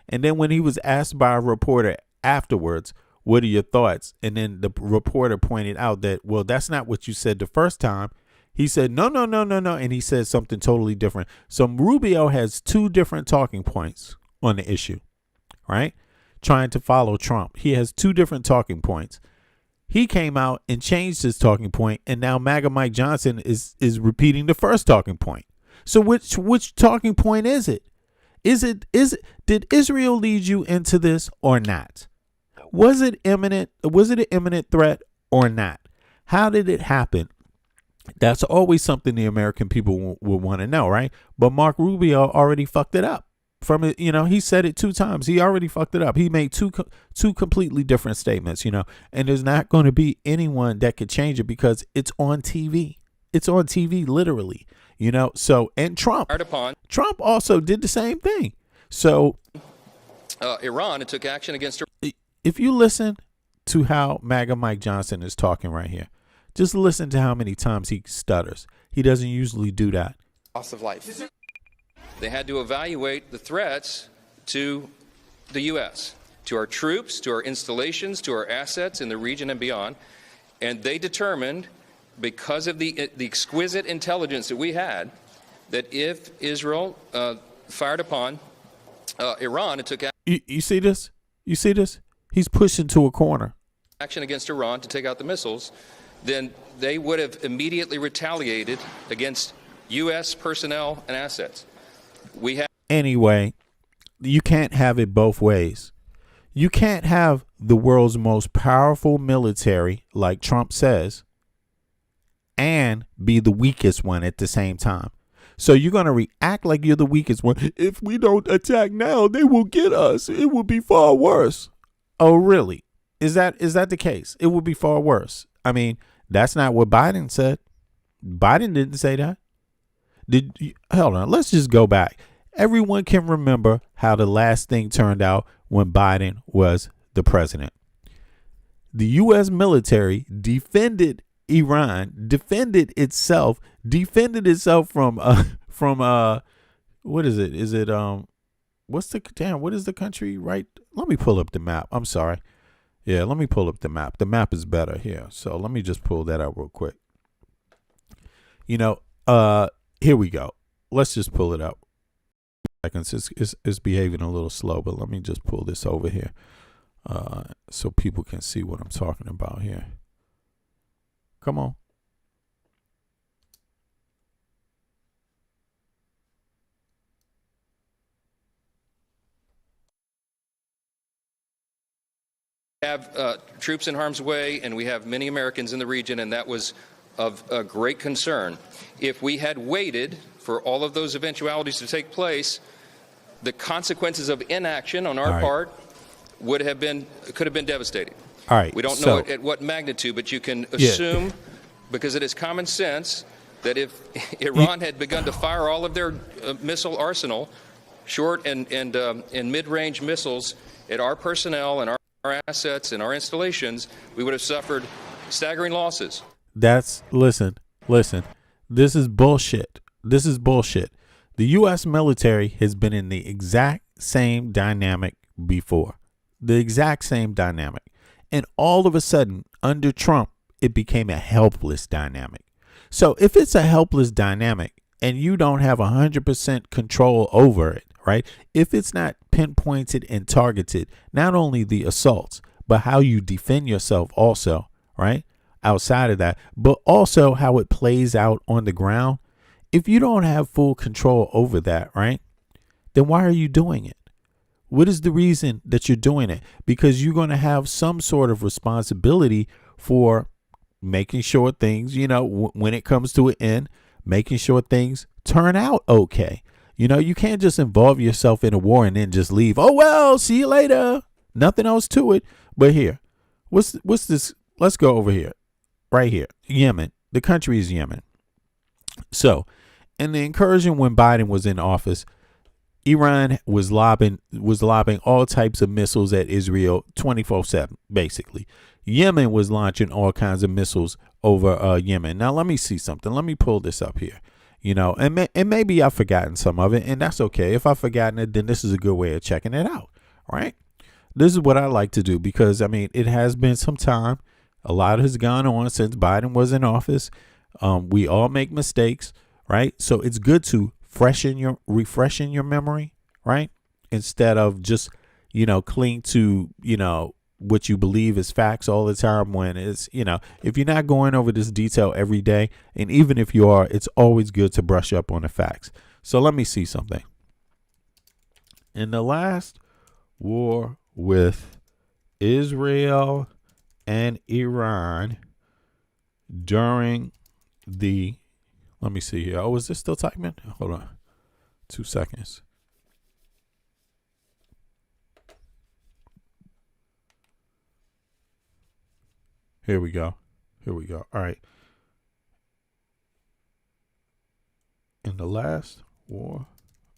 And then when he was asked by a reporter afterwards, what are your thoughts? And then the reporter pointed out that, well, that's not what you said the first time. He said, no. And he said something totally different. So Rubio has two different talking points on the issue, right? Trying to follow Trump. He has two different talking points. He came out and changed his talking point, and now MAGA Mike Johnson is repeating the first talking point. So which talking point is it? Did Israel lead you into this or not? Was it imminent? Was it an imminent threat or not? How did it happen? That's always something the American people will want to know, right? But Mark Rubio already fucked it up. From it, he said it two times. He already fucked it up. He made two completely different statements, and there's not going to be anyone that could change it because it's on TV. It's on TV, literally, So, and Trump also did the same thing. So, Iran and took action against Iran. If you listen to how MAGA Mike Johnson is talking right here, just listen to how many times he stutters. He doesn't usually do that. Loss of life. They had to evaluate the threats to the U.S., to our troops, to our installations, to our assets in the region and beyond. And they determined, because of the exquisite intelligence that we had, that if Israel fired upon Iran and took you see this? You see this? He's pushing to a corner. Action against Iran to take out the missiles, then they would have immediately retaliated against U.S. personnel and assets. Anyway, you can't have it both ways. You can't have the world's most powerful military, like Trump says, and be the weakest one at the same time. So you're going to react like you're the weakest one. If we don't attack now, they will get us. It will be far worse. Oh, really? Is that the case? It will be far worse. I mean, that's not what Biden said. Biden didn't say that. Hold on, let's just go back. Everyone can remember how the last thing turned out when Biden was the president. The U.S. military defended Iran, defended itself from what is it? Is it what is the country, right? Let me pull up the map. I'm sorry. Yeah, let me pull up the map. The map is better here. So let me just pull that out real quick. Here we go. Let's just pull it up. It's behaving a little slow, but let me just pull this over here so people can see what I'm talking about here. Come on. Have troops in harm's way, and we have many Americans in the region, and that was of great concern. If we had waited for all of those eventualities to take place, the consequences of inaction on our part could have been devastating. All right. We don't know at what magnitude, but you can assume, because it is common sense, that if Iran had begun to fire all of their missile arsenal, short and mid-range missiles, at our personnel and our assets and our installations, we would have suffered staggering losses. Listen. This is bullshit. The U.S. military has been in the exact same dynamic before. The exact same dynamic. And all of a sudden, under Trump, it became a helpless dynamic. So if it's a helpless dynamic and you don't have 100% control over it, right? If it's not pinpointed and targeted, not only the assaults, but how you defend yourself also, right? Outside of that, but also how it plays out on the ground. If you don't have full control over that, right? Then why are you doing it? What is the reason that you're doing it? Because you're going to have some sort of responsibility for making sure things, when it comes to an end, making sure things turn out okay. You can't just involve yourself in a war and then just leave. Oh, well, see you later. Nothing else to it. But here, what's this? Let's go over here, right here. Yemen. The country is Yemen. So in the incursion when Biden was in office, Iran was lobbing all types of missiles at Israel 24/7, basically. Yemen was launching all kinds of missiles over Yemen. Now, let me see something. Let me pull this up here. And maybe I've forgotten some of it, and that's okay. If I've forgotten it, then this is a good way of checking it out, right? This is what I like to do because, it has been some time. A lot has gone on since Biden was in office. We all make mistakes, right? So it's good to refreshing your memory, right? Instead of just, cling to, what you believe is facts all the time when it's, if you're not going over this detail every day, and even if you are, it's always good to brush up on the facts. So let me see something. In the last war with Israel and Iran during let me see here. Oh, is this still typing? Hold on. 2 seconds. Here we go. All right. In the last war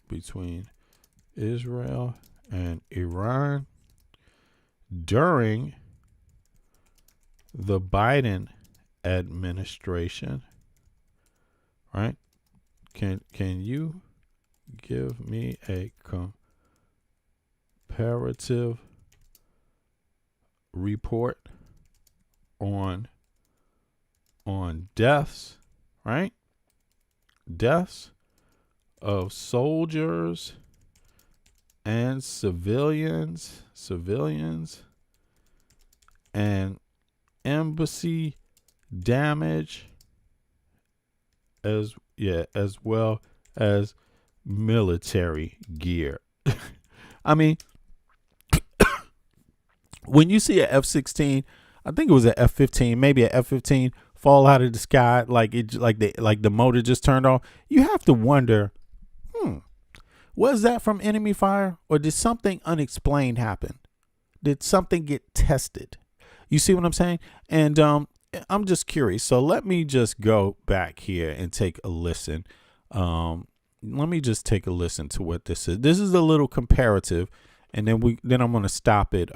between Israel and Iran during the Biden administration, right? Can you give me a comparative report on deaths, right? Deaths of soldiers and civilians and embassy damage as well as military gear. When you see a F-16, I think it was an F-15, maybe an F-15 fall out of the sky like the motor just turned off, you have to wonder, was that from enemy fire or did something unexplained happen? Did something get tested? You see what I'm saying? And I'm just curious. So let me just go back here and take a listen Let me just take a listen to what this is. This is a little comparative, and then I'm going to stop it.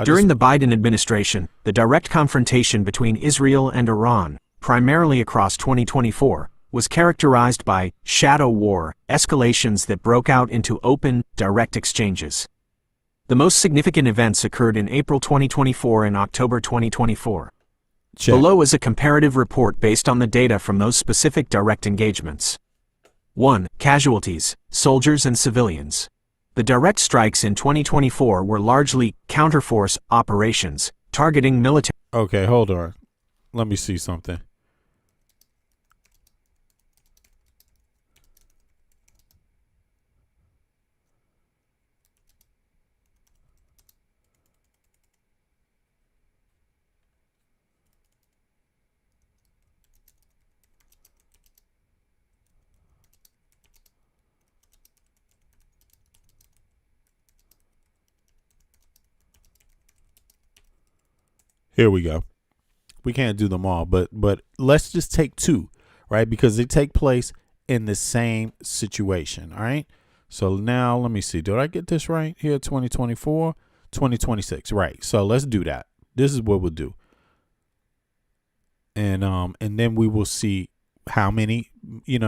During the Biden administration, the direct confrontation between Israel and Iran, primarily across 2024, was characterized by shadow war escalations that broke out into open, direct exchanges. The most significant events occurred in April 2024 and October 2024. Check. Below is a comparative report based on the data from those specific direct engagements. 1. Casualties, soldiers and civilians. The direct strikes in 2024 were largely counterforce operations, targeting military. Okay, hold on. Let me see something. Here we go. We can't do them all, but let's just take two, right? Because they take place in the same situation, all right? So now let me see. Did I get this right here? 2024, 2026, right? So let's do that. This is what we'll do. And then we will see how many,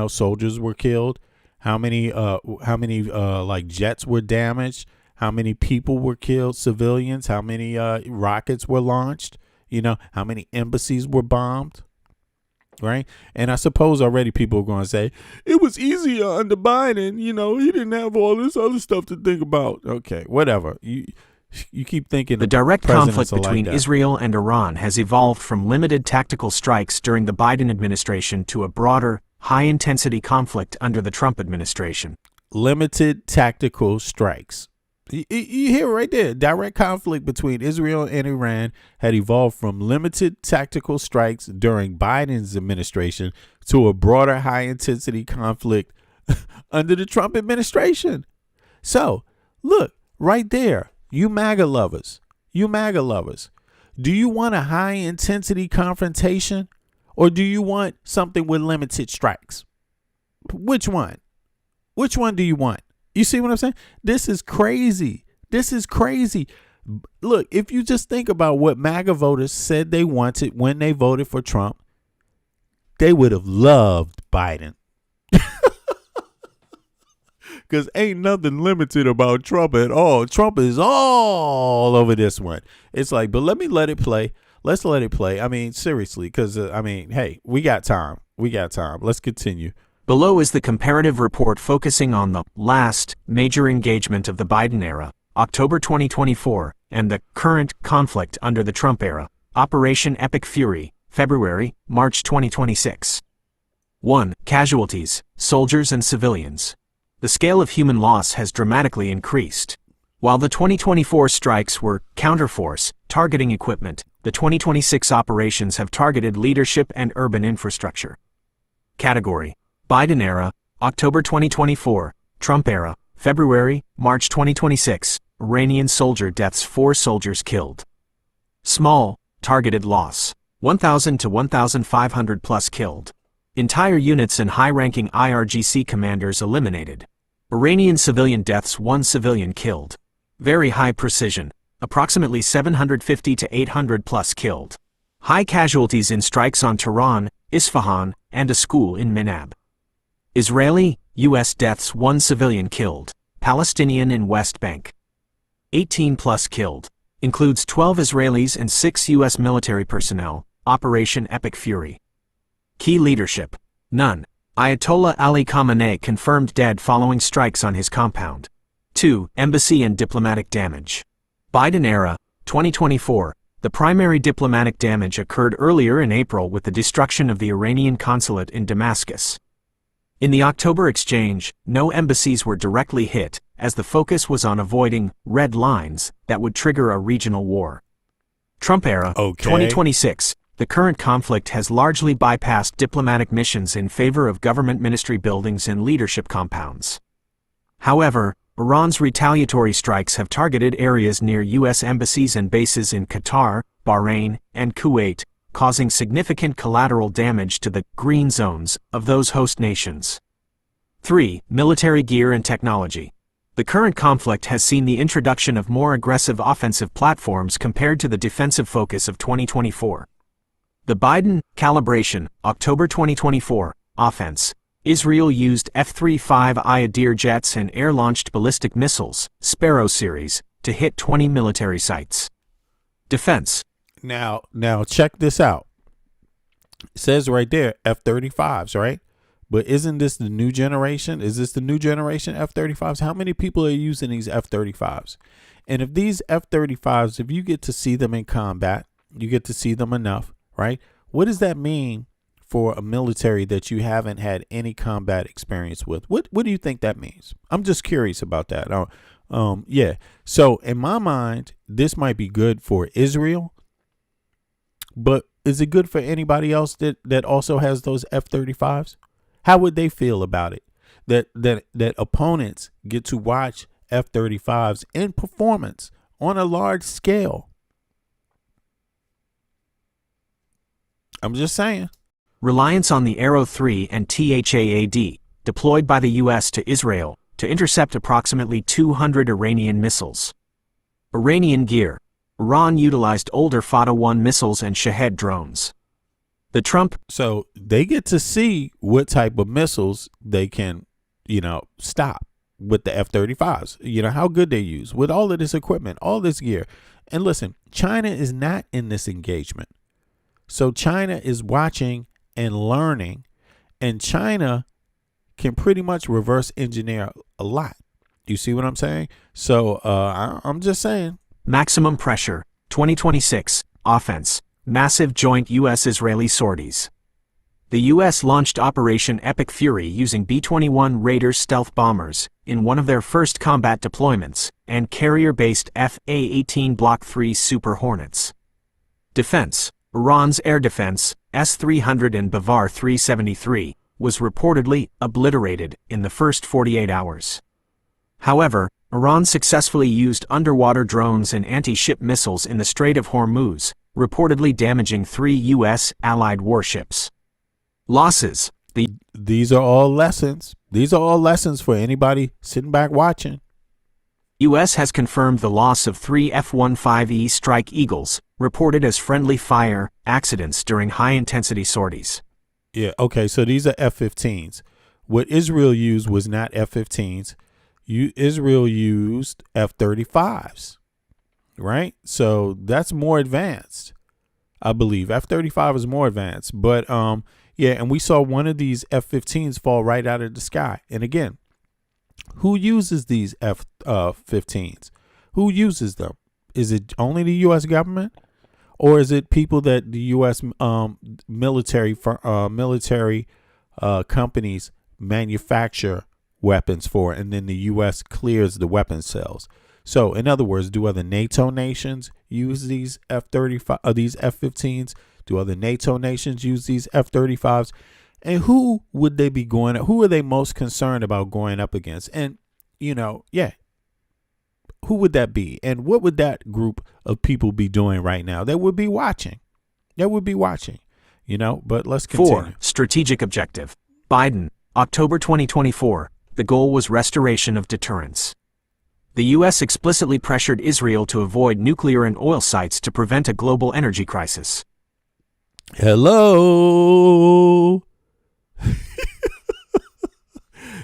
soldiers were killed, how many like jets were damaged, how many people were killed, civilians, how many rockets were launched, how many embassies were bombed, right? And I suppose already people are going to say, it was easier under Biden, he didn't have all this other stuff to think about. Okay, whatever. You keep thinking the direct conflict between like Israel and Iran has evolved from limited tactical strikes during the Biden administration to a broader, high-intensity conflict under the Trump administration. Limited tactical strikes. You hear it right there. Direct conflict between Israel and Iran had evolved from limited tactical strikes during Biden's administration to a broader high-intensity conflict under the Trump administration. So, look, right there, you MAGA lovers, do you want a high-intensity confrontation or do you want something with limited strikes? Which one? Which one do you want? You see what I'm saying? This is crazy. Look, if you just think about what MAGA voters said they wanted when they voted for Trump, they would have loved Biden. Because ain't nothing limited about Trump at all. Trump is all over this one. It's like, but let it play. Let's let it play. I mean, seriously, because, hey, we got time. Let's continue. Below is the comparative report focusing on the last major engagement of the Biden era, October 2024, and the current conflict under the Trump era, Operation Epic Fury, February, March 2026. 1. Casualties, soldiers and civilians. The scale of human loss has dramatically increased. While the 2024 strikes were counterforce, targeting equipment, the 2026 operations have targeted leadership and urban infrastructure. Category: Biden era, October 2024, Trump era, February, March 2026, Iranian soldier deaths, 4 soldiers killed. Small, targeted loss, 1,000 to 1,500 plus killed. Entire units and high-ranking IRGC commanders eliminated. Iranian civilian deaths, 1 civilian killed. Very high precision, approximately 750 to 800 plus killed. High casualties in strikes on Tehran, Isfahan, and a school in Minab. Israeli, U.S. deaths, 1 civilian killed, Palestinian in West Bank. 18 plus killed, includes 12 Israelis and 6 U.S. military personnel, Operation Epic Fury. Key leadership: none. Ayatollah Ali Khamenei confirmed dead following strikes on his compound. 2. Embassy and diplomatic damage. Biden era, 2024. The primary diplomatic damage occurred earlier in April with the destruction of the Iranian consulate in Damascus. In the October exchange, no embassies were directly hit, as the focus was on avoiding red lines that would trigger a regional war. Trump era, 2026. The current conflict has largely bypassed diplomatic missions in favor of government ministry buildings and leadership compounds. However, Iran's retaliatory strikes have targeted areas near U.S. embassies and bases in Qatar, Bahrain, and Kuwait, causing significant collateral damage to the green zones of those host nations. 3. Military gear and technology. The current conflict has seen the introduction of more aggressive offensive platforms compared to the defensive focus of 2024. The Biden calibration, October 2024, offense. Israel used F-35I Adir jets and air-launched ballistic missiles, Sparrow series, to hit 20 military sites. Defense. Now check this out. It says right there, F-35s, right? But isn't this the new generation? Is this the new generation F-35s? How many people are using these F-35s? And if these F-35s, if you get to see them in combat, you get to see them enough, right? What does that mean for a military that you haven't had any combat experience with? What do you think that means? I'm just curious about that. Yeah. So in my mind, this might be good for Israel, but is it good for anybody else that also has those F-35s? How would they feel about it? That opponents get to watch F-35s in performance on a large scale. I'm just saying. Reliance on the Arrow 3 and THAAD, deployed by the U.S. to Israel to intercept approximately 200 Iranian missiles. Iranian gear. Iran utilized older Fatah-1 missiles and Shahed drones. The Trump. So they get to see what type of missiles they can, stop with the F-35s. How good they use with all of this equipment, all this gear. And listen, China is not in this engagement. So China is watching and learning, and China can pretty much reverse engineer a lot. You see what I'm saying? So I'm just saying. Maximum pressure, 2026, offense. Massive joint U.S.-Israeli sorties. The U.S. launched Operation Epic Fury using B-21 Raider stealth bombers in one of their first combat deployments, and carrier-based F/A-18 Block 3 Super Hornets. Defense. Iran's air defense, S-300 and Bavar 373, was reportedly obliterated in the first 48 hours. However, Iran successfully used underwater drones and anti-ship missiles in the Strait of Hormuz, reportedly damaging 3 U.S. allied warships. Losses. These are all lessons. These are all lessons for anybody sitting back watching. U.S. has confirmed the loss of 3 F-15E Strike Eagles, reported as friendly fire accidents during high-intensity sorties. Yeah, okay, so these are F-15s. What Israel used was not F-15s. Israel used F-35s, right? So that's more advanced, I believe. F-35 is more advanced. But, yeah, and we saw one of these F-15s fall right out of the sky. And again, who uses these F-15s? Who uses them? Is it only the U.S. government? Or is it people that the U.S. military companies manufacture weapons for, and then the U.S. clears the weapon sales? So, in other words, do other NATO nations use these F-35, these F-15s? Do other NATO nations use these F-35s? And who would they be going at? Who are they most concerned about going up against? And, who would that be? And what would that group of people be doing right now? They would be watching. But let's continue. 4. Strategic objective. Biden, October 2024. The goal was restoration of deterrence. The U.S. explicitly pressured Israel to avoid nuclear and oil sites to prevent a global energy crisis. Hello.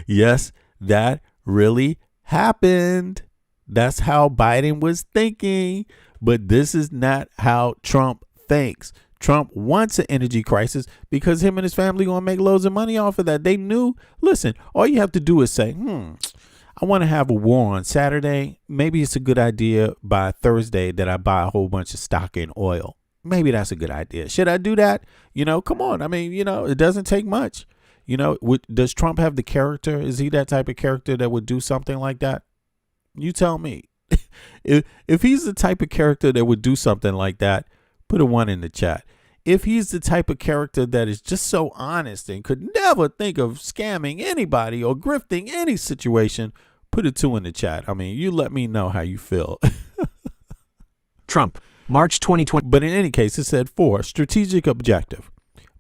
Yes, that really happened. That's how Biden was thinking. But this is not how Trump thinks. Trump wants an energy crisis because him and his family going to make loads of money off of that. They knew. Listen, all you have to do is say, I want to have a war on Saturday. Maybe it's a good idea by Thursday that I buy a whole bunch of stock in oil. Maybe that's a good idea. Should I do that? Come on. I mean, it doesn't take much. Does Trump have the character? Is he that type of character that would do something like that? You tell me. If he's the type of character that would do something like that, put a 1 in the chat. If he's the type of character that is just so honest and could never think of scamming anybody or grifting any situation, put a 2 in the chat. I mean, you let me know how you feel. Trump, March 2020. But in any case, it said 4, strategic objective.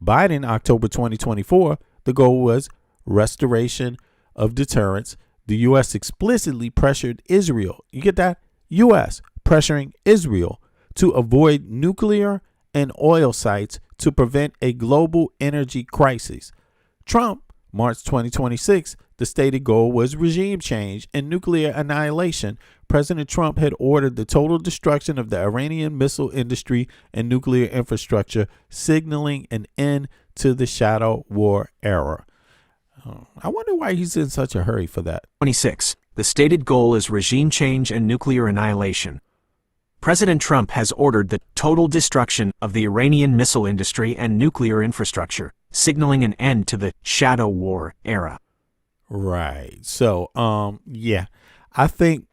Biden, October 2024, the goal was restoration of deterrence, the U.S. explicitly pressured Israel. You get that? U.S. pressuring Israel to avoid nuclear and oil sites to prevent a global energy crisis. Trump, March 2026, the stated goal was regime change and nuclear annihilation. President Trump had ordered the total destruction of the Iranian missile industry and nuclear infrastructure, signaling an end to the shadow war era. I wonder why he's in such a hurry for that. 26. The stated goal is regime change and nuclear annihilation. President Trump has ordered the total destruction of the Iranian missile industry and nuclear infrastructure, signaling an end to the shadow war era. Right. So, yeah, I think,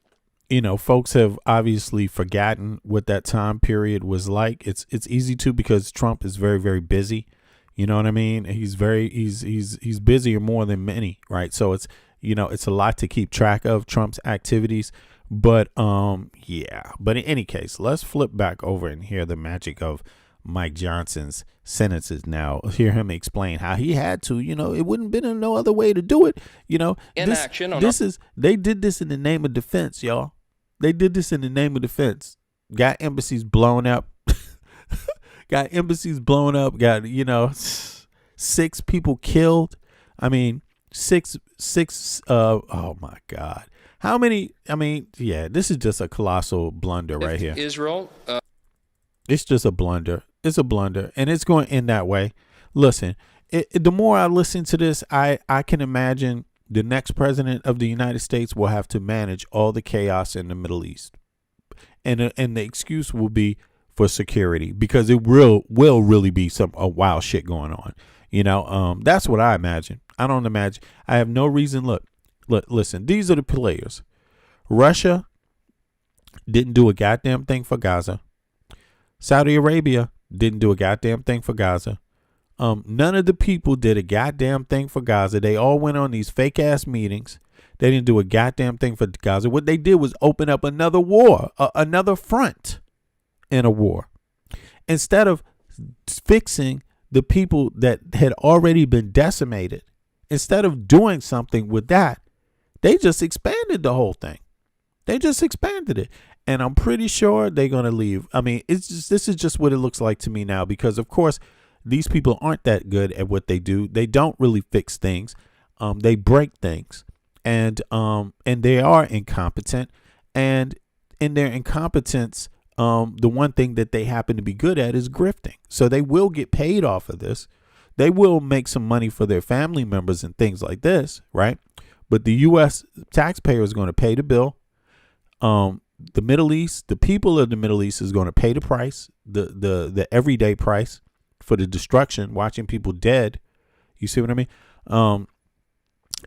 folks have obviously forgotten what that time period was like. It's easy to, because Trump is very, very busy. You know what I mean? He's busier more than many, right? So it's a lot to keep track of, Trump's activities. But yeah. But in any case, let's flip back over and hear the magic of Mike Johnson's sentences now. Hear him explain how he had to, it wouldn't have been no other way to do it. They did this in the name of defense, y'all. They did this in the name of defense. Got embassies blown up. Got 6 people killed. I mean, six, oh my God. How many? I mean, yeah, this is just a colossal blunder right here. Israel. It's just a blunder. It's a blunder, and it's going to end that way. Listen, the more I listen to this, I can imagine the next president of the United States will have to manage all the chaos in the Middle East. And the excuse will be for security, because it will really be a wild shit going on. That's what I imagine. I don't imagine. I have no reason. Look, listen, these are the players. Russia didn't do a goddamn thing for Gaza. Saudi Arabia didn't do a goddamn thing for Gaza. None of the people did a goddamn thing for Gaza. They all went on these fake ass meetings. They didn't do a goddamn thing for Gaza. What they did was open up another war, another front in a war, instead of fixing the people that had already been decimated. Instead of doing something with that, they just expanded the whole thing. They just expanded it. And I'm pretty sure they're going to leave. I mean, this is just what it looks like to me now, because of course these people aren't that good at what they do. They don't really fix things. They break things, and they are incompetent. And in their incompetence, the one thing that they happen to be good at is grifting. So they will get paid off of this. They will make some money for their family members and things like this, right? But the U.S. taxpayer is going to pay the bill. The Middle East, the people of the Middle East is going to pay the price, the everyday price for the destruction, watching people dead. You see what I mean?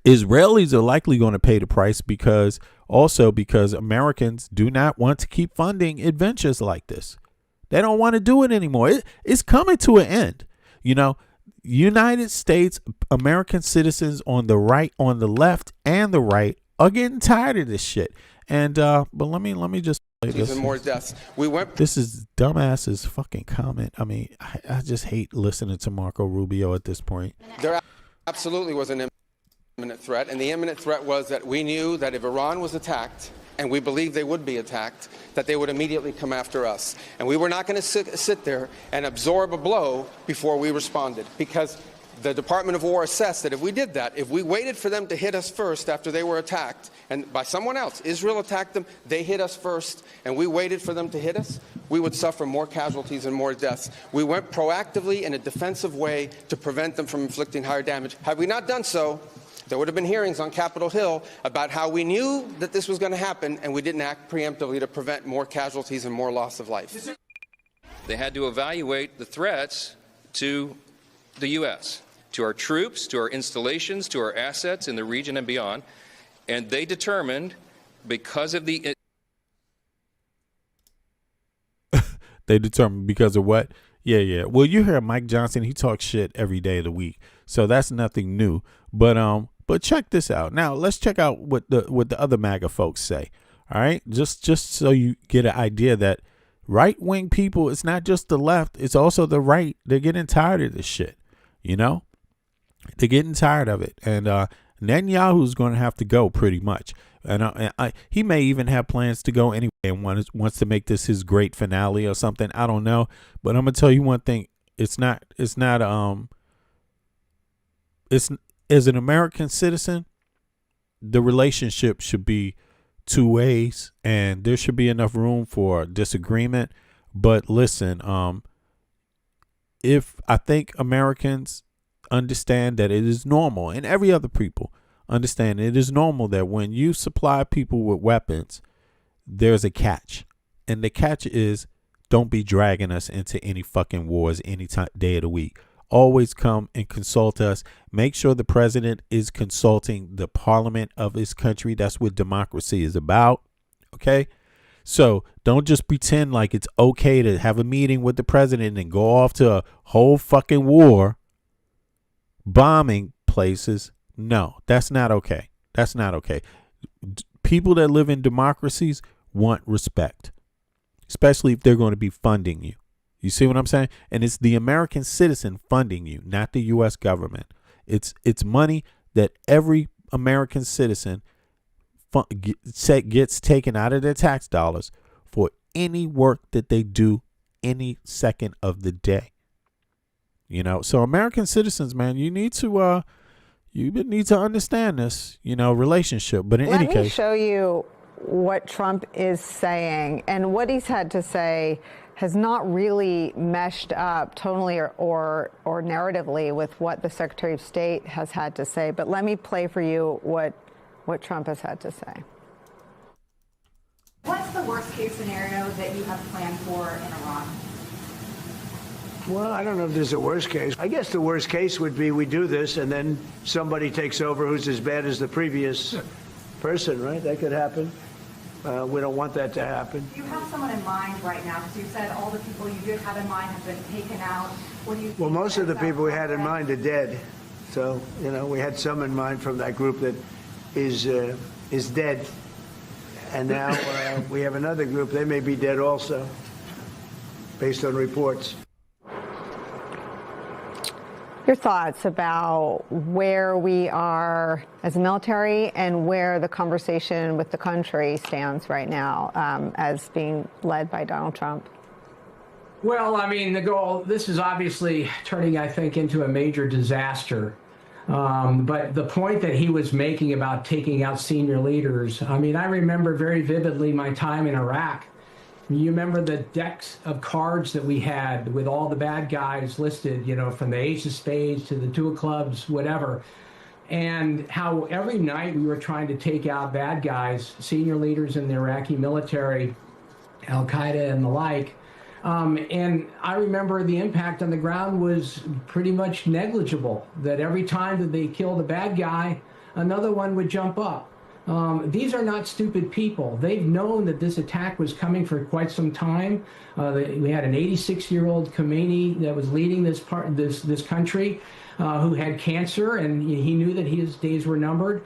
Israelis are likely going to pay the price because Americans do not want to keep funding adventures like this. They don't want to do it anymore. It's coming to an end. United States American citizens on the right, on the left, and the right are getting tired of this shit. And but let me just play this. Even more deaths. This is dumbass's fucking comment. I mean, I just hate listening to Marco Rubio at this point. There absolutely was an imminent threat, and the imminent threat was that we knew that if Iran was attacked, and we believed they would be attacked, that they would immediately come after us. And we were not going to sit there and absorb a blow before we responded, because the Department of War assessed that if we did that, if we waited for them to hit us first after they were attacked, and by someone else, Israel attacked them, they hit us first, and we waited for them to hit us, we would suffer more casualties and more deaths. We went proactively in a defensive way to prevent them from inflicting higher damage. Had we not done so, there would have been hearings on Capitol Hill about how we knew that this was going to happen, and we didn't act preemptively to prevent more casualties and more loss of life. They had to evaluate the threats to the U.S., to our troops, to our installations, to our assets in the region and beyond. And they determined, because of the... They determined because of what? Yeah. Well, you hear Mike Johnson, he talks shit every day of the week. So that's nothing new. But check this out. Now, let's check out what the other MAGA folks say. All right? Just so you get an idea that right-wing people, it's not just the left, it's also the right. They're getting tired of this shit, They're getting tired of it. And Netanyahu's going to have to go pretty much. And he may even have plans to go anyway and wants to make this his great finale or something. I don't know. But I'm going to tell you one thing. It's as an American citizen, the relationship should be two ways, and there should be enough room for disagreement. But listen, if I think Americans understand that it is normal, and every other people understand it is normal that when you supply people with weapons, there's a catch. And the catch is, don't be dragging us into any fucking wars any day of the week. Always come and consult us. Make sure the president is consulting the parliament of his country. That's what democracy is about. Okay? So don't just pretend like it's okay to have a meeting with the president and go off to a whole fucking war, bombing places. No, that's not okay. That's not okay. People that live in democracies want respect, especially if they're going to be funding you. You see what I'm saying? And it's the American citizen funding you, not the U.S. government. It's money that every American citizen gets taken out of their tax dollars for any work that they do any second of the day. You know, so American citizens, man, you need to understand this, relationship. But in any case, let me show you what Trump is saying, and what he's had to say has not really meshed up totally or narratively with what the Secretary of State has had to say. But let me play for you what Trump has had to say. What's the worst case scenario that you have planned for in Iran? Well, I don't know if there's a worst case. I guess the worst case would be we do this and then somebody takes over who's as bad as the previous person, right? That could happen. We don't want that to happen. Do you have someone in mind right now? Because you said all the people you did have in mind have been taken out. What do you think? Well, most of the people we had in mind are dead. So, we had some in mind from that group that is dead. And now we have another group. They may be dead also, based on reports. Your thoughts about where we are as a military and where the conversation with the country stands right now as being led by Donald Trump? Well, I mean, the goal, this is obviously turning, I think, into a major disaster. But the point that he was making about taking out senior leaders, I mean, I remember very vividly my time in Iraq. You remember the decks of cards that we had with all the bad guys listed, from the ace of spades to the two of clubs, whatever. And how every night we were trying to take out bad guys, senior leaders in the Iraqi military, Al-Qaeda and the like. And I remember the impact on the ground was pretty much negligible, that every time that they killed a bad guy, another one would jump up. These are not stupid people. They've known that this attack was coming for quite some time. We had an 86-year-old Khomeini that was leading this country, who had cancer, and he knew that his days were numbered.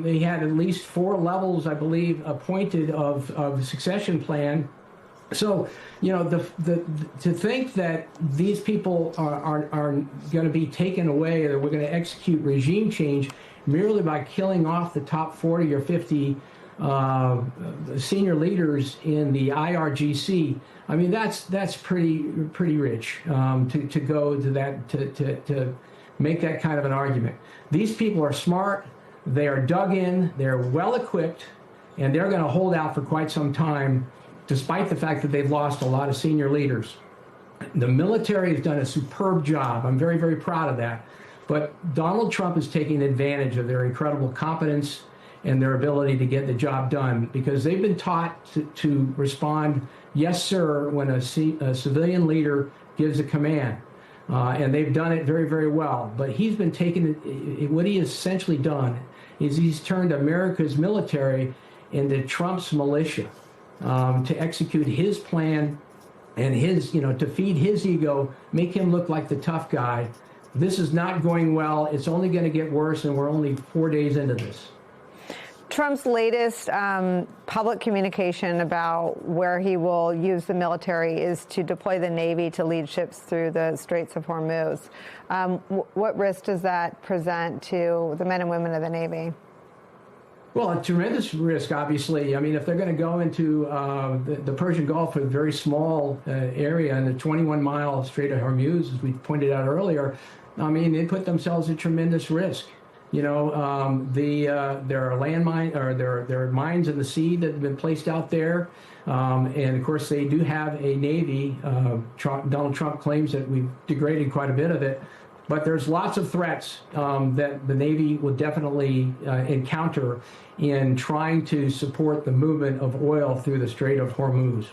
He had at least 4 levels, I believe, appointed of succession plan. So, to think that these people are going to be taken away, or we're going to execute regime change merely by killing off the top 40 or 50 senior leaders in the IRGC, I mean, that's pretty rich to go to that, to make that kind of an argument. These people are smart, they are dug in, they're well equipped, and they're going to hold out for quite some time, despite the fact that they've lost a lot of senior leaders. The military has done a superb job. I'm very, very proud of that. But Donald Trump is taking advantage of their incredible competence and their ability to get the job done, because they've been taught to respond, yes, sir, when a civilian leader gives a command. And they've done it very, very well. But he's been taking what he has essentially done is he's turned America's military into Trump's militia to execute his plan and his, to feed his ego, make him look like the tough guy. This is not going well. It's only going to get worse, and we're only 4 days into this. Trump's latest public communication about where he will use the military is to deploy the Navy to lead ships through the Straits of Hormuz. What risk does that present to the men and women of the Navy? Well, a tremendous risk, obviously. I mean, if they're going to go into the Persian Gulf, a very small area, in the 21-mile Strait of Hormuz, as we pointed out earlier, I mean, they put themselves at tremendous risk. You know, there are landmines, or there are mines in the sea that have been placed out there, and of course they do have a Navy. Donald Trump claims that we've degraded quite a bit of it. But there's lots of threats that the Navy will definitely encounter in trying to support the movement of oil through the Strait of Hormuz.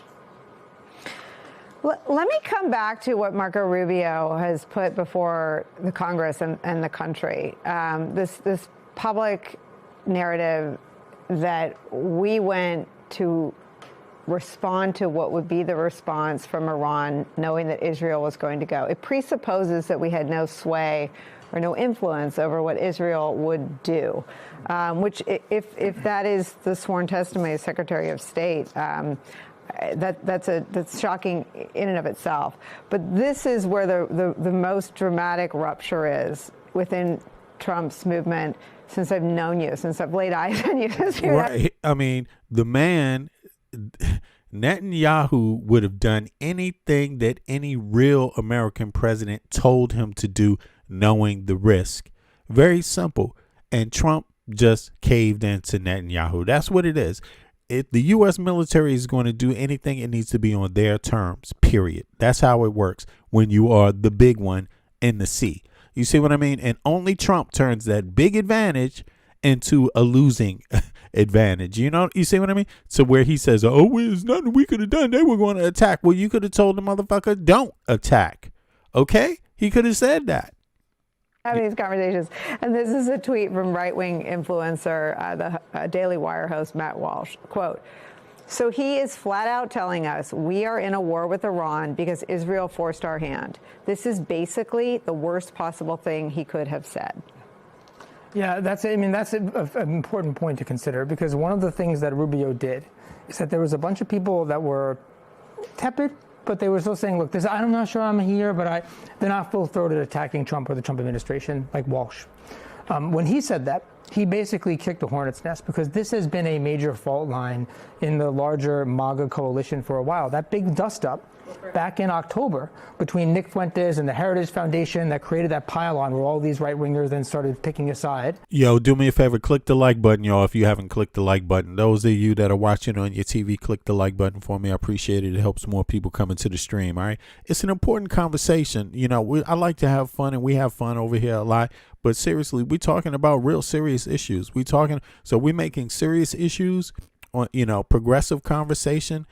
Let me come back to what Marco Rubio has put before the Congress and the country. This public narrative that we went to respond to what would be the response from Iran, knowing that Israel was going to go. It presupposes that we had no sway or no influence over what Israel would do, which, if that is the sworn testimony of Secretary of State, that's shocking in and of itself. But this is where the most dramatic rupture is within Trump's movement since I've known you, since I've laid eyes on you. Right. I mean, the man, Netanyahu, would have done anything that any real American president told him to do, knowing the risk. Very simple. And Trump just caved into Netanyahu. That's what it is. If the U.S. military is going to do anything, it needs to be on their terms, period. That's how it works when you are the big one in the sea. You see what I mean? And only Trump turns that big advantage into a losing advantage. You know, you see what I mean? So where he says, oh, there's nothing we could have done. They were going to attack. Well, you could have told the motherfucker, don't attack. Okay? He could have said that. Having these conversations. And this is a tweet from right-wing influencer, the Daily Wire host, Matt Walsh. Quote, so he is flat out telling us we are in a war with Iran because Israel forced our hand. This is basically the worst possible thing he could have said. Yeah, that's an important point to consider, because one of the things that Rubio did is that there was a bunch of people that were tepid, but they were still saying, look, I'm not sure I'm here, but they're not full-throated attacking Trump or the Trump administration, like Walsh. When he said that, he basically kicked a hornet's nest, because this has been a major fault line in the larger MAGA coalition for a while. That big dust-up back in October between Nick Fuentes and the Heritage Foundation that created that pile-on where all these right-wingers then started picking a side. Yo, do me a favor, click the like button, y'all, if you haven't clicked the like button. Those of you that are watching on your TV, click the like button for me. I appreciate it. It helps more people come into the stream, all right? It's an important conversation. You know, I like to have fun, and we have fun over here a lot. But seriously, we're talking about real serious issues. So we're making serious issues on, progressive conversation,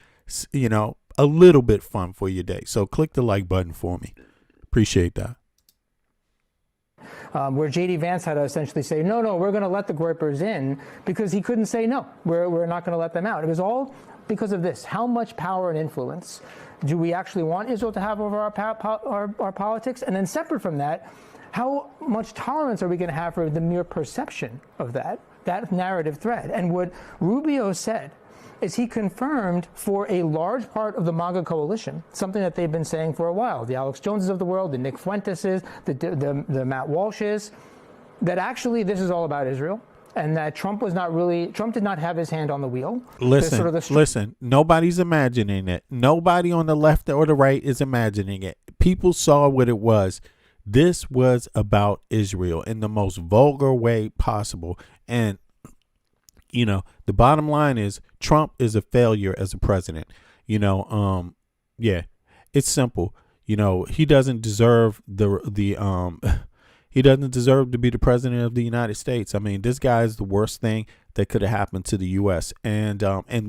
a little bit fun for your day. So click the like button for me. Appreciate that. Where J.D. Vance had to essentially say, no, we're going to let the Groypers in, because he couldn't say no, we're not going to let them out. It was all because of this. How much power and influence do we actually want Israel to have over our politics? And then separate from that, how much tolerance are we going to have for the mere perception of that narrative thread? And what Rubio said is he confirmed for a large part of the MAGA coalition something that they've been saying for a while, the Alex Joneses of the world, the Nick Fuenteses, the Matt Walshes, that actually this is all about Israel, and that Trump did not have his hand on the wheel. Listen, nobody's imagining it. Nobody on the left or the right is imagining it. People saw what it was. This was about Israel in the most vulgar way possible. And, the bottom line is Trump is a failure as a president. It's simple. He doesn't deserve he doesn't deserve to be the president of the United States. I mean, this guy is the worst thing that could have happened to the U.S. And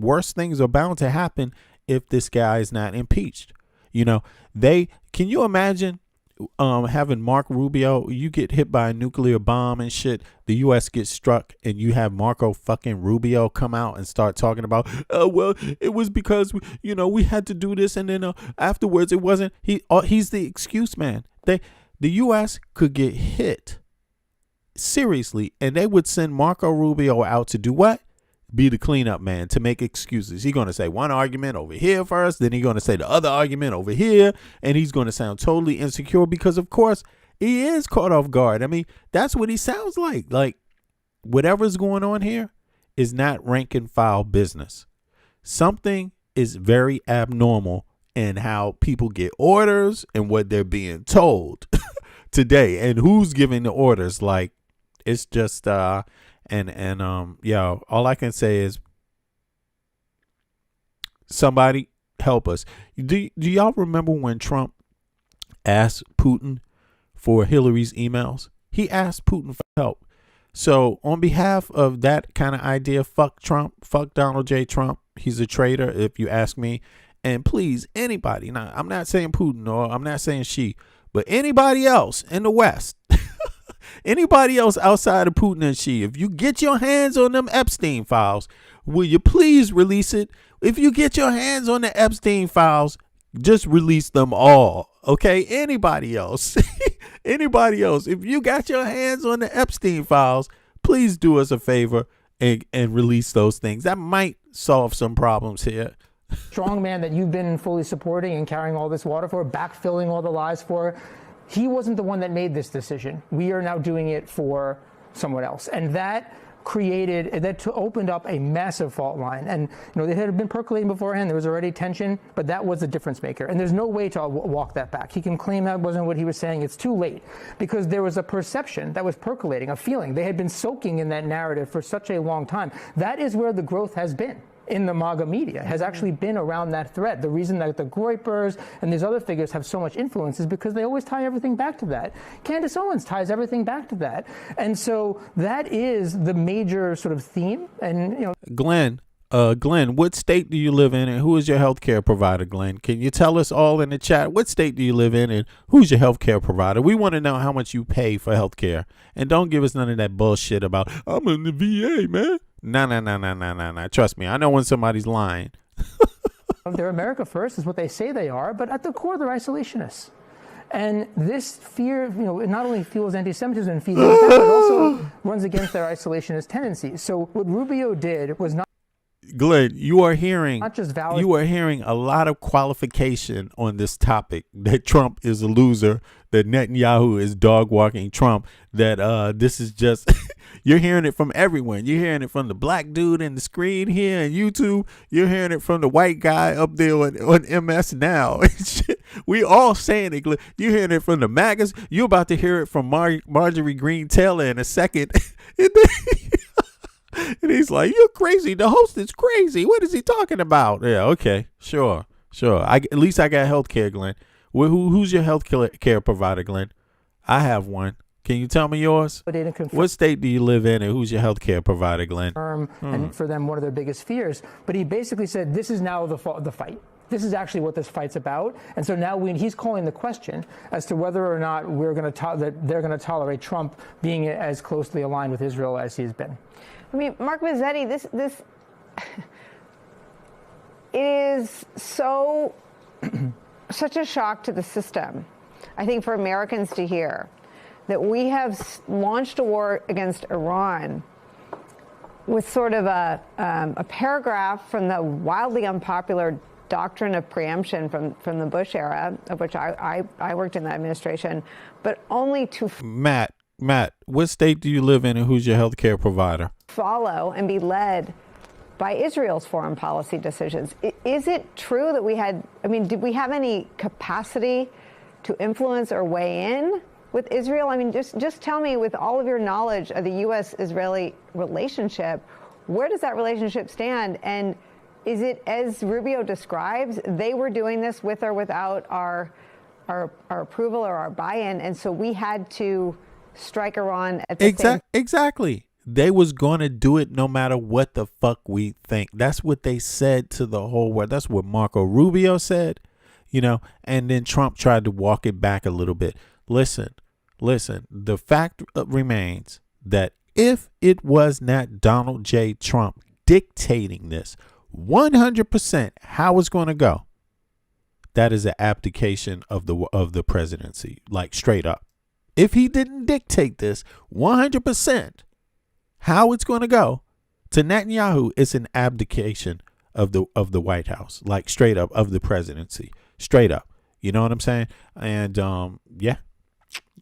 worse things are bound to happen if this guy is not impeached. Can you imagine having Mark Rubio, you get hit by a nuclear bomb and shit, the U.S. gets struck, and you have Marco fucking Rubio come out and start talking about, it was because we had to do this, and then afterwards it wasn't. He's the excuse man. The U.S. could get hit seriously, and they would send Marco Rubio out to do what? be the cleanup man, to make excuses. He's going to say one argument over here first, then he's going to say the other argument over here, and he's going to sound totally insecure because, of course, he is caught off guard. I mean, that's what he sounds like. Like, whatever's going on here is not rank and file business. Something is very abnormal in how people get orders and what they're being told today, and who's giving the orders. Like, it's just all I can say is, somebody help us. Do y'all remember when Trump asked Putin for Hillary's emails? He asked Putin for help. So on behalf of that kind of idea, fuck Trump, fuck Donald J. Trump. He's a traitor, if you ask me. And please, anybody, now I'm not saying Putin or I'm not saying she, but anybody else in the West, anybody else outside of Putin and Xi, if you get your hands on them Epstein files, will you please release it? If you get your hands on the Epstein files, just release them all. Okay? Anybody else, anybody else, if you got your hands on the Epstein files, please do us a favor and release those things. That might solve some problems here. Strong man that you've been fully supporting and carrying all this water for, backfilling all the lies for. He wasn't the one that made this decision. We are now doing it for someone else. And that opened up a massive fault line. And, they had been percolating beforehand. There was already tension, but that was the difference maker. And there's no way to walk that back. He can claim that wasn't what he was saying. It's too late, because there was a perception that was percolating, a feeling. They had been soaking in that narrative for such a long time. That is where the growth has been. In the MAGA media has actually been around that thread. The reason that the Groypers and these other figures have so much influence is because they always tie everything back to that. Candace Owens ties everything back to that. And so that is the major sort of theme. And, Glenn, what state do you live in, and who is your health care provider, Glenn? Can you tell us all in the chat, what state do you live in and who's your health care provider? We want to know how much you pay for health care. And don't give us none of that bullshit about, I'm in the VA, man. No. Trust me, I know when somebody's lying. They're America first is what they say they are, but at the core, they're isolationists. And this fear, it not only fuels anti-Semitism and feeds that, but it also runs against their isolationist tendencies. So what Rubio did was not. Glenn, you are hearing a lot of qualification on this topic, that Trump is a loser, that Netanyahu is dog walking Trump, that this is just you're hearing it from everyone. You're hearing it from the black dude in the screen here on YouTube. You're hearing it from the white guy up there on MS Now. We all saying it. You're hearing it from the MAGAs. You're about to hear it from Marjorie Greene Taylor in a second. And he's like, you're crazy. The host is crazy. What is he talking about? Yeah, okay, sure. At least I got health care, Glenn. Who's your health care provider, Glenn? I have one. Can you tell me yours? What state do you live in, and who's your health care provider, Glenn? And for them, one of their biggest fears. But he basically said, this is now the fight. This is actually what this fight's about. And so now he's calling the question as to whether or not they're going to tolerate Trump being as closely aligned with Israel as he's been. I mean, Mark Mazzetti, this it is such a shock to the system, I think, for Americans to hear that we have launched a war against Iran with sort of a paragraph from the wildly unpopular doctrine of preemption from the Bush era, of which I worked in the administration, but only to Matt, what state do you live in, and who's your health care provider? Follow and be led by Israel's foreign policy decisions. Is it true that did we have any capacity to influence or weigh in with Israel? I mean, just tell me, with all of your knowledge of the U.S.-Israeli relationship, where does that relationship stand? And is it, as Rubio describes, they were doing this with or without our approval or our buy-in, and so we had to strike Iran at the same. Exactly. They was going to do it no matter what the fuck we think. That's what they said to the whole world. That's what Marco Rubio said, and then Trump tried to walk it back a little bit. Listen, the fact remains that if it was not Donald J. Trump dictating this 100% how it's going to go, that is an abdication of the presidency, like straight up. If he didn't dictate this 100% how it's going to go, To Netanyahu, it's an abdication of the White House, like straight up, of the presidency, straight up. You know what I'm saying? And yeah,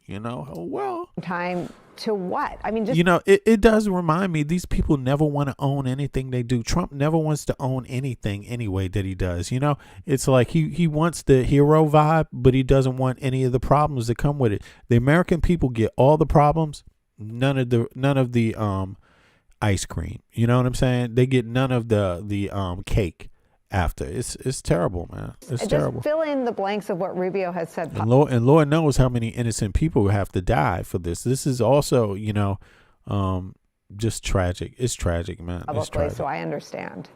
you know, well, time to what? I mean, just, you know, it does remind me, these people never want to own anything they do. Trump never wants to own anything anyway that he does. You know, it's like he wants the hero vibe, but he doesn't want any of the problems that come with it. The American people get all the problems, none of the ice cream. You know what I'm saying? They get none of the cake after. It's terrible, man. It's terrible. Just fill in the blanks of what Rubio has said. And Lord knows how many innocent people have to die for this. This is also, you know, just tragic. It's tragic, man. It's tragic. So I understand.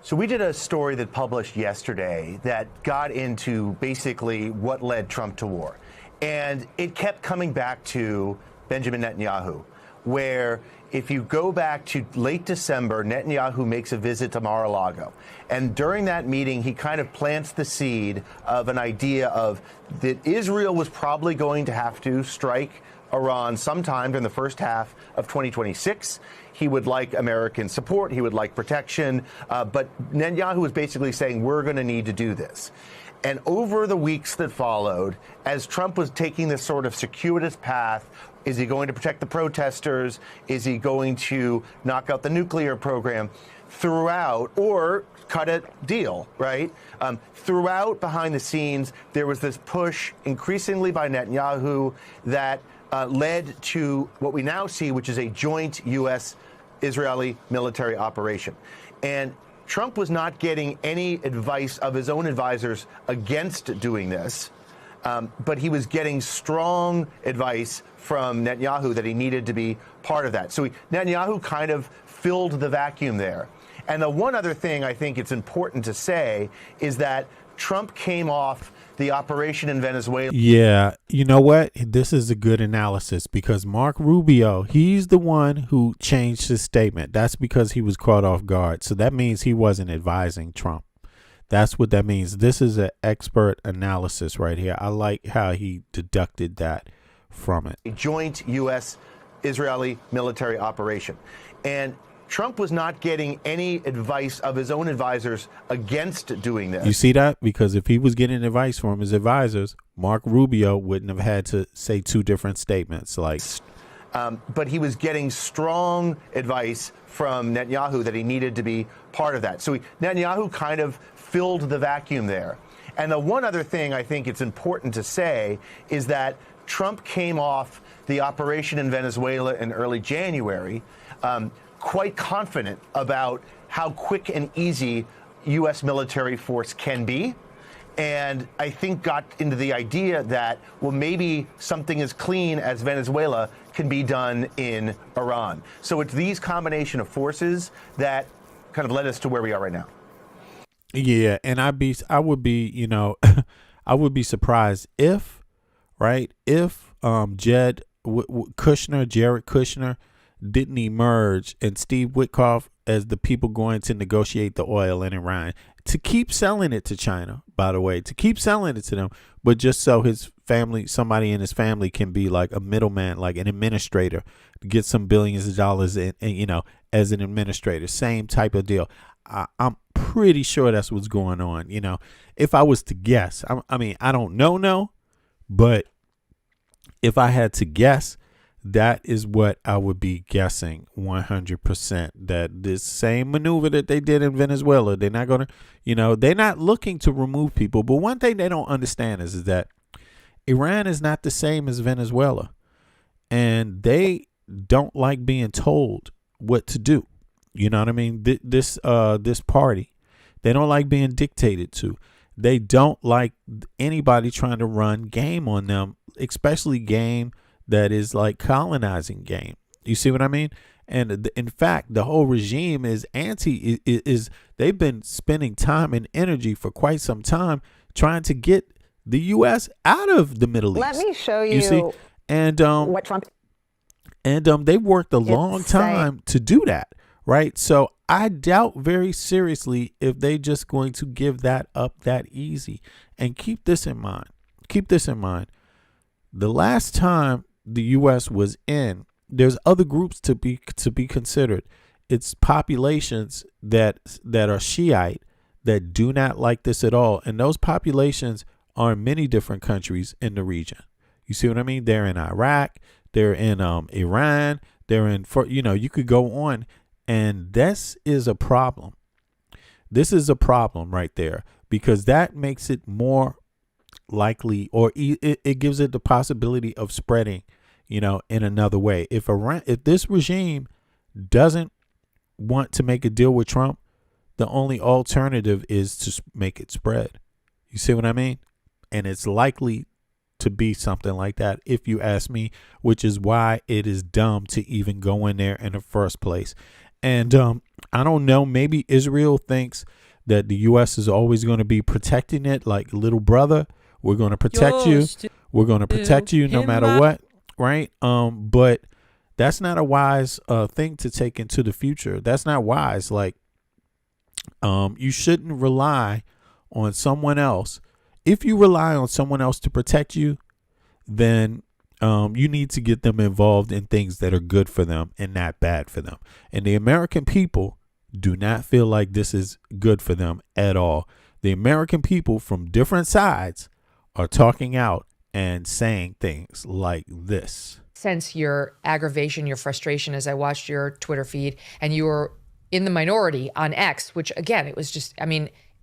So we did a story that published yesterday that got into basically what led Trump to war. And it kept coming back to Benjamin Netanyahu, where if you go back to late December, Netanyahu makes a visit to Mar-a-Lago. And during that meeting, he kind of plants the seed of an idea of that Israel was probably going to have to strike Iran sometime during the first half of 2026. He would like American support. He would like protection. But Netanyahu was basically saying, we're going to need to do this. And over the weeks that followed, as Trump was taking this sort of circuitous path, is he going to protect the protesters? Is he going to knock out the nuclear program? Throughout, or cut a deal, right? Throughout, behind the scenes, there was this push increasingly by Netanyahu that led to what we now see, which is a joint U.S.-Israeli military operation. And Trump was not getting any advice of his own advisors against doing this, but he was getting strong advice from Netanyahu that he needed to be part of that. So Netanyahu kind of filled the vacuum there. And the one other thing I think it's important to say is that Trump came off the operation in Venezuela. Yeah, you know what? This is a good analysis because Mark Rubio, he's the one who changed his statement. That's because he was caught off guard. So that means he wasn't advising Trump. That's what that means. This is an expert analysis right here. I like how he deducted that from it. A joint U.S.-Israeli military operation. And Trump was not getting any advice of his own advisors against doing this. You see that? Because if he was getting advice from his advisors, Mark Rubio wouldn't have had to say two different statements. Like, but he was getting strong advice from Netanyahu that he needed to be part of that. So Netanyahu kind of filled the vacuum there. And the one other thing I think it's important to say is that Trump came off the operation in Venezuela in early January quite confident about how quick and easy U.S. military force can be. And I think got into the idea that, well, maybe something as clean as Venezuela can be done in Iran. So it's these combination of forces that kind of led us to where we are right now. Yeah, and I would be, you know, I would be surprised if Jared Kushner didn't emerge and Steve Witkoff as the people going to negotiate the oil in Iran to keep selling it to China, by the way, to keep selling it to them, but just so his family, somebody in his family can be like a middleman, like an administrator, to get some billions of dollars in, you know, as an administrator, same type of deal. I'm pretty sure that's what's going on. You know, if I was to guess, I mean, I don't know, but if I had to guess, that is what I would be guessing 100%, that this same maneuver that they did in Venezuela, they're not going to, you know, they're not looking to remove people. But one thing they don't understand is that Iran is not the same as Venezuela, and they don't like being told what to do. You know what I mean? This party, they don't like being dictated to. They don't like anybody trying to run game on them, especially game that is like colonizing game. You see what I mean? And in fact, the whole regime is they've been spending time and energy for quite some time trying to get the U.S. out of the Middle East. Let me show you see? And what Trump they've worked a long time to do that, right? So I doubt very seriously if they just going to give that up that easy. And keep this in mind. Keep this in mind. The last time the U.S. was in, there's other groups to be considered. it's populations that are Shiite that do not like this at all. And those populations are in many different countries in the region. You see what I mean? They're in Iraq, they're in Iran, they're in, you could go on. And this is a problem. This is a problem right there, because that makes it more likely, or it gives it the possibility of spreading, in another way. If this regime doesn't want to make a deal with Trump, the only alternative is to make it spread. You see what I mean? And it's likely to be something like that, if you ask me, which is why it is dumb to even go in there in the first place. And I don't know, maybe Israel thinks that the U.S. is always going to be protecting it like little brother. We're going to protect you. We're going to protect you no matter what, right? But that's not a wise thing to take into the future. That's not wise. Like, you shouldn't rely on someone else. If you rely on someone else to protect you, then you need to get them involved in things that are good for them and not bad for them. And the American people do not feel like this is good for them at all. The American people from different sides are talking out and saying things like this. Sense your aggravation, your frustration as I watched your Twitter feed, and you were in the minority on X, which again, it was just,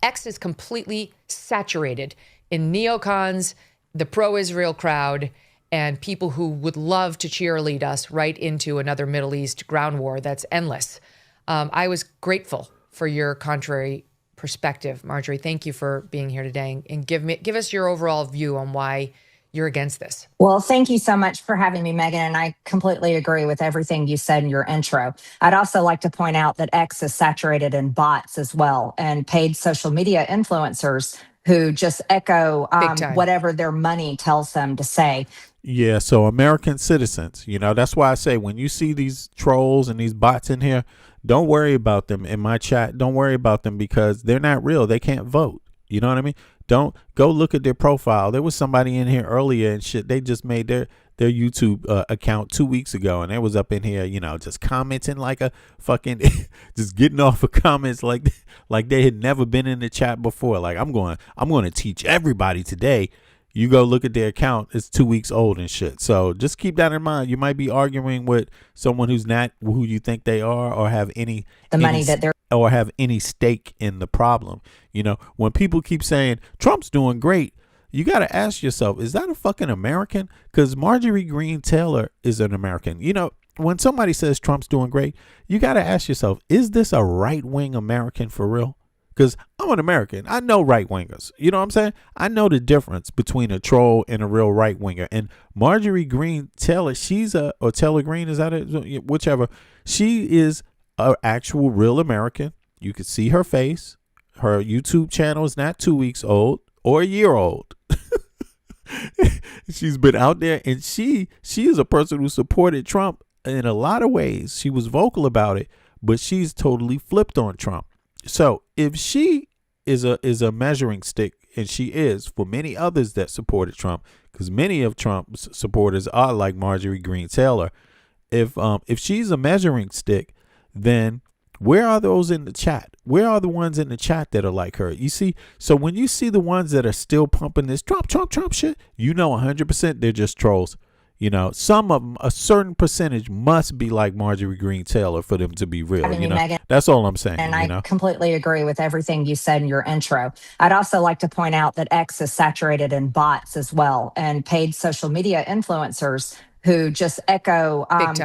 X is completely saturated in neocons, the pro-Israel crowd, and people who would love to cheerlead us right into another Middle East ground war that's endless. I was grateful for your contrary perspective, Marjorie. Thank you for being here today, and give us your overall view on why you're against this. Well, thank you so much for having me, Megan. And I completely agree with everything you said in your intro. I'd also like to point out that X is saturated in bots as well, and paid social media influencers who just echo whatever their money tells them to say. Yeah, so American citizens, that's why I say when you see these trolls and these bots in here, don't worry about them in my chat. Don't worry about them because they're not real. They can't vote. You know what I mean? Don't go look at their profile. There was somebody in here earlier and shit. They just made their YouTube account 2 weeks ago, and they was up in here, just commenting like a fucking, just getting off of comments like they had never been in the chat before. Like I'm going to teach everybody today. You go look at their account. It's 2 weeks old and shit. So just keep that in mind. You might be arguing with someone who's not who you think they are, or have any stake in the problem. When people keep saying Trump's doing great, you got to ask yourself, is that a fucking American? Because Marjorie Greene Taylor is an American. When somebody says Trump's doing great, you got to ask yourself, is this a right-wing American for real? Because I'm an American. I know right-wingers. You know what I'm saying? I know the difference between a troll and a real right-winger. And Marjorie Greene Taylor, or Taylor Greene, is that it? Whichever. She is an actual real American. You can see her face. Her YouTube channel is not 2 weeks old or a year old. She's been out there, and she is a person who supported Trump in a lot of ways. She was vocal about it, but she's totally flipped on Trump. So if she is a measuring stick, and she is for many others that supported Trump, because many of Trump's supporters are like Marjorie Greene Taylor, if she's a measuring stick, then where are those in the chat? Where are the ones in the chat that are like her? You see, so when you see the ones that are still pumping this Trump shit, 100% they're just trolls. Some of them, a certain percentage must be like Marjorie Greene Taylor for them to be real. Megan, that's all I'm saying. And I completely agree with everything you said in your intro. I'd also like to point out that X is saturated in bots as well, and paid social media influencers who just echo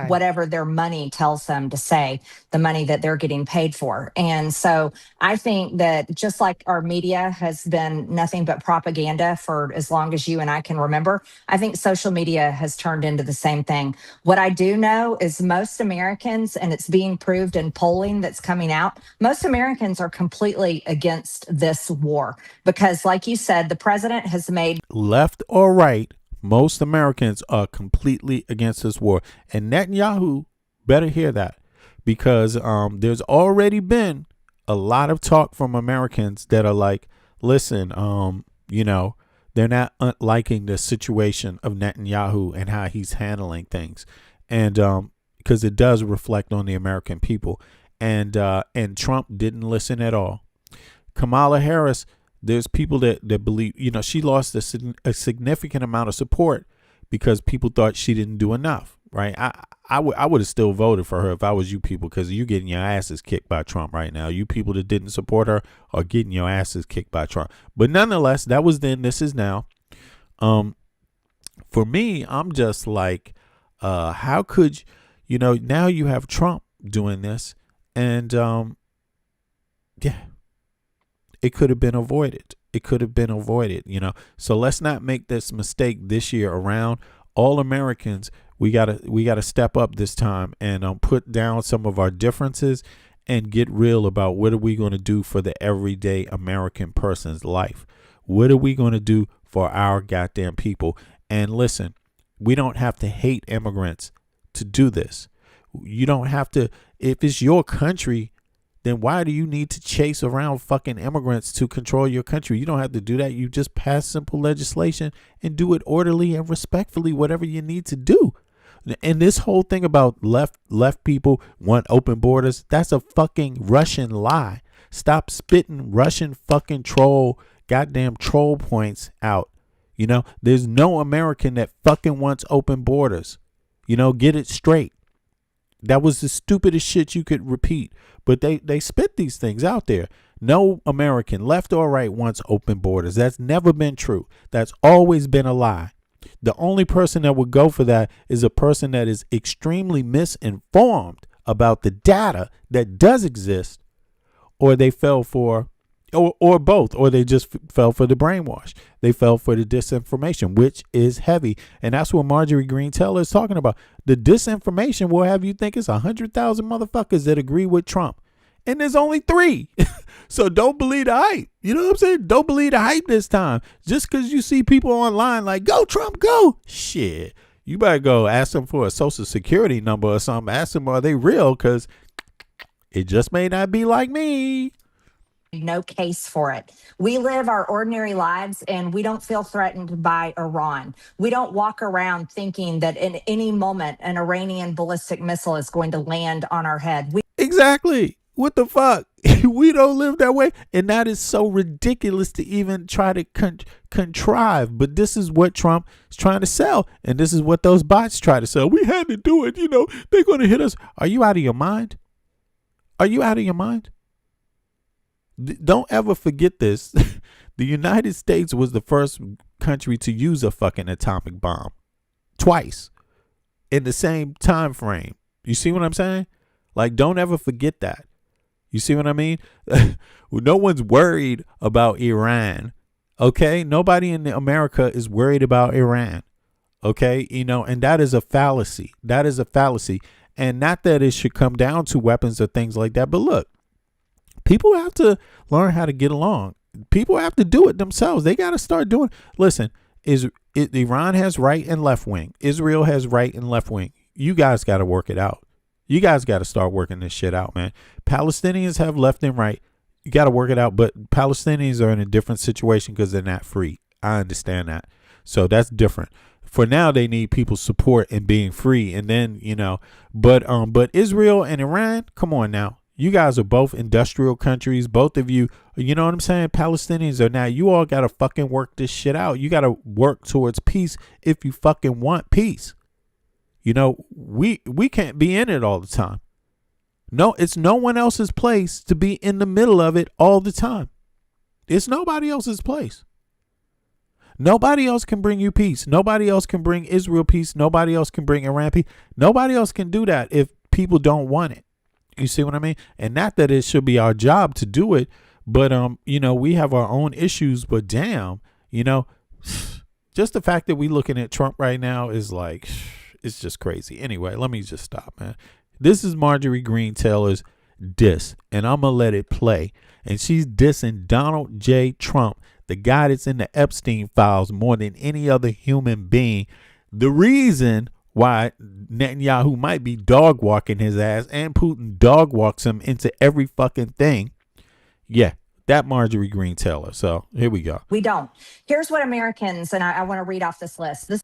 whatever their money tells them to say, the money that they're getting paid for. And so I think that just like our media has been nothing but propaganda for as long as you and I can remember, I think social media has turned into the same thing. What I do know is most Americans, and it's being proved in polling that's coming out, most Americans are completely against this war because, like you said, the president has made left or right, most Americans are completely against this war. And Netanyahu better hear that, because there's already been a lot of talk from Americans that are like, listen, they're not liking the situation of Netanyahu and how he's handling things. And because it does reflect on the American people. and Trump didn't listen at all. Kamala Harris, there's people that believe, she lost a significant amount of support because people thought she didn't do enough, right? I would have still voted for her if I was you people, because you're getting your asses kicked by Trump right now. You people that didn't support her are getting your asses kicked by Trump. But nonetheless, that was then, this is now. For me, I'm just like, how could, now you have Trump doing this, and yeah, it could have been avoided. It could have been avoided, So let's not make this mistake this year around. All Americans, we gotta step up this time and put down some of our differences and get real about what are we going to do for the everyday American person's life. What are we going to do for our goddamn people? And listen, we don't have to hate immigrants to do this. You don't have to. If it's your country, then why do you need to chase around fucking immigrants to control your country? You don't have to do that. You just pass simple legislation and do it orderly and respectfully, whatever you need to do. And this whole thing about left people want open borders, that's a fucking Russian lie. Stop spitting Russian fucking goddamn troll points out. There's no American that fucking wants open borders. Get it straight. That was the stupidest shit you could repeat. But they spit these things out there. No American, left or right, wants open borders. That's never been true. That's always been a lie. The only person that would go for that is a person that is extremely misinformed about the data that does exist, or they fell for, or both, or they just fell for the brainwash. They fell for the disinformation, which is heavy. And that's what Marjorie Greene Taylor is talking about. The disinformation will have you think it's 100,000 motherfuckers that agree with Trump. And there's only 3. So don't believe the hype. You know what I'm saying? Don't believe the hype this time. Just because you see people online like, go Trump, go. Shit. You better go ask them for a social security number or something. Ask them, are they real? Because it just may not be like me. No case for it. We live our ordinary lives and we don't feel threatened by Iran. We don't walk around thinking that in any moment an Iranian ballistic missile is going to land on our head. Exactly. What the fuck? We don't live that way. And that is so ridiculous to even try to contrive. But this is what Trump is trying to sell. And this is what those bots try to sell. We had to do it. They're going to hit us. Are you out of your mind? Are you out of your mind? Don't ever forget this. The United States was the first country to use a fucking atomic bomb twice in the same time frame. You see what I'm saying? Like, don't ever forget that. You see what I mean? No one's worried about Iran. Okay? Nobody in America is worried about Iran. Okay? And that is a fallacy. That is a fallacy. And not that it should come down to weapons or things like that. But look, people have to learn how to get along. People have to do it themselves. They got to start doing. Listen, Iran has right and left wing. Israel has right and left wing. You guys got to work it out. You guys got to start working this shit out, man. Palestinians have left and right. You got to work it out. But Palestinians are in a different situation because they're not free. I understand that. So that's different. For now, they need people's support and being free. And then, but Israel and Iran, come on now. You guys are both industrial countries. Both of you, you know what I'm saying? Palestinians are now, you all got to fucking work this shit out. You got to work towards peace if you fucking want peace. We can't be in it all the time. No, it's no one else's place to be in the middle of it all the time. It's nobody else's place. Nobody else can bring you peace. Nobody else can bring Israel peace. Nobody else can bring Iran peace. Nobody else can do that if people don't want it. You see what I mean? And not that it should be our job to do it, but we have our own issues. But damn, just the fact that we looking at Trump right now is like, it's just crazy. Anyway, let me just stop, man. This is Marjorie Greene Taylor's diss, and I'm gonna let it play. And she's dissing Donald J. Trump, the guy that's in the Epstein files more than any other human being. The reason why Netanyahu might be dog walking his ass and Putin dog walks him into every fucking thing. Yeah, that Marjorie Greene Taylor. So here we go. We don't. Here's what Americans, and I want to read off this list. This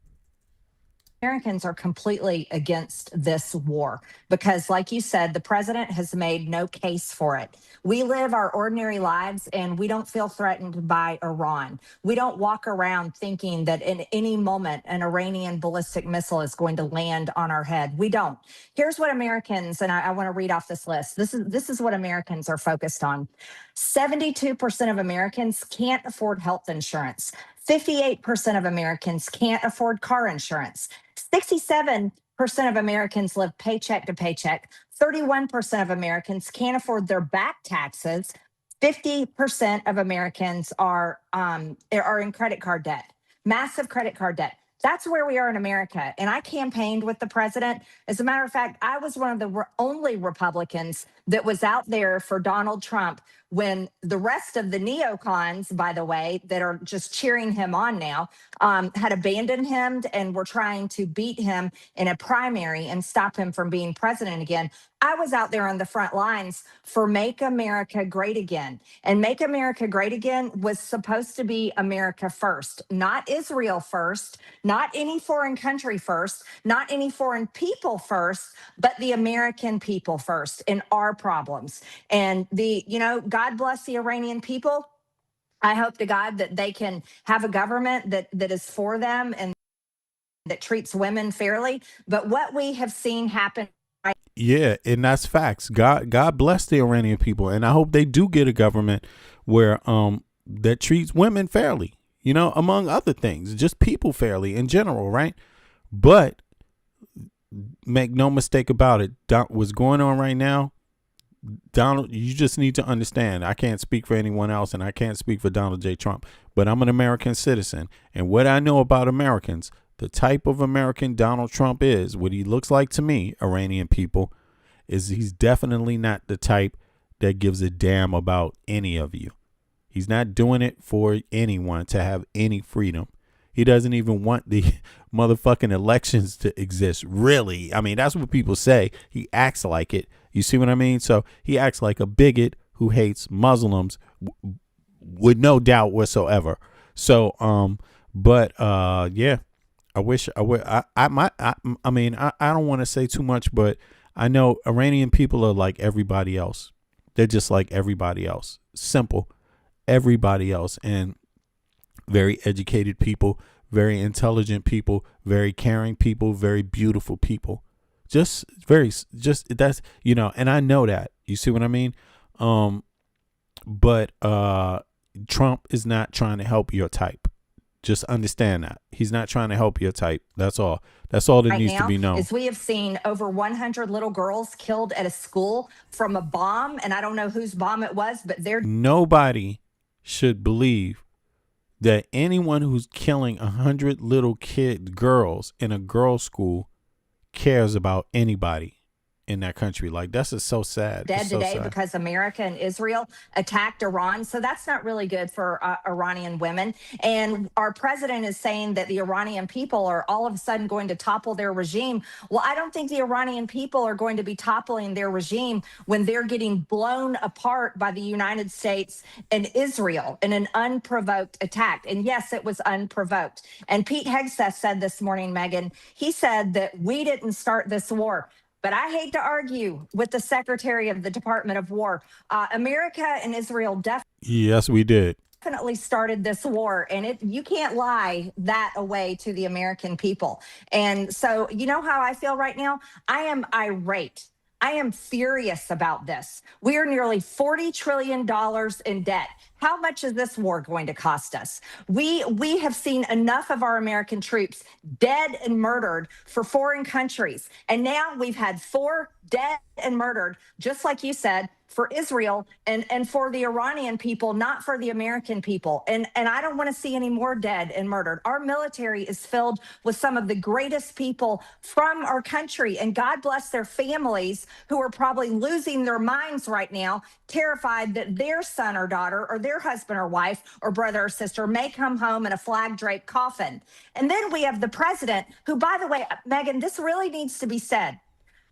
Americans are completely against this war because, like you said, the president has made no case for it. We live our ordinary lives and we don't feel threatened by Iran. We don't walk around thinking that in any moment an Iranian ballistic missile is going to land on our head. We don't. Here's what Americans, and I want to read off this list. This is what Americans are focused on. 72% of Americans can't afford health insurance. 58% of Americans can't afford car insurance. 67% of Americans live paycheck to paycheck. 31% of Americans can't afford their back taxes. 50% of Americans are in credit card debt, massive credit card debt. That's where we are in America. And I campaigned with the president. As a matter of fact, I was one of the only Republicans that was out there for Donald Trump when the rest of the neocons, by the way, that are just cheering him on now, had abandoned him and were trying to beat him in a primary and stop him from being president again. I was out there on the front lines for Make America Great Again. And Make America Great Again was supposed to be America first, not Israel first, not any foreign country first, not any foreign people first, but the American people first and our problems. And God bless the Iranian people. I hope to God that they can have a government that is for them and that treats women fairly. But what we have seen happen. Yeah, and that's facts. God bless the Iranian people, and I hope they do get a government where that treats women fairly, among other things, just people fairly in general, right? But make no mistake about it, what's going on right now, Donald, you just need to understand, I can't speak for anyone else, and I can't speak for Donald J. Trump, but I'm an American citizen, and what I know about Americans, the type of American Donald Trump is, what he looks like to me, Iranian people, is he's definitely not the type that gives a damn about any of you. He's not doing it for anyone to have any freedom. He doesn't even want the motherfucking elections to exist, really. I mean, that's what people say. He acts like it. You see what I mean? So he acts like a bigot who hates Muslims with no doubt whatsoever. So, yeah. I don't want to say too much, but I know Iranian people are like everybody else. They're just like everybody else. Simple. Everybody else. And very educated people, very intelligent people, very caring people, very beautiful people. That's, and I know that. You see what I mean? But Trump is not trying to help your type. Just understand that. He's not trying to help your type. That's all. That's all that needs to be known. Is we have seen over 100 little girls killed at a school from a bomb, and I don't know whose bomb it was, but nobody should believe that anyone who's killing 100 little girls in a girls' school cares about anybody in that country. Like, that's just so sad. Dead so today sad. Because America and Israel attacked Iran. So that's not really good for Iranian women. And our president is saying that the Iranian people are all of a sudden going to topple their regime. Well, I don't think the Iranian people are going to be toppling their regime when they're getting blown apart by the United States and Israel in an unprovoked attack. And yes, it was unprovoked. And Pete Hegseth said this morning, Megan, he said that we didn't start this war. But I hate to argue with the Secretary of the Department of War. America and Israel Yes, we did. Definitely started this war, and you can't lie that away to the American people. And so, you know how I feel right now? I am irate. I am furious about this. We are nearly $40 trillion in debt. How much is this war going to cost us? We have seen enough of our American troops dead and murdered for foreign countries. And now we've had 4 dead and murdered, just like you said, for Israel and for the Iranian people, not for the American people. And I don't want to see any more dead and murdered. Our military is filled with some of the greatest people from our country. And God bless their families who are probably losing their minds right now, terrified that their son or daughter or their husband or wife or brother or sister may come home in a flag-draped coffin. And then we have the president who, by the way, Megan, this really needs to be said.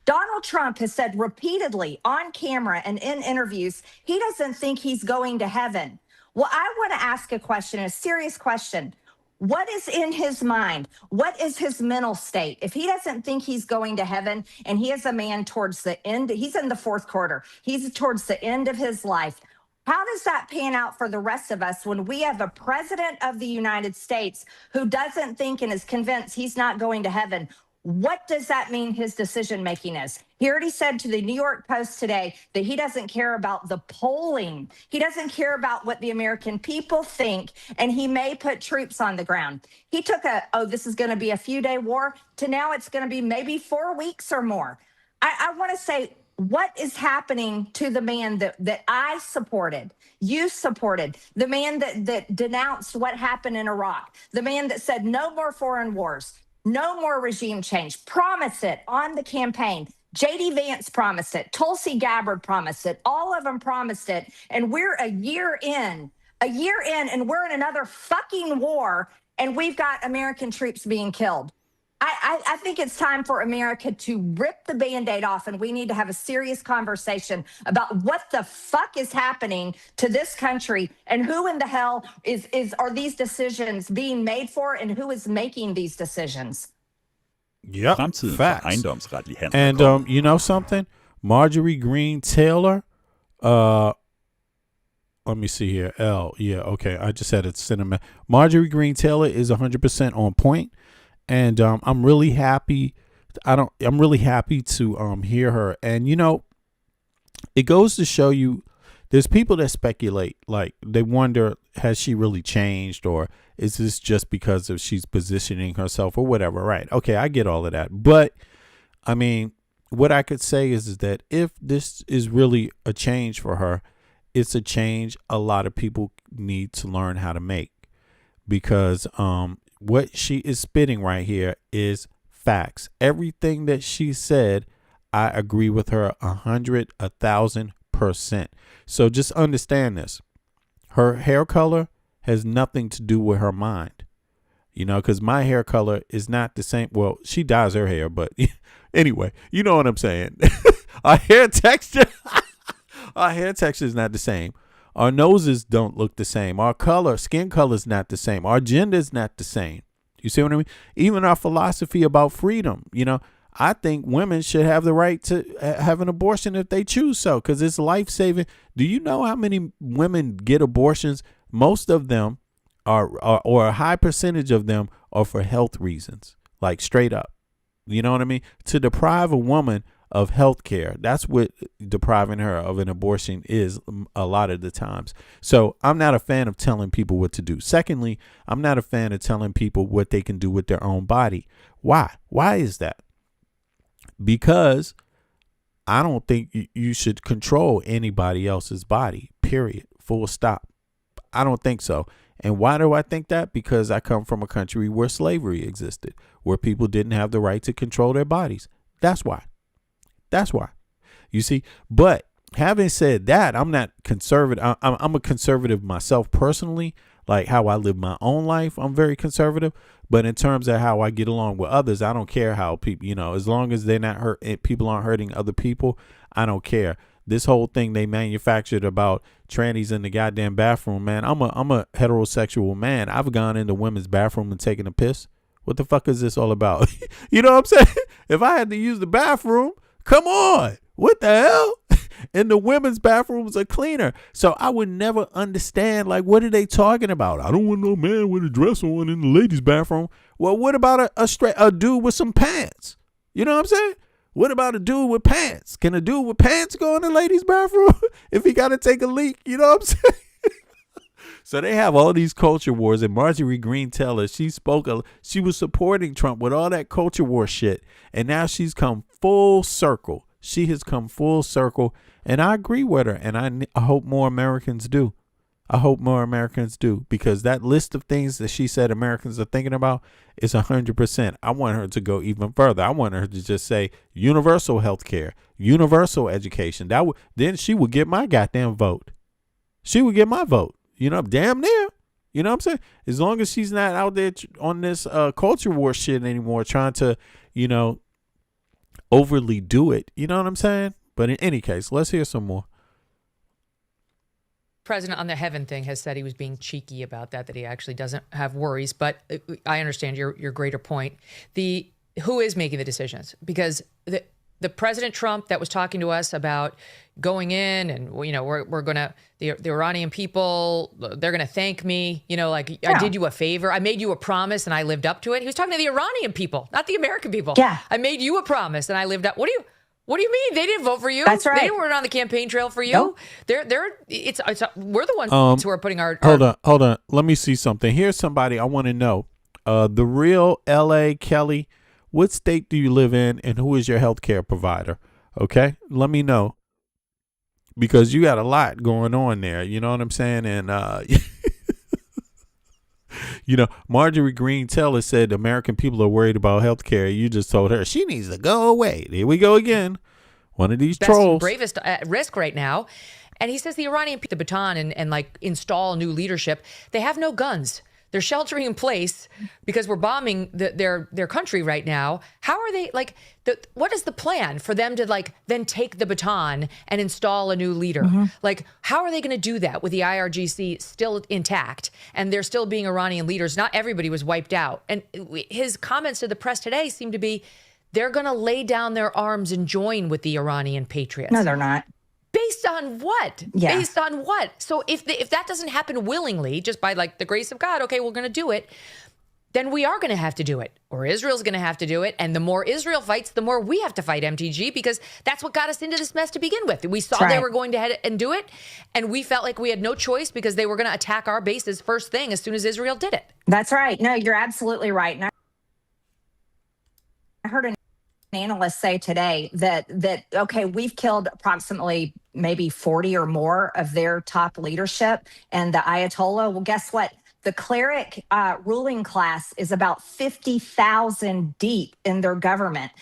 Donald Trump has said repeatedly on camera and in interviews, he doesn't think he's going to heaven. Well, I want to ask a question, a serious question. What is in his mind? What is his mental state? If he doesn't think he's going to heaven and he is a man towards the end, he's in the fourth quarter, he's towards the end of his life. How does that pan out for the rest of us when we have a president of the United States who doesn't think and is convinced he's not going to heaven? What does that mean his decision making is? He already said to the New York Post today that he doesn't care about the polling. He doesn't care about what the American people think, and he may put troops on the ground. He took this is going to be a few-day war, to now it's going to be maybe 4 weeks or more. I want to say, what is happening to the man that I supported, you supported, the man that denounced what happened in Iraq, the man that said no more foreign wars, no more regime change, promised it on the campaign. J.D. Vance promised it. Tulsi Gabbard promised it. All of them promised it. And we're a year in, and we're in another fucking war, and we've got American troops being killed. I think it's time for America to rip the Band-Aid off, and we need to have a serious conversation about what the fuck is happening to this country and who in the hell are these decisions being made for, and who is making these decisions. Yep, Fremtiden for facts. ejendomsretlig handel. And you know something? Marjorie Greene Taylor, let me see here. Okay. I just had it cinema. Marjorie Greene Taylor is 100% on point. And I'm really happy. I'm really happy to hear her. And you know, it goes to show you, there's people that speculate, like they wonder, has she really changed, or is this just because of she's positioning herself or whatever? Right? Okay, I get all of that. But I mean, what I could say is that if this is really a change for her, it's a change a lot of people need to learn how to make, because what she is spitting right here is facts. Everything that she said, I agree with her 1,000%. So just understand this. Her hair color has nothing to do with her mind. You know, because my hair color is not the same. Well, she dyes her hair, but anyway, you know what I'm saying. Our hair texture is not the same. Our noses don't look the same. Our skin color is not the same. Our gender is not the same. You see what I mean? Even our philosophy about freedom, you know, I think women should have the right to have an abortion if they choose so, because it's life-saving. Do you know how many women get abortions? Most of them or a high percentage of them are for health reasons, like straight up. You know what I mean? To deprive a woman of health care, that's what depriving her of an abortion is a lot of the times. So I'm not a fan of telling people what to do. Secondly, I'm not a fan of telling people what they can do with their own body. Why? Why is that? Because I don't think you should control anybody else's body, period, full stop. I don't think so. And why do I think that? Because I come from a country where slavery existed, where people didn't have the right to control their bodies. That's why. That's why. You see, but having said that, I'm not conservative. I'm a conservative myself personally, like how I live my own life. I'm very conservative. But in terms of how I get along with others, I don't care how people, you know, as long as they're not hurt, people aren't hurting other people, I don't care. This whole thing they manufactured about trannies in the goddamn bathroom, man. I'm a heterosexual man. I've gone into women's bathroom and taken a piss. What the fuck is this all about? You know what I'm saying? If I had to use the bathroom, come on. What the hell? And the women's bathrooms are cleaner. So I would never understand, like, what are they talking about? I don't want no man with a dress on in the ladies' bathroom. Well, what about a dude with some pants? You know what I'm saying? What about a dude with pants? Can a dude with pants go in the ladies' bathroom if he got to take a leak? You know what I'm saying? So they have all these culture wars, and Marjorie Greene Taylor, she was supporting Trump with all that culture war shit, and now she's come full circle. She has come full circle, and I agree with her, and I hope more Americans do. I hope more Americans do, because that list of things that she said Americans are thinking about is 100%. I want her to go even further. I want her to just say universal health care, universal education. Then she would get my goddamn vote. She would get my vote. You know, damn near. You know what I'm saying? As long as she's not out there on this culture war shit anymore, trying to, you know, overly do it. You know what I'm saying? But in any case, let's hear some more. president on the heaven thing has said he was being cheeky about that he actually doesn't have worries. But I understand your greater point. Who is making the decisions? Because the President Trump that was talking to us about going in and, we're going to, the Iranian people, they're going to thank me. I did you a favor. I made you a promise and I lived up to it. He was talking to the Iranian people, not the American people. Yeah. I made you a promise and I lived up. What do you mean? They didn't vote for you. That's right. They weren't on the campaign trail for you. Nope. We're the ones who are putting our. Hold on. Let me see something. Here's somebody I want to know. The real L.A. Kelly, what state do you live in and who is your health care provider? Okay. Let me know. Because you got a lot going on there. You know what I'm saying? And, Marjorie Greene Taylor said American people are worried about health care. You just told her she needs to go away. Here we go again. One of these trolls. Bravest at risk right now. And he says the Iranian the baton and install new leadership. They have no guns. They're sheltering in place because we're bombing their country right now. How are they what is the plan for them to then take the baton and install a new leader? Mm-hmm. How are they going to do that with the IRGC still intact and they're still being Iranian leaders? Not everybody was wiped out. And his comments to the press today seem to be they're going to lay down their arms and join with the Iranian patriots. No, they're not. Based on what? Yeah. Based on what? So if that doesn't happen willingly, just by the grace of God, okay, we're going to do it, then we are going to have to do it. Or Israel's going to have to do it. And the more Israel fights, the more we have to fight, MTG, because that's what got us into this mess to begin with. We saw they were going to head and do it, and we felt like we had no choice because they were going to attack our bases first thing as soon as Israel did it. That's right. No, you're absolutely right. And I heard an analyst say today that okay, we've killed approximately maybe 40 or more of their top leadership and the Ayatollah. Well, guess what? The cleric ruling class is about 50,000 deep in their government.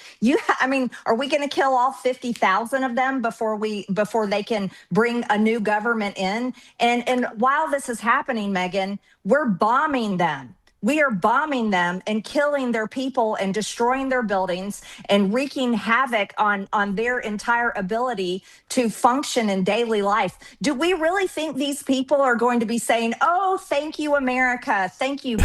Are we going to kill all 50,000 of them before they can bring a new government in? And while this is happening, Megan, we're bombing them. We are bombing them and killing their people and destroying their buildings and wreaking havoc on their entire ability to function in daily life. Do we really think these people are going to be saying, oh, thank you, America. Thank you.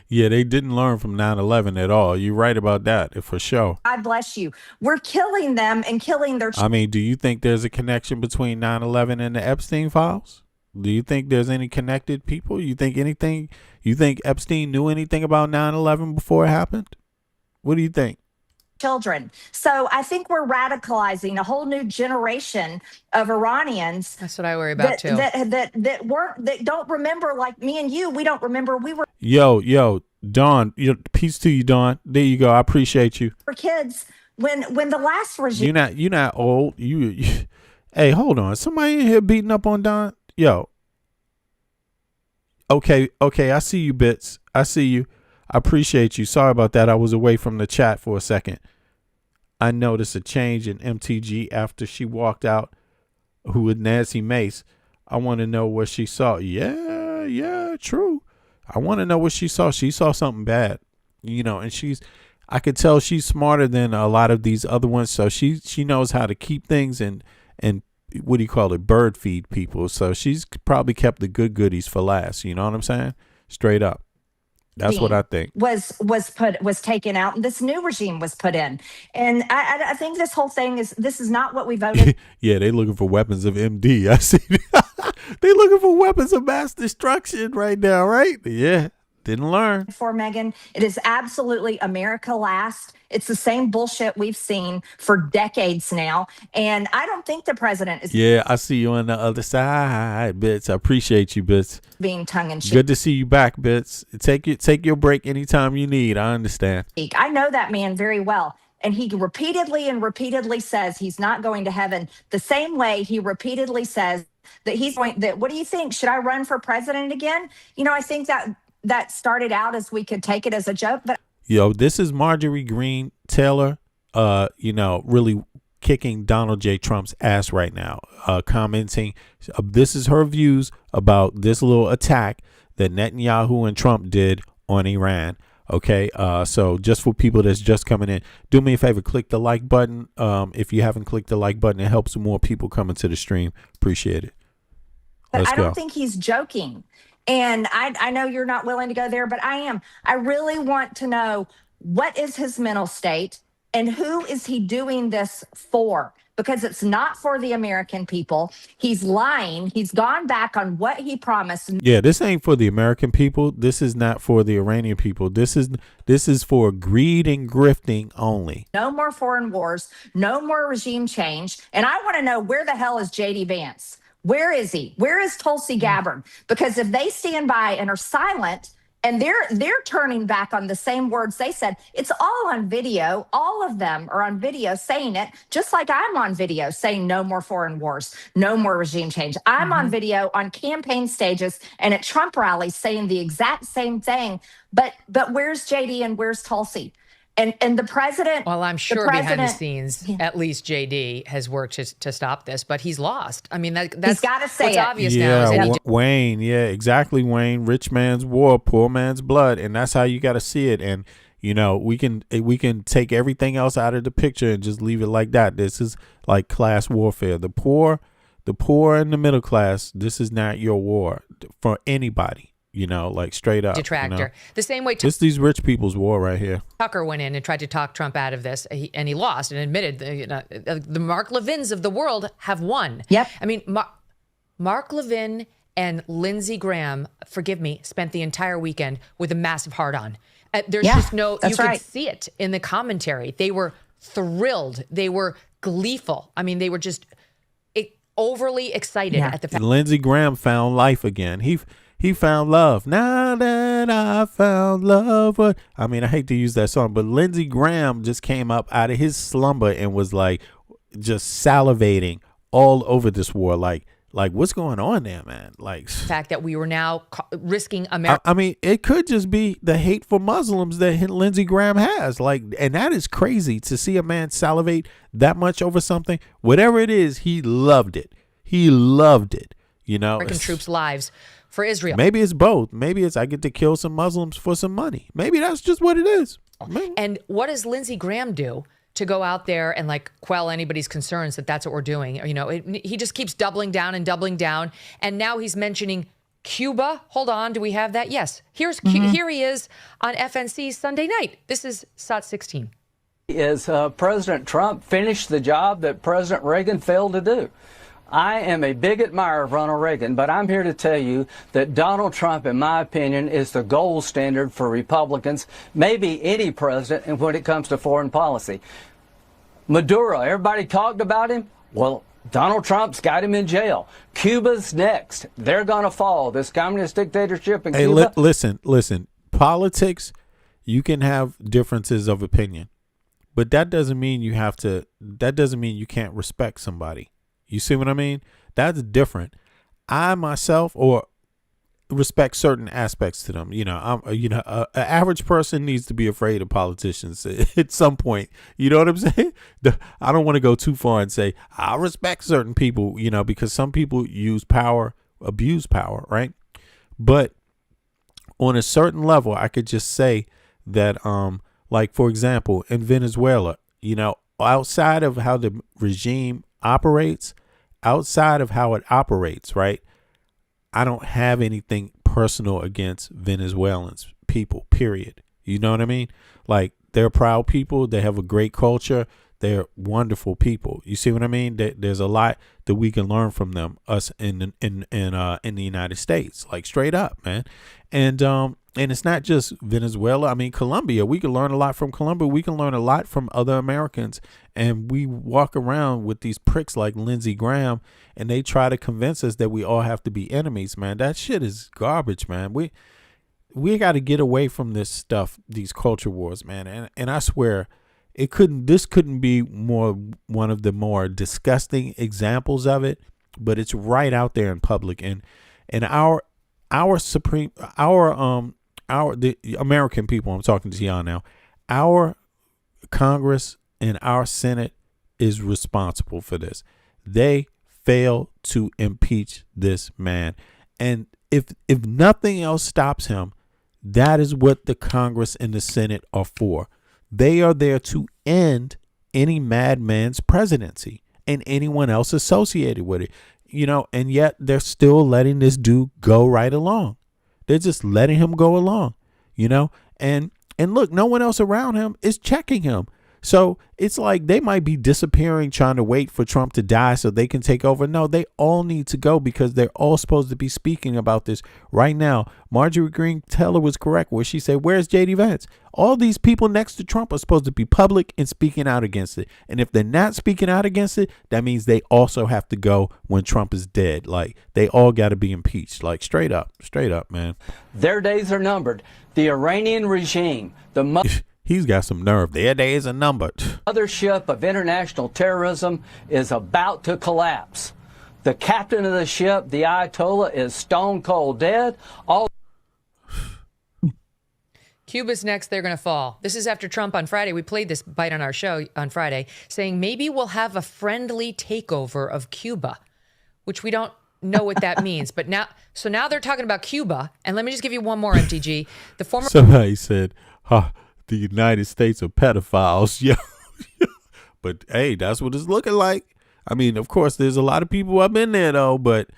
Yeah, they didn't learn from 9/11 at all. You're right about that, for sure. God bless you. We're killing them and killing their children. Do you think there's a connection between 9/11 and the Epstein files? Do you think there's any connected people? You think Epstein knew anything about 9/11 before it happened? What do you think? Children. So I think we're radicalizing a whole new generation of Iranians. That's what I worry about too. That don't remember, like me and you. We don't remember we were. Yo, Dawn. Peace to you, Dawn. There you go. I appreciate you. For kids, when the last regime. You're not old. You. Hey, hold on. Somebody in here beating up on Dawn. Yo. Okay. I see you, Bits. I see you. I appreciate you. Sorry about that. I was away from the chat for a second. I noticed a change in MTG after she walked out. Who was Nancy Mace? I want to know what she saw. Yeah, true. I want to know what she saw. She saw something bad, and I could tell she's smarter than a lot of these other ones. So she knows how to keep things and what do you call it? Bird feed people. So she's probably kept the good goodies for last. You know what I'm saying? Straight up. That's what I think. Was taken out, and this new regime was put in. And I think this whole thing is not what we voted. Yeah, they looking for weapons of MD. I see. They looking for weapons of mass destruction right now, right? Yeah. Didn't learn. For Megan, it is absolutely America last. It's the same bullshit we've seen for decades now. And I don't think the president is. Yeah, I see you on the other side, Bits. I appreciate you, Bits. Being tongue in cheek. Good to see you back, Bits. Take your break anytime you need. I understand. I know that man very well. And he repeatedly says he's not going to heaven, the same way he repeatedly says that he's going. What do you think? Should I run for president again? I think that started out as we could take it as a joke, but this is Marjorie Greene Taylor, really kicking Donald J. Trump's ass right now, commenting. This is her views about this little attack that Netanyahu and Trump did on Iran. Okay, so just for people that's just coming in, do me a favor, click the like button. If you haven't clicked the like button, it helps more people come into the stream. Appreciate it. But I don't think he's joking. And I know you're not willing to go there, but I am. I really want to know, what is his mental state and who is he doing this for? Because it's not for the American people. He's lying. He's gone back on what he promised. Yeah, this ain't for the American people. This is not for the Iranian people. This is for greed and grifting only. No more foreign wars, no more regime change. And I want to know, where the hell is JD Vance? Where is he? Where is Tulsi Gabbard? Because if they stand by and are silent and they're turning back on the same words they said, it's all on video. All of them are on video saying it, just like I'm on video saying no more foreign wars, no more regime change. I'm on video on campaign stages and at Trump rallies saying the exact same thing. But where's JD and where's Tulsi? And the president. Well, I'm sure behind the scenes, at least JD has worked to stop this, but he's lost. I mean, that's he's got to say what's it. obvious now is that Wayne, yeah, exactly, Wayne. Rich man's war, poor man's blood, and that's how you got to see it. And you know, we can take everything else out of the picture and just leave it like that. This is like class warfare. The poor and the middle class. This is not your war for anybody. You know, like straight up. Detractor. You know? The same way It's these rich people's war right here. Tucker went in and tried to talk Trump out of this, and he lost and admitted the Mark Levins of the world have won. Yep. I mean, Mark Levin and Lindsey Graham, forgive me, spent the entire weekend with a massive hard-on. There's just no, you could see it in the commentary. They were thrilled. They were gleeful. I mean, they were just overly excited at the fact. Lindsey Graham found life again. He found love. Now that I found love. I mean, I hate to use that song, but Lindsey Graham just came up out of his slumber and was like just salivating all over this war. Like what's going on there, man? Like the fact that we were now risking America. I mean, it could just be the hate for Muslims that Lindsey Graham has. Like, and that is crazy to see a man salivate that much over something. Whatever it is, he loved it. He loved it. You know, American troops' lives for Israel. Maybe it's both. Maybe it's I get to kill some Muslims for some money. Maybe that's just what it is. And what does Lindsey Graham do to go out there and like quell anybody's concerns that that's what we're doing? You know, he just keeps doubling down. And now he's mentioning Cuba. Hold on. Do we have that? Yes. Here he is on FNC Sunday night. This is SOT 16. Is President Trump finished the job that President Reagan failed to do? I am a big admirer of Ronald Reagan, but I'm here to tell you that Donald Trump, in my opinion, is the gold standard for Republicans, maybe any president, and when it comes to foreign policy. Maduro, everybody talked about him. Well, Donald Trump's got him in jail. Cuba's next. They're going to fall. This communist dictatorship in Cuba. Listen. Politics, you can have differences of opinion, but that doesn't mean you have to. That doesn't mean you can't respect somebody. You see what I mean? That's different. I myself respect certain aspects to them. You know, an average person needs to be afraid of politicians at some point. You know what I'm saying? I don't want to go too far and say I respect certain people, you know, because some people use power, abuse power, right? But on a certain level, I could just say that, like, for example, in Venezuela, you know, outside of how the regime operates, right? I don't have anything personal against Venezuelans people, period. You know what I mean? Like, they're proud people. They have a great culture. They're wonderful people. You see what I mean? There's a lot that we can learn from them, us in the United States, like straight up, man. And it's not just Venezuela. I mean, Colombia, we can learn a lot from Colombia. We can learn a lot from other Americans. And we walk around with these pricks like Lindsey Graham, and they try to convince us that we all have to be enemies, man. That shit is garbage, man. We got to get away from this stuff, these culture wars, man. And I swear, this couldn't be one of the more disgusting examples of it, but it's right out there in public. And the American people, I'm talking to y'all now, our Congress and our Senate is responsible for this. They fail to impeach this man. And if nothing else stops him, that is what the Congress and the Senate are for. They are there to end any madman's presidency and anyone else associated with it. and yet they're still letting this dude go right along. They're just letting him go along, and look, no one else around him is checking him. So it's like they might be disappearing, trying to wait for Trump to die so they can take over. No, they all need to go because they're all supposed to be speaking about this right now. Marjorie Greene Taylor was correct where she said, where's J.D. Vance? All these people next to Trump are supposed to be public and speaking out against it. And if they're not speaking out against it, that means they also have to go when Trump is dead. Like, they all got to be impeached. Like, straight up, man. Their days are numbered. The Iranian regime, He's got some nerve. Their days are numbered. Mothership of international terrorism is about to collapse. The captain of the ship, the Ayatollah, is stone cold dead. Cuba's next, they're going to fall. This is after Trump on Friday. We played this bite on our show on Friday, saying maybe we'll have a friendly takeover of Cuba, which we don't know what that means. But now they're talking about Cuba. And let me just give you one more, MTG. The former Somebody said, the United States are pedophiles. Yo. But hey, that's what it's looking like. I mean, of course, there's a lot of people up in there though, but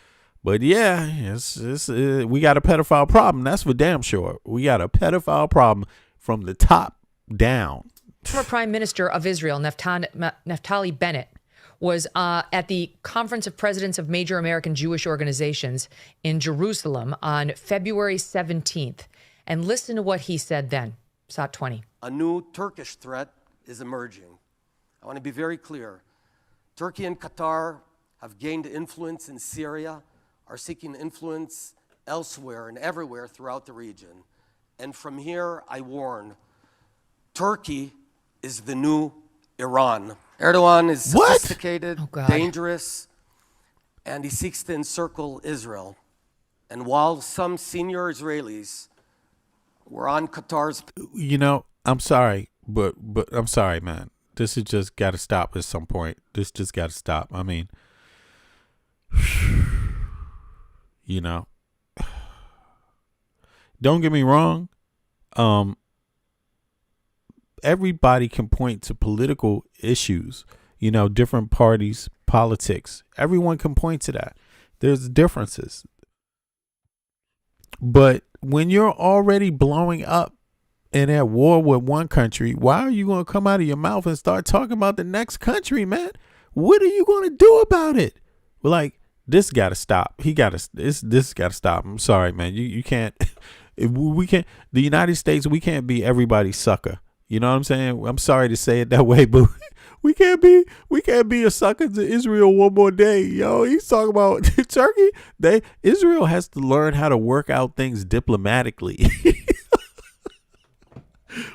yeah, we got a pedophile problem. That's for damn sure. We got a pedophile problem from the top down. Former Prime Minister of Israel, Naftali Bennett, was at the Conference of Presidents of Major American Jewish Organizations in Jerusalem on February 17th. And listen to what he said then. SOT 20. A new Turkish threat is emerging. I want to be very clear. Turkey and Qatar have gained influence in Syria, are seeking influence elsewhere and everywhere throughout the region. And from here, I warn, Turkey is the new Iran. Erdogan is sophisticated, dangerous, and he seeks to encircle Israel. And while some senior Israelis were on Qatar's... I'm sorry, but I'm sorry, man. This has just got to stop at some point. This just got to stop. I mean, don't get me wrong. Everybody can point to political issues, different parties, politics. Everyone can point to that. There's differences. But when you're already blowing up and at war with one country, why are you going to come out of your mouth and start talking about the next country, man? What are you going to do about it? Like, this got to stop. This got to stop. I'm sorry, man. You can't, we can't, the United States, we can't be everybody's sucker. You know what I'm saying? I'm sorry to say it that way, but we can't be a sucker to Israel one more day. Yo, he's talking about Turkey. Israel has to learn how to work out things diplomatically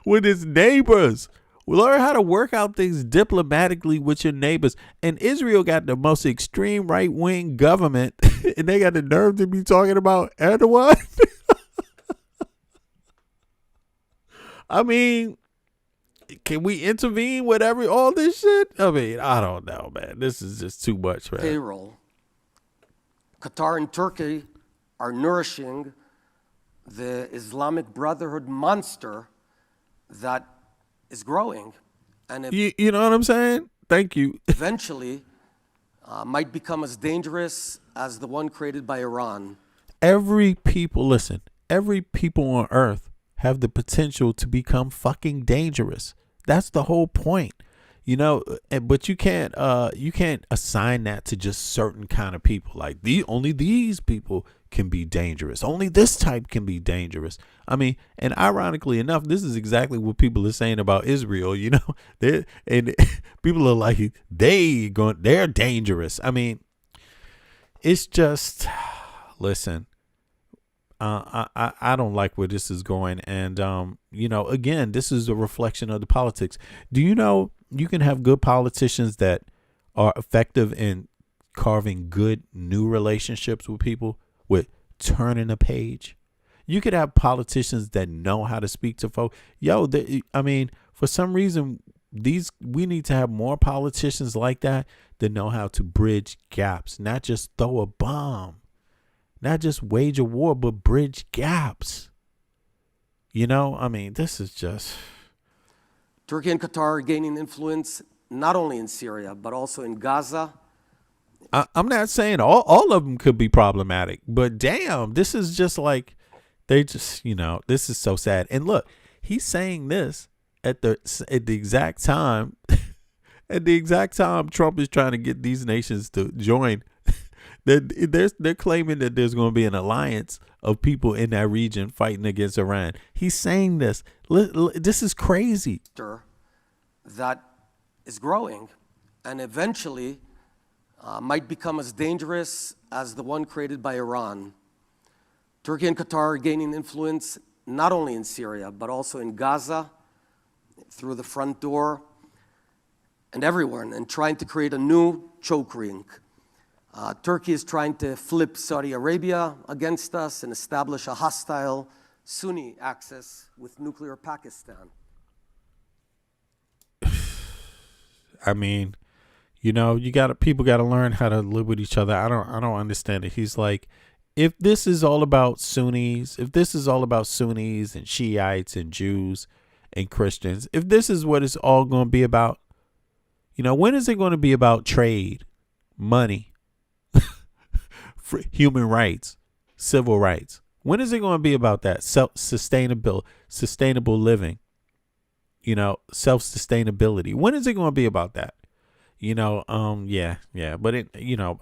with its neighbors. Learn how to work out things diplomatically with your neighbors. And Israel got the most extreme right-wing government, and they got the nerve to be talking about Erdogan. I mean, can we intervene with all this shit? I mean, I don't know, man. This is just too much, man. Payroll. Qatar and Turkey are nourishing the Islamic Brotherhood monster that is growing. And you know what I'm saying? Thank you. Eventually might become as dangerous as the one created by Iran. Every people on earth have the potential to become fucking dangerous. That's the whole point, but you can't assign that to just certain kind of people. Like only these people can be dangerous. Only this type can be dangerous. I mean, and ironically enough, this is exactly what people are saying about Israel, and people are like, they're dangerous. I mean, it's just, listen, I don't like where this is going. And, again, this is a reflection of the politics. Do you know you can have good politicians that are effective in carving good new relationships with people, with turning a page? You could have politicians that know how to speak to folks. For some reason, we need to have more politicians like that know how to bridge gaps, not just throw a bomb. Not just wage a war, but bridge gaps. This is just... Turkey and Qatar are gaining influence not only in Syria, but also in Gaza, I'm not saying all of them could be problematic, but damn, this is just like, they just, this is so sad. And look, he's saying this at the exact time, Trump is trying to get these nations to join. They're claiming that there's going to be an alliance of people in that region fighting against Iran. He's saying this. This is crazy. That is growing and eventually might become as dangerous as the one created by Iran. Turkey and Qatar are gaining influence not only in Syria, but also in Gaza, through the front door, and everywhere, and trying to create a new choke ring. Turkey is trying to flip Saudi Arabia against us and establish a hostile Sunni axis with nuclear Pakistan. I mean, people got to learn how to live with each other. I don't understand it. He's like, if this is all about Sunnis, and Shiites and Jews and Christians, if this is what it's all going to be about, when is it going to be about trade, money, human rights, civil rights? When is it going to be about that? Sustainable living, self-sustainability. When is it going to be about that? Yeah. But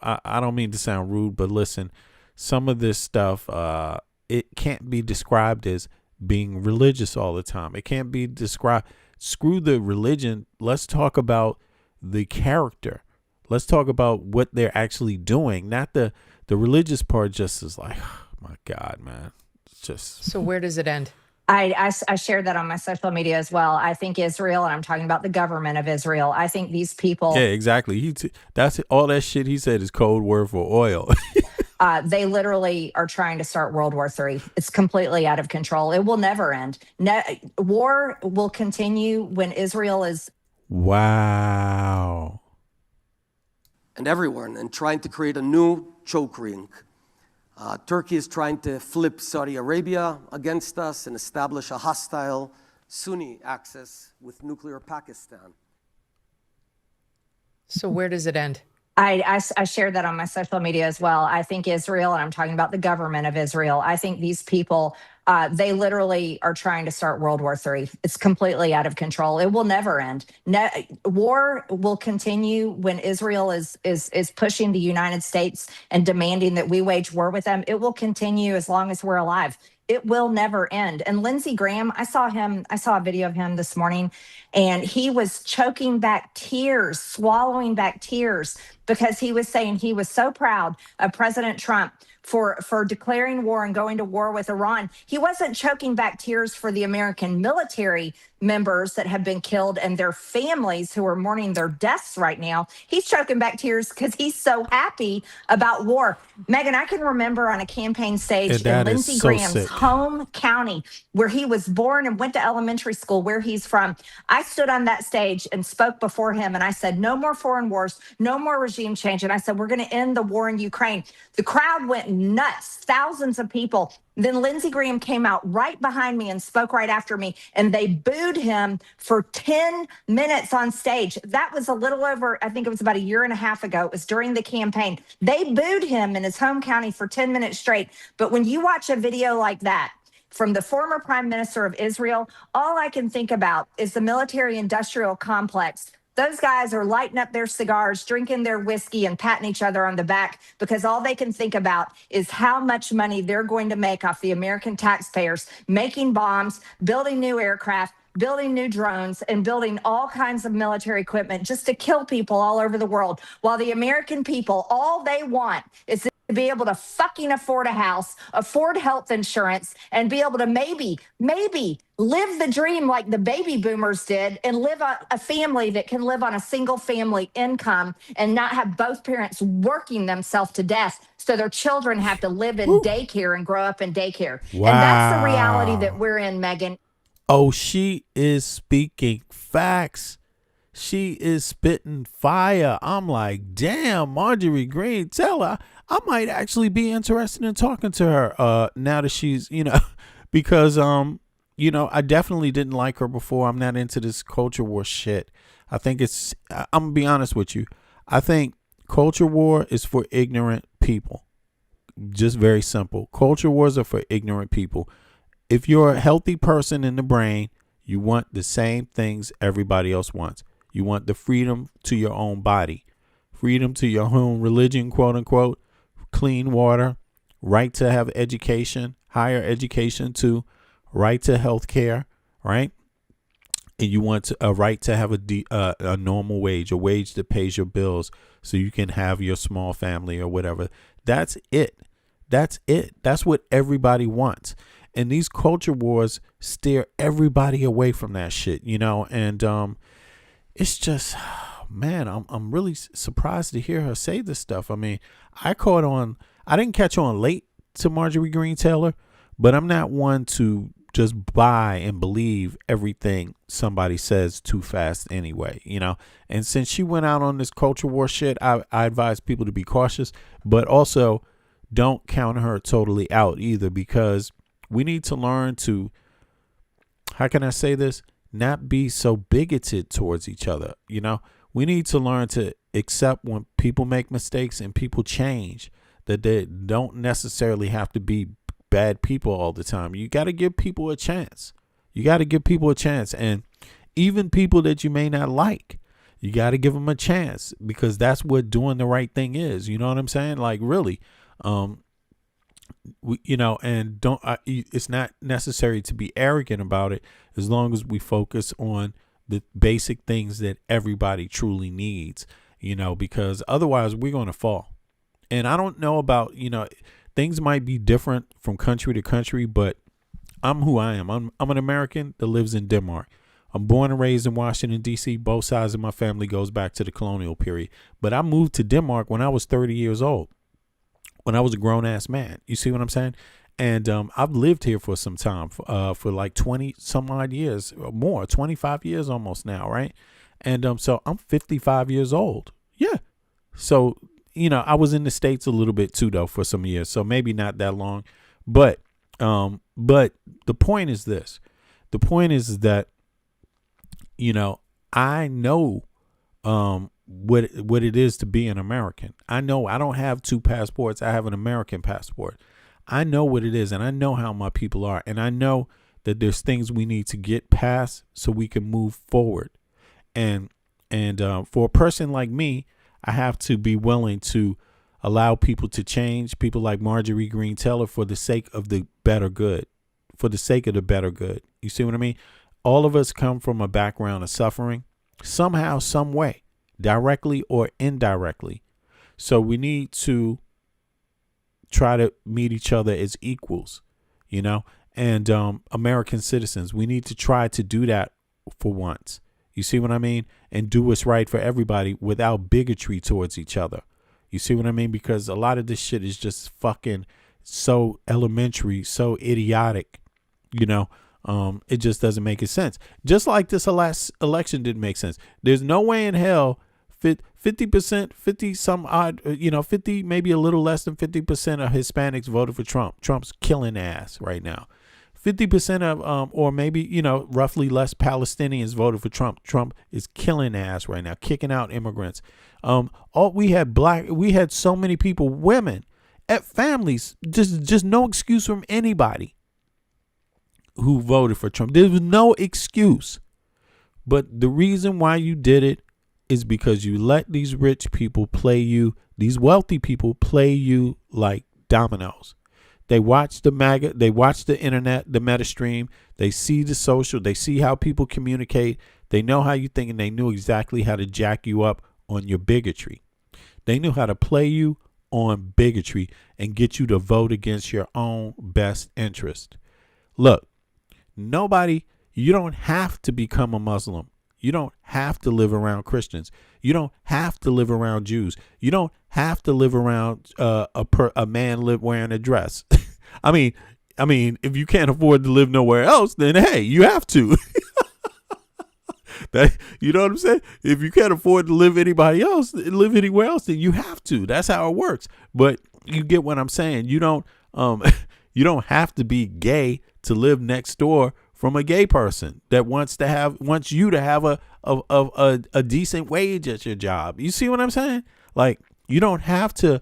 I don't mean to sound rude, but listen, some of this stuff, it can't be described as being religious all the time. It can't be described. Screw the religion. Let's talk about the character. Let's talk about what they're actually doing. Not the religious part. Just is like, oh my God, man. It's just. So where does it end? I shared that on my social media as well. I think Israel, and I'm talking about the government of Israel, I think these people. Yeah, exactly. That's all that shit he said is code word for oil. They literally are trying to start World War III. It's completely out of control. It will never end. War will continue when Israel is. Wow. And everywhere, and trying to create a new choke ring. Turkey is trying to flip Saudi Arabia against us and establish a hostile Sunni axis with nuclear Pakistan. So where does it end? I shared that on my social media as well. I think Israel, and I'm talking about the government of Israel, I think these people, they literally are trying to start World War III. It's completely out of control. It will never end. War will continue when Israel is pushing the United States and demanding that we wage war with them. It will continue as long as we're alive. It will never end. And Lindsey Graham, I saw a video of him this morning, and he was choking back tears, swallowing back tears, because he was saying he was so proud of President Trump for declaring war and going to war with Iran. He wasn't choking back tears for the American military members that have been killed and their families who are mourning their deaths right now. He's choking back tears because he's so happy about war. Megan, I can remember on a campaign stage in Lindsey Graham's home county where he was born and went to elementary school, where he's from. I stood on that stage and spoke before him, and I said, no more foreign wars, no more regime change. And I said, we're going to end the war in Ukraine. The crowd went nuts, thousands of people. Then Lindsey Graham came out right behind me and spoke right after me, and they booed him for 10 minutes on stage. That was a little over, I think it was about a year and a half ago. It was during the campaign. They booed him in his home county for 10 minutes straight. But when you watch a video like that from the former prime minister of Israel, all I can think about is the military-industrial complex. Those guys are lighting up their cigars, drinking their whiskey, and patting each other on the back because all they can think about is how much money they're going to make off the American taxpayers, making bombs, building new aircraft, building new drones, and building all kinds of military equipment just to kill people all over the world. While the American people, all they want is to be able to fucking afford a house, afford health insurance, and be able to maybe live the dream like the baby boomers did and live a family that can live on a single family income and not have both parents working themselves to death so their children have to live in daycare and grow up in daycare. Wow. And that's the reality that we're in, Megan. Oh, she is speaking facts. She is spitting fire. I'm like, damn, Marjorie Greene, tell her. I might actually be interested in talking to her now that she's, because, I definitely didn't like her before. I'm not into this culture war shit. I think I'm going to be honest with you. I think Culture war is for ignorant people. Just very simple. Culture wars are for ignorant people. If you're a healthy person in the brain, you want the same things everybody else wants. You want the freedom to your own body, freedom to your own religion, quote unquote, clean water, right to have education, higher education too, right to health care, right? And you want a right to have a normal wage, a wage that pays your bills so you can have your small family or whatever. That's it. That's it. That's what everybody wants. And these culture wars steer everybody away from that shit, you know? And it's just, man, I'm really surprised to hear her say this stuff. I mean, I didn't catch on late to Marjorie Greene Taylor, but I'm not one to just buy and believe everything somebody says too fast anyway, you know? And since she went out on this culture war shit, I advise people to be cautious, but also don't count her totally out either, because we need to learn to, how can I say this? Not be so bigoted towards each other. You know, we need to learn to accept when people make mistakes and people change, that they don't necessarily have to be bad people all the time. You got to give people a chance. You got to give people a chance. And even people that you may not like, you got to give them a chance, because that's what doing the right thing is. You know what I'm saying? Like, really, you know, and it's not necessary to be arrogant about it, as long as we focus on the basic things that everybody truly needs, you know, because otherwise we're going to fall. And I don't know about, you know, things might be different from country to country, but I'm who I am. I'm an American that lives in Denmark. I'm born and raised in Washington, D.C. Both sides of my family goes back to the colonial period. But I moved to Denmark when I was 30 years old, when I was a grown-ass man. You see what I'm saying? And I've lived here for some time, for like 20 some odd years or more, 25 years almost now, right? And so I'm 55 years old. Yeah. So, you know, I was in the States a little bit too, though, for some years. So maybe not that long. But the point is this. The point is that, you know, I know what it is to be an American. I know I don't have two passports. I have an American passport. I know what it is, and I know how my people are, and I know that there's things we need to get past so we can move forward. And for a person like me, I have to be willing to allow people to change, people like Marjorie Greene Taylor, for the sake of the better good, for the sake of the better good. You see what I mean? All of us come from a background of suffering somehow, some way, directly or indirectly. So we need to try to meet each other as equals, you know, and American citizens, we need to try to do that for once. You see what I mean? And do what's right for everybody without bigotry towards each other. You see what I mean? Because a lot of this shit is just fucking so elementary, so idiotic, you know. It just doesn't make sense. Just like this last election didn't make sense. There's no way in hell 50%, 50 some odd, you know, 50, maybe a little less than 50% of Hispanics voted for Trump. Trump's killing ass right now. 50% of, or maybe, you know, roughly less Palestinians voted for Trump. Trump is killing ass right now, kicking out immigrants. We had so many people, women, at families, just no excuse from anybody who voted for Trump. There was no excuse. But the reason why you did it is because you let these rich people play you, these wealthy people play you like dominoes. They watch the MAGA, they watch the internet, the meta stream, they see the social, they see how people communicate, they know how you think, and they knew exactly how to jack you up on your bigotry. They knew how to play you on bigotry and get you to vote against your own best interest. Look, you don't have to become a Muslim. You don't have to live around Christians. You don't have to live around Jews. You don't have to live around a man wearing a dress. I mean, if you can't afford to live nowhere else, then hey, you have to. You know what I'm saying? If you can't afford to live anywhere else, then you have to. That's how it works. But you get what I'm saying. You don't have to be gay to live next door from a gay person that wants you to have a decent wage at your job. You see what I'm saying? Like, You don't have to,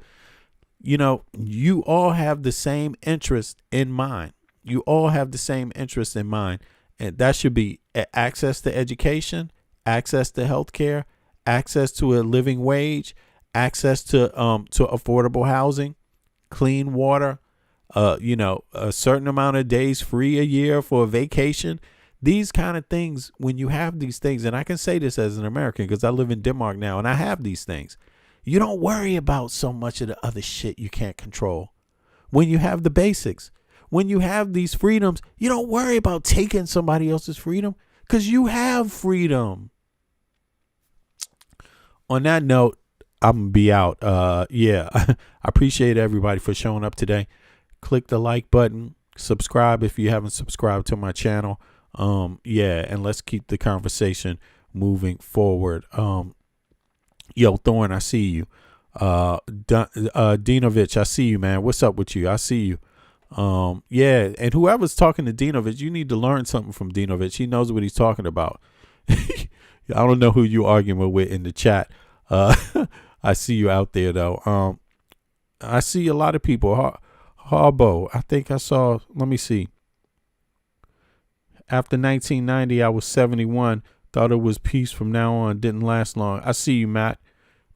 you all have the same interest in mind. You all have the same interest in mind. And that should be access to education, access to healthcare, access to a living wage, access to affordable housing, clean water, a certain amount of days free a year for a vacation. These kind of things, when you have these things, and I can say this as an American because I live in Denmark now and I have these things, you don't worry about so much of the other shit you can't control. When you have the basics, when you have these freedoms, you don't worry about taking somebody else's freedom because you have freedom. On that note, I'm going to be out. I appreciate everybody for showing up today. Click the like button. Subscribe if you haven't subscribed to my channel. And let's keep the conversation moving forward. Thorne, I see you. Dinovich, I see you, man. What's up with you? I see you. And whoever's talking to Dinovich, you need to learn something from Dinovich. He knows what he's talking about. I don't know who you arguing with in the chat. I see you out there though. I see a lot of people. Harbo, I think I saw, let me see. After 1990, I was 71. Thought it was peace from now on. Didn't last long. I see you, Matt.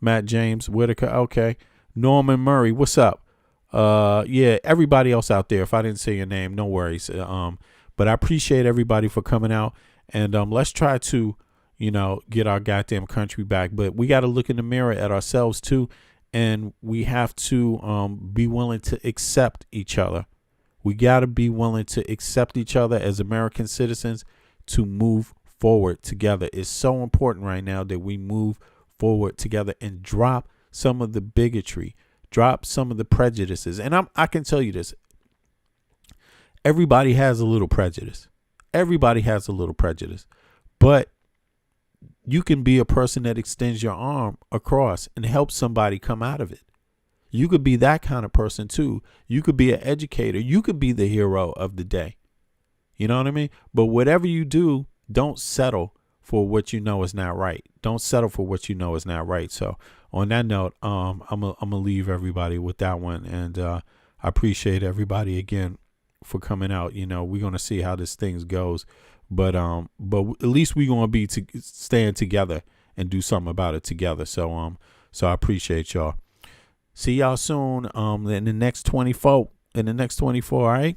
Matt James Whitaker. Okay. Norman Murray, what's up? Everybody else out there. If I didn't say your name, no worries. But I appreciate everybody for coming out. And let's try to, get our goddamn country back. But we got to look in the mirror at ourselves too. And we have to be willing to accept each other. We got to be willing to accept each other as American citizens to move forward together. It's so important right now that we move forward together and drop some of the bigotry, drop some of the prejudices. And I can tell you this. Everybody has a little prejudice. Everybody has a little prejudice. But you can be a person that extends your arm across and helps somebody come out of it. You could be that kind of person too. You could be an educator. You could be the hero of the day. You know what I mean? But whatever you do, don't settle for what you know is not right. Don't settle for what you know is not right. So on that note, I'm gonna leave everybody with that one. And I appreciate everybody again for coming out. We're gonna see how this thing goes. But at least we're gonna be stand together and do something about it together. So I appreciate y'all. See y'all soon. In the next 24. All right.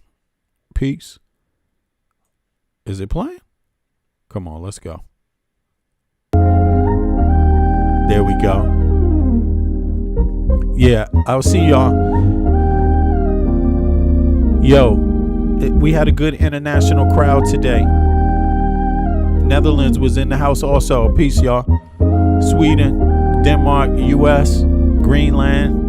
Peace. Is it playing? Come on, let's go. There we go. Yeah, I'll see y'all. We had a good international crowd today. Netherlands was in the house also. Peace, y'all. Sweden, Denmark, U.S., Greenland,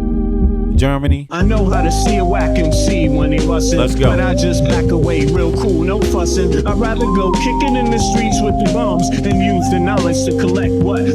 Germany. I know how to see a whack MC when he bustin'. Let's go. But I just back away real cool, no fussin'. I'd rather go kicking in the streets with the bums and use the knowledge to collect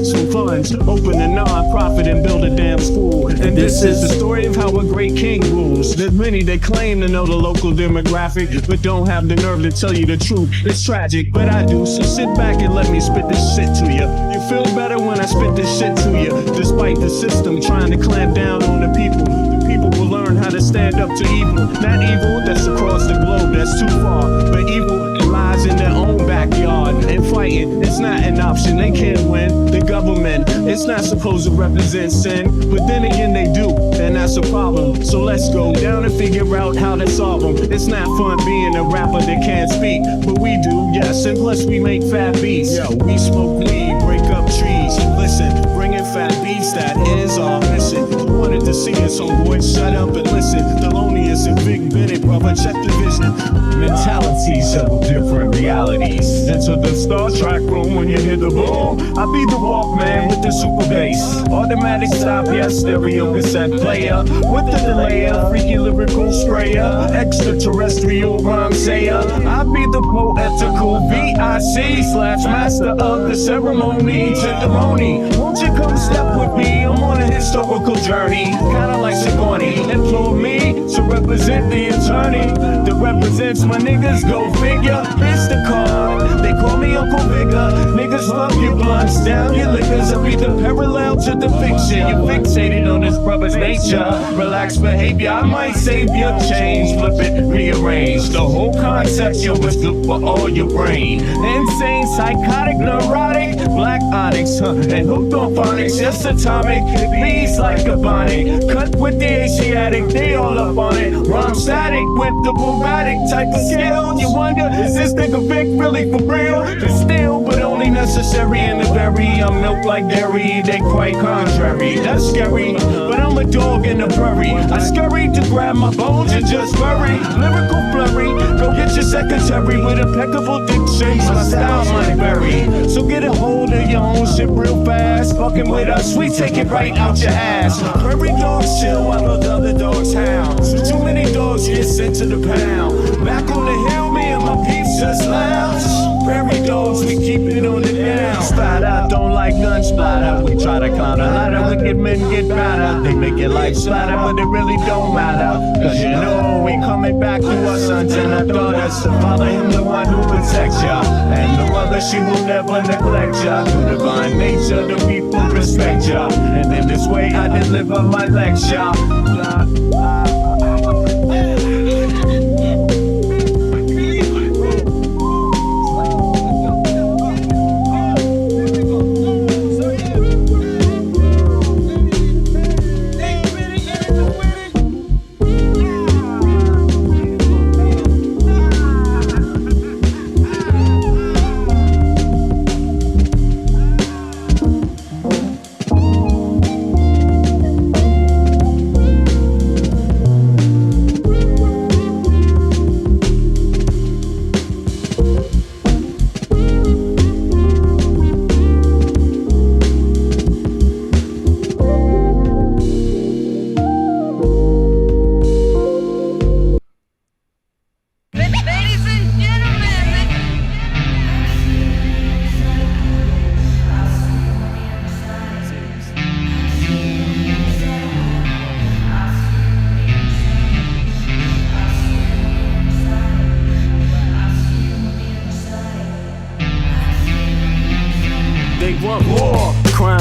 some funds. Open a non-profit and build a damn school. And this is the story of how a great king rules. There's many that claim to know the local demographic, but don't have the nerve to tell you the truth. It's tragic, but I do. So sit back and let me spit this shit to you. You feel better when I spit this shit to you. Despite the system trying to clamp down on the people. People will learn how to stand up to evil. Not evil that's across the globe, that's too far. But evil that lies in their own backyard. And fighting, it's not an option, they can't win. The government, it's not supposed to represent sin. But then again they do, and that's a problem. So let's go down and figure out how to solve them. It's not fun being a rapper that can't speak. But we do, yes, and plus we make fat beats. Yo, we smoke weed, break up trees. Listen, bringing fat beats, that is our mission. You wanted to see us, homeboy, shut up and listen. Thelonious and Big Bennett, brother, check the vision. Mentalities of different realities. Enter the Star Trek room when you hear the boom. I be the Walkman with the super bass. Automatic stop, yes, stereo cassette player. With the delayer, freaky lyrical sprayer. Extraterrestrial rhyme sayer. I be the poetical VIC/master of the ceremony. Testimony, won't you come step with me? I'm on a historical journey. Kinda like Sigourney. Implore me to represent the attorney that represents my niggas. Go figure, it's the card. They call me Uncle Bigger. Niggas Just fuck your blunts down, your liquors. I read the parallel to the fiction. You're fixated on this brother's nature. Relaxed behavior, I might save your change. Flip it, rearrange. The whole concept, yo, is good for all your brain. Insane, psychotic, neurotic, black onyx, and hooked on phonics, just atomic. Bees like a bonnet. Cut with the Asiatic, they all up on it. Rhyme static with the erratic type of skill. You wonder, is this nigga Vic really for real? It's still, but only necessary in the very. I'm milk like dairy, they quite contrary. That's scary, but I'm a dog in the prairie. I scurry to grab my bones and just bury. Lyrical flurry, go get your secretary with impeccable dictions. My style might vary, so get a hold of your own shit real fast. Fucking with us, we take it right out your ass. Prairie dogs chill while the other dogs howl. Too many dogs get sent to the pound. Back on the hill, me and my peeps just lounge. Prairie dogs, we keep it on the down. Splatter, don't like none splatter. We try to climb the ladder, wicked men get better. They make it like splatter, but it really don't matter. Cause you know we coming back to our sons and our daughters. The father, him the one who protects ya, and the mother, she will never neglect ya. Through divine nature, the people respect ya, and in this way I deliver my lecture.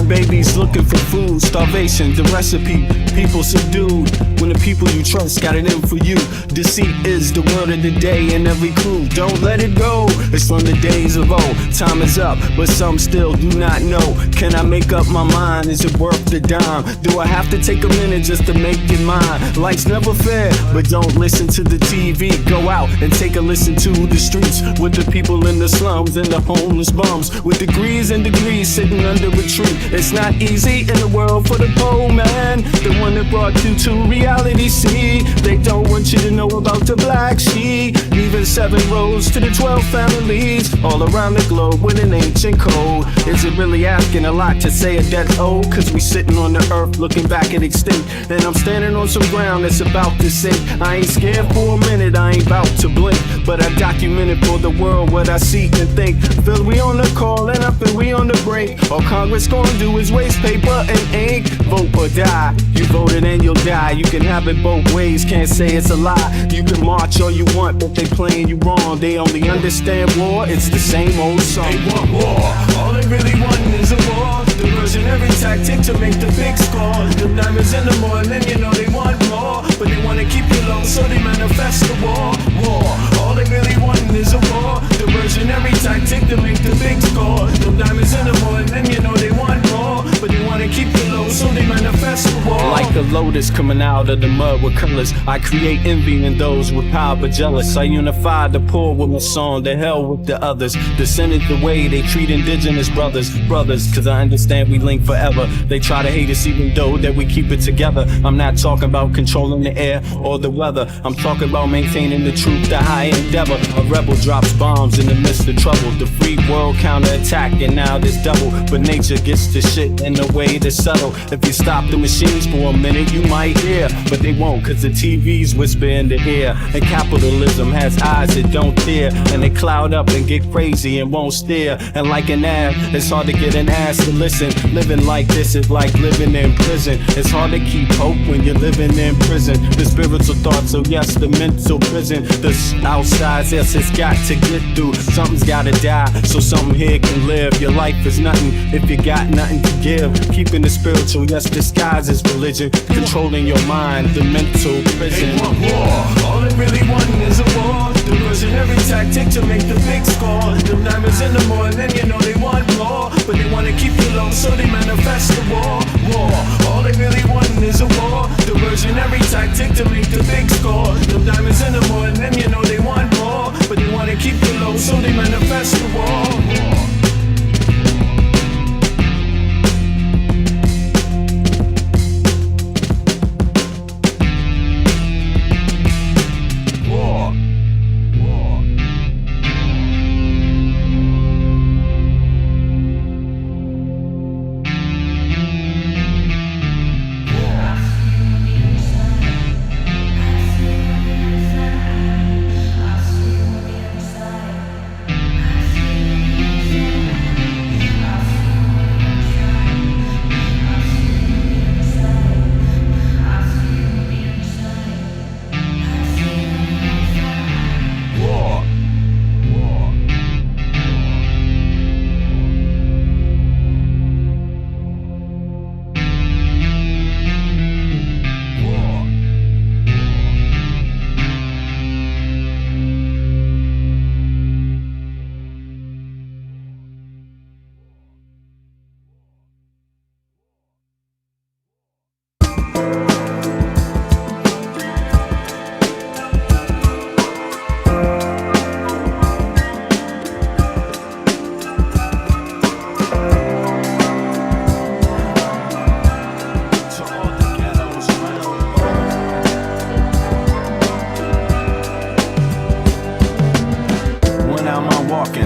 Babies looking for food, starvation, the recipe, people subdued. When the people you trust got it in for you. Deceit is the word of the day and every clue. Don't let it go, it's from the days of old. Time is up, but some still do not know. Can I make up my mind? Is it worth the dime? Do I have to take a minute just to make it mine? Life's never fair, but don't listen to the TV. Go out and take a listen to the streets with the people in the slums and the homeless bums with degrees and degrees sitting under a tree. It's not easy in the world for the poor man, the one that brought you to reality. See, they don't want you to know about the black sheep. Leaving 7 roads to the 12 families all around the globe with an ancient code. Is it really asking a lot to say a death old? Cause we sitting on the earth looking back at extinct, and I'm standing on some ground that's about to sink. I ain't scared for a minute, I ain't about to blink, but I documented for the world what I see and think. Feel we on the call and I feel we on the break. All Congress gonna do is waste paper and ink. Vote or die, you voted and you'll die. You can have it both ways, can't say it's a lie. You can march all you want, but they playing you wrong. They only understand war, it's the same old song. They want war, all they really want is a war. Diversionary tactic to make the big score. The diamonds in the morning, you know they want more, but they wanna keep you low, so they manifest the war. War, all they really want is a war. Diversionary tactic to make the big score. The diamonds in the morning, you know they want more, but they wanna keep you low, so they manifest the war. Like a lotus coming out of the mud with colors, I create envy in those with power but jealous. I unify the poor with my song, the hell with the others. Descended the way they treat indigenous brothers, cause I understand we link forever. They try to hate us even though that we keep it together. I'm not talking about controlling the air or the weather, I'm talking about maintaining the truth, the high endeavor. A rebel drops bombs in the midst of trouble. The free world counterattack and now there's double, but nature gets the shit in the way to settle. If you stop the machines for a minute minute you might hear, but they won't, cause the TV's whisper in the ear. And capitalism has eyes that don't tear, and they cloud up and get crazy and won't steer. And like an ad, it's hard to get an ass to listen. Living like this is like living in prison. It's hard to keep hope when you're living in prison. The spiritual thoughts, so yes, the mental prison. The outside, yes, it's got to get through. Something's gotta die, so something here can live. Your life is nothing if you got nothing to give. Keeping the spiritual, yes, disguised as religion. Controlling your mind, the mental prison. They want war. All they really want is a war. Diversion every tactic to make the big score. The diamonds in the morning, then you know they want more. But they wanna keep you low, so they manifest the war. All they really want is a war. Diversion every tactic to make the big score. The diamonds in the morning, then you know they want more. But they wanna keep you low, so they manifest the war.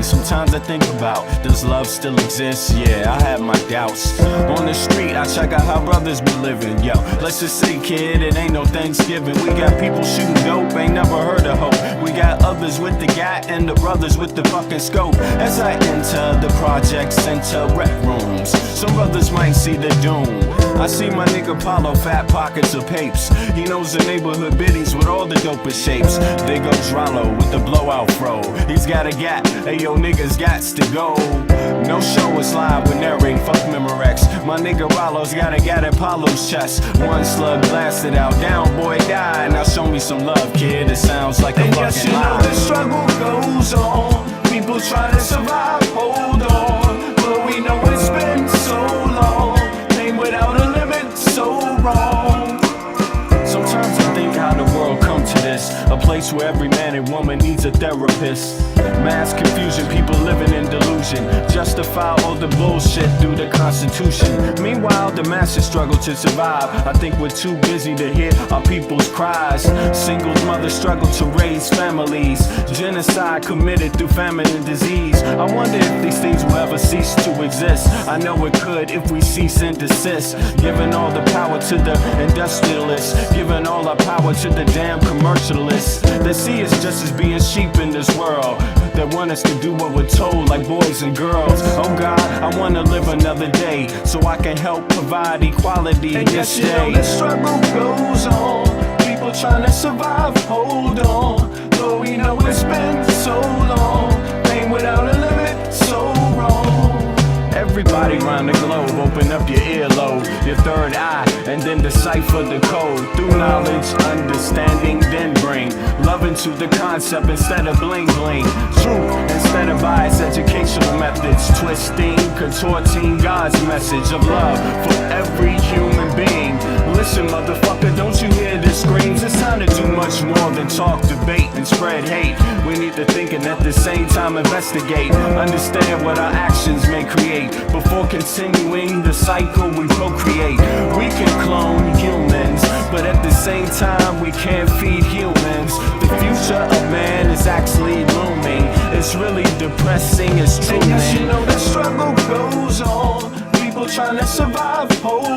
Sometimes I think about, does love still exist? Yeah, I have my doubts. On the street, I check out how brothers be living. Yo, let's just say, kid, it ain't no Thanksgiving. We got people shooting dope, ain't never heard of hope. We got others with the gat and the brothers with the fucking scope. As I enter the project center rec rooms, some brothers might see the doom. I see my nigga Paulo, fat pockets of papes. He knows the neighborhood biddies with all the dopest shapes. There goes Rollo with the blowout fro. He's got a gat, ayo niggas gots to go. No show is live with narrating, fuck Memorex. My nigga Rollo's got a gat at Paulo's chest. One slug blasted out, down boy died. Now show me some love, kid, it sounds like a fucking yes, you lie. know the struggle goes on. People trying to survive, hold on. But we know it's been so long. Pain without a limit, so wrong. Sometimes I think how the world come to this, a place where every man and woman needs a therapist. Mass confusion, people living in delusion, justify all the bullshit through the Constitution. Meanwhile, the masses struggle to survive. I think we're too busy to hear our people's cries. Singles mothers struggle to raise families. Genocide committed through famine and disease. I wonder if these things will ever cease to exist. I know it could if we cease and desist. Giving all the power to the industrialists, giving all our power to the damn commercialists. They see us just as being sheep in this world. They want us to do what we're told, like boys and girls. Oh God, I wanna live another day so I can help provide equality and this yes, you day. know the struggle goes on. People trying to survive, hold on. Though we know it's been so long. Pain without a limit, so wrong. Everybody around the globe, open up your earlobe, your third eye, and then decipher the code. Through knowledge, understanding, then bring love into the concept instead of bling bling. Truth instead of biased educational methods. Twisting, contorting God's message of love for every human being. Listen, motherfucker, don't you hear the screams? It's time to do much more than talk, debate, and spread hate. We need to think and at the same time investigate. Understand what our actions may create. Before continuing the cycle we procreate. We can clone humans, but at the same time we can't feed humans. The future of man is actually looming. It's really depressing, it's true. And yes, you know the struggle goes on. People trying to survive, hold